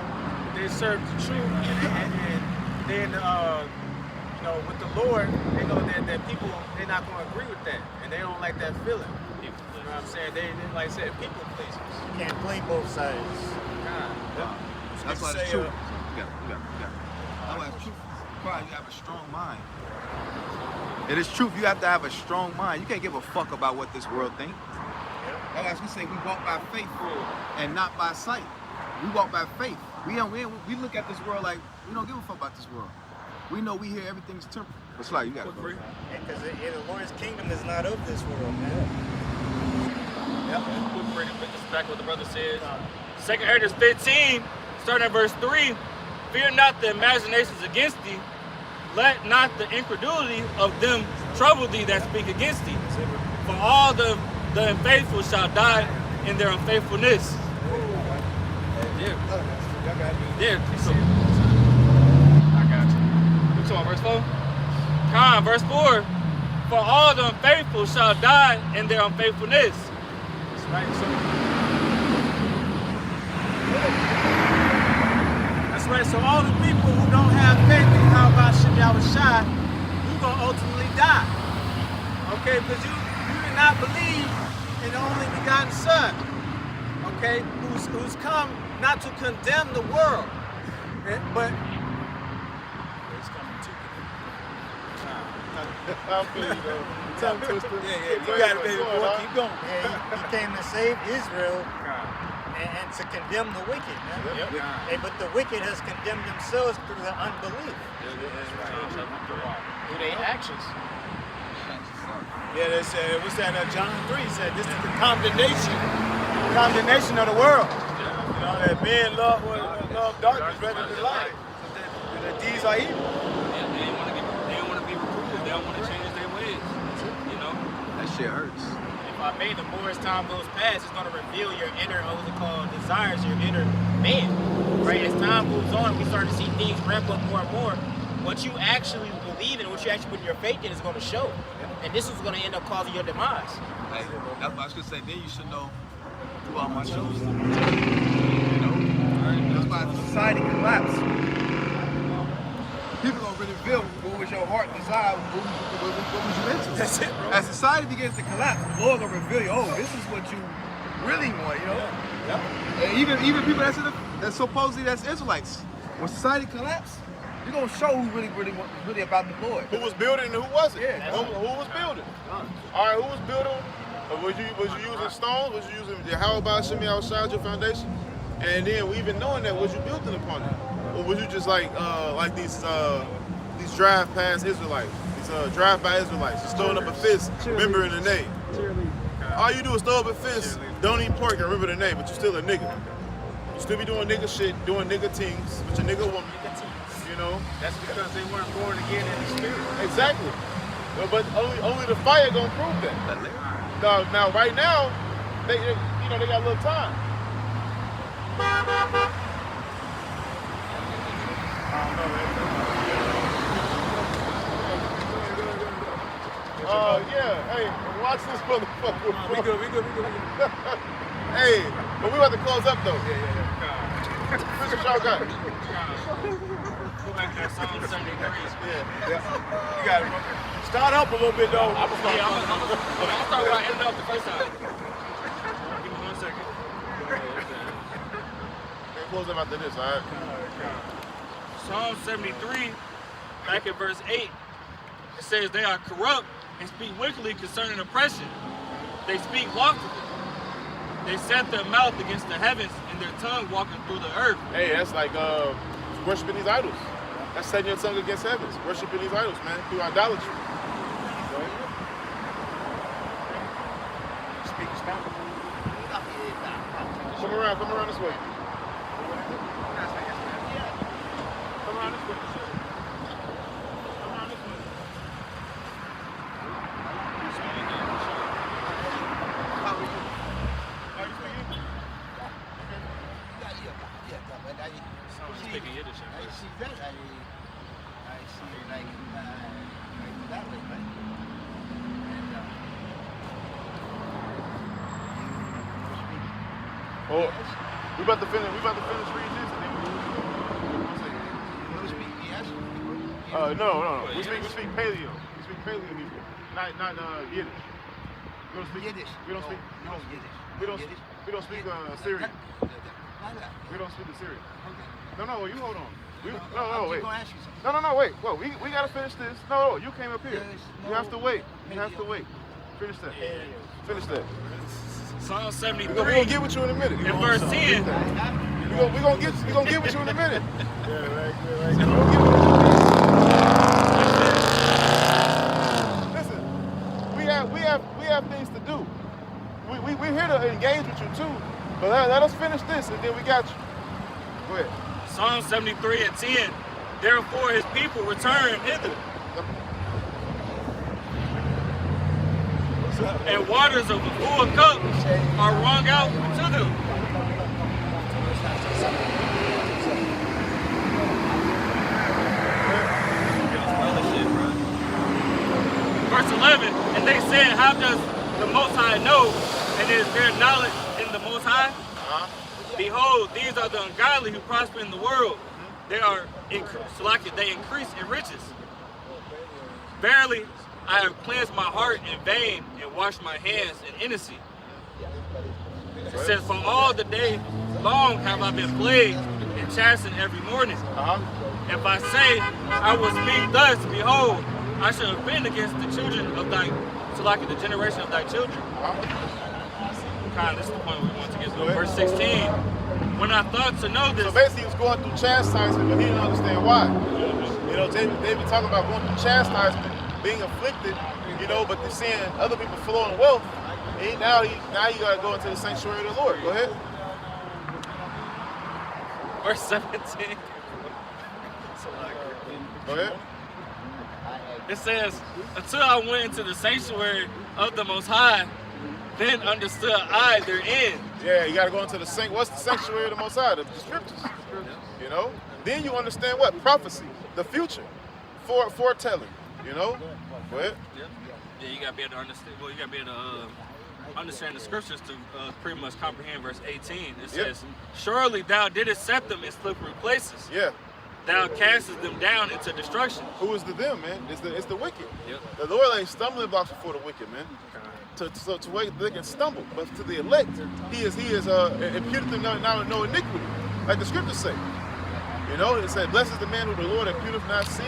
they serve the truth and then with the Lord, they know that people they're not going to agree with that and they don't like that feeling. You know what I'm saying? They like I said, people pleasers. You can't play both sides. That's why it's true. You got it. That's why it's true. You have a strong mind. It is truth. You have to have a strong mind. You can't give a fuck about what this world thinks. As we say, we walk by faith and not by sight. We walk by faith. We look at this world like we don't give a fuck about this world. We know we hear everything's temporal. What's like? You got it. Because the Lord's kingdom is not of this world, man. We'll bring this back what the brother says. 2 Corinthians 15, starting at verse 3. Fear not the imaginations against thee. Let not the incredulity of them trouble thee that speak against thee. For all the unfaithful shall die in their unfaithfulness. There. So, I got you. You talking about verse 4? Con, verse 4. For all the unfaithful shall die in their unfaithfulness. That's right. That's right. So all the people who don't have faith in Yahweh Shem Yahushua, you're gonna ultimately die. Okay, because you did not believe in the only begotten Son. Okay, who's come not to condemn the world, but he's coming to I'm feeling you though. Tongue twister. You got it, baby boy. Keep going. Yeah, he came to save Israel and to condemn the wicked, man. Hey, but the wicked has condemned themselves through their unbelief. Through their actions. Yeah, they said, what's that? John 3 said, this is the condemnation of the world. You know, that men love darkness rather than light. The deeds are evil. Yeah, they don't want to be reproved. They don't want to change their ways. You know? That shit hurts. If I may, the more as time goes past, it's going to reveal your inner, what's it called, desires, your inner man. Right? As time moves on, we start to see things ramp up more and more. What you actually believe in, what you actually put your faith in is going to show. And this is going to end up causing your demise. Hey, that's what I was gonna say. Then you should know who are my chosen. You know, that's why as society collapse. People gonna really reveal what was your heart desire, what was you into. That's it, bro. As society begins to collapse, the Lord gonna reveal you. Oh, this is what you really want. You know. And even people that's supposedly that's Israelites. When society collapse, you're gonna show who really about the Lord. Who was building and who wasn't? Yeah. Who was building? All right, who was building? Was you using stones? Was you using the Yahweh Shem Yahushua, your foundation? And then even knowing that, was you building upon it? Or was you just like these drive-past Israelites, these drive-by Israelites, just throwing up a fist, remembering the name? All you do is throw up a fist, don't eat pork and remember the name, but you're still a nigga. You still be doing nigga shit, doing nigga things with your nigga woman. You know? that's because they weren't born again in the spirit. Exactly. But only the fire gonna prove that. Now right now, they got a little time. Yeah. Hey, watch this motherfucker. We good. Hey, but we about to close up though. Yeah. What's y'all got? Go back to that Psalm 73. You got it, bro. Start up a little bit, though. I'm gonna start where I ended up the first time. Give me 1 second. We'll close up after this, all right? Psalm 73, back at verse 8, it says they are corrupt and speak wickedly concerning oppression. They speak loftily. They set their mouth against the heavens and their tongue walking through the earth. Hey, that's like worshiping these idols. That's setting your tongue against heavens. Worshiping these idols, man, through idolatry. Speak Spanish. Come around this way. Come around this way. Speaking Yiddish. Oh, we about to finish reading this and then no. We speak Paleo. We speak Paleo Hebrew. Not Yiddish. We don't speak Yiddish. We don't speak Syrian. We don't speak the Syrian. No, you hold on. Wait. No, wait. Well, we gotta finish this. No, you came up here. You have to wait. Finish that. Psalm 73. We're gonna get with you in a minute. In verse 10. We're gonna get with you in a minute. Listen, we have things to do. We're here to engage with you too. But let us finish this and then we got you. Go ahead. Psalm 73 and 10. Therefore his people return hither. and waters of a full cup are wrung out to them. Verse 11, and they said, how does the Most High know, and is there knowledge in the Most High? Behold, these are the ungodly who prosper in the world. They are they increase in riches. Verily, I have cleansed my heart in vain and washed my hands in innocency. It says, for all the day long have I been plagued and chastened every morning. If I say I will speak thus, behold, I shall offend against the children of thy, the generation of thy children. This is the point we want to get to. Verse 16. When I thought to know this. So basically, he was going through chastisement, but he didn't understand why. You know, David talking about going through chastisement, being afflicted, you know, but they're seeing other people flowing wealth. And now you got to go into the sanctuary of the Lord. Go ahead. Verse 17. Go ahead. It says, until I went into the sanctuary of the Most High, then understood I their end. Yeah, you got to go into the what's the sanctuary of the Most High? The scriptures. You know? Then you understand what? Prophecy. The future. Foretelling. You know? Go ahead. Yeah, you got to be able to understand. Well, you got to be able to understand the scriptures to pretty much comprehend verse 18. It says, surely thou didst set them in slippery places. Yeah. Thou castest them down into destruction. Who is the them, man? It's the wicked. Yep. The Lord ain't stumbling blocks before the wicked, man. To where they can stumble, but to the elect, he is imputed them now no iniquity, like the scriptures say. You know, it said, blessed is the man who the Lord imputeth not sin.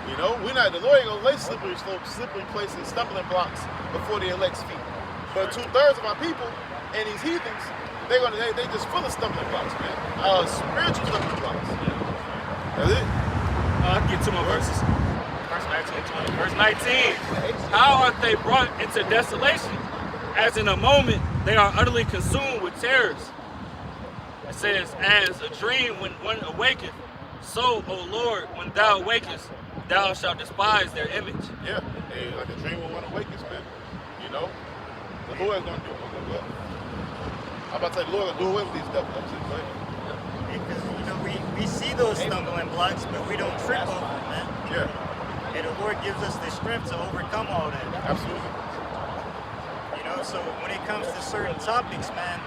You know, the Lord ain't gonna lay slippery slopes, slippery places, stumbling blocks before the elect's feet. But 2/3 of our people and these heathens, they just full of stumbling blocks, man. Spiritual stumbling blocks. That's it. I'll get 2 more verses. Verse 19. How are they brought into desolation? As in a moment they are utterly consumed with terrors. It says, as a dream when one awaketh, so, O Lord, when thou awakest, thou shalt despise their image. Yeah, hey, like a dream when one awakens, man. You know, the Lord is gonna do it. I'm about to say the Lord gonna do away with these devils. That's it, right? Because we see those stumbling blocks, but we don't trip over them, man. Yeah. And the Lord gives us the strength to overcome all that. Absolutely. You know, so when it comes to certain topics, man,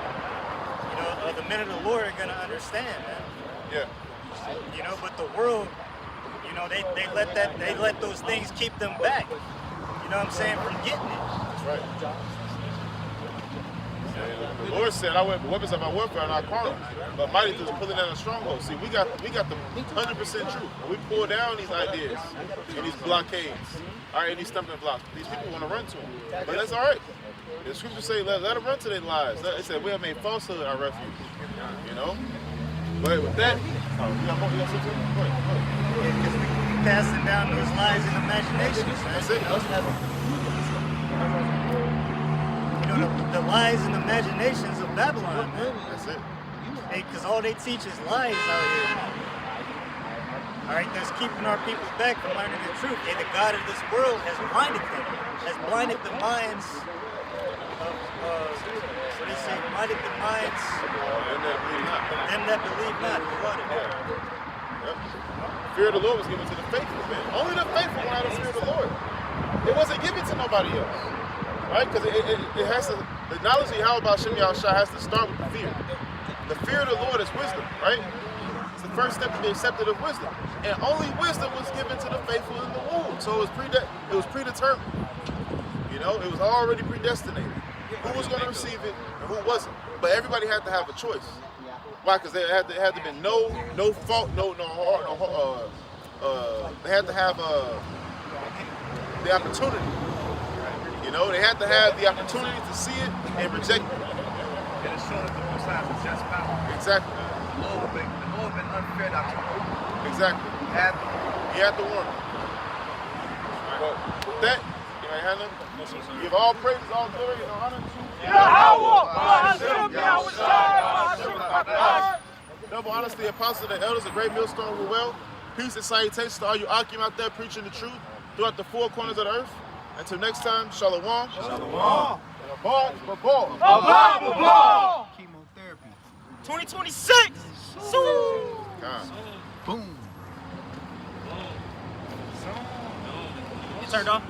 you know, the men of the Lord are gonna understand, man. Yeah. You know, but the world, you know, they let those things keep them back. You know what I'm saying? From getting it. That's right. The Lord said, "I weapon weapons of our warfare are not carnal, but mighty through the pulling down of strongholds." See, we got the 100% truth. When we pull down these ideas and these blockades, all right, and these stumbling blocks, these people want to run to them, but that's all right. The scriptures say, "Let them run to their lives." It said, "We have made falsehood our refuge." You know. But with that, you got something? Go ahead. Because we casting down those lies and imaginations. That's it. You know, the lies and imaginations of Babylon, man. That's it. Because all they teach is lies out here. All right, that's keeping our people back from learning the truth. And the God of this world has blinded them, has blinded the minds of, what do you say, blinded the minds of them that believe not. Yep. Fear of the Lord was given to the faithful, man. Only the faithful went out of fear of the Lord. It wasn't given to nobody else. Right? Because it has to, the knowledge of Yahweh Shem Yahushua has to start with the fear. The fear of the Lord is wisdom, right? It's the first step to be accepted of wisdom. And only wisdom was given to the faithful in the womb. So it was predetermined. You know, it was already predestinated. Who was going to receive it and who wasn't. But everybody had to have a choice. Why? Because there had to be no fault, no heart, they had to have the opportunity. You know, they had to have the opportunity to see it and reject it. And it's showing that the Most High is just power. Exactly. The Lord been unfair to you. Exactly. He had to warn them. But with that, you ain't had nothing. Give all praises, all glory, and honor to double honors to the apostles and the elders, the great millstone were well. Peace and salutations to all you Akim out there preaching the truth throughout the 4 corners of the earth. Until next time, Shalom. Shalom. And a bar for ball. Chemotherapy. 2026. God. Boom. You turned off?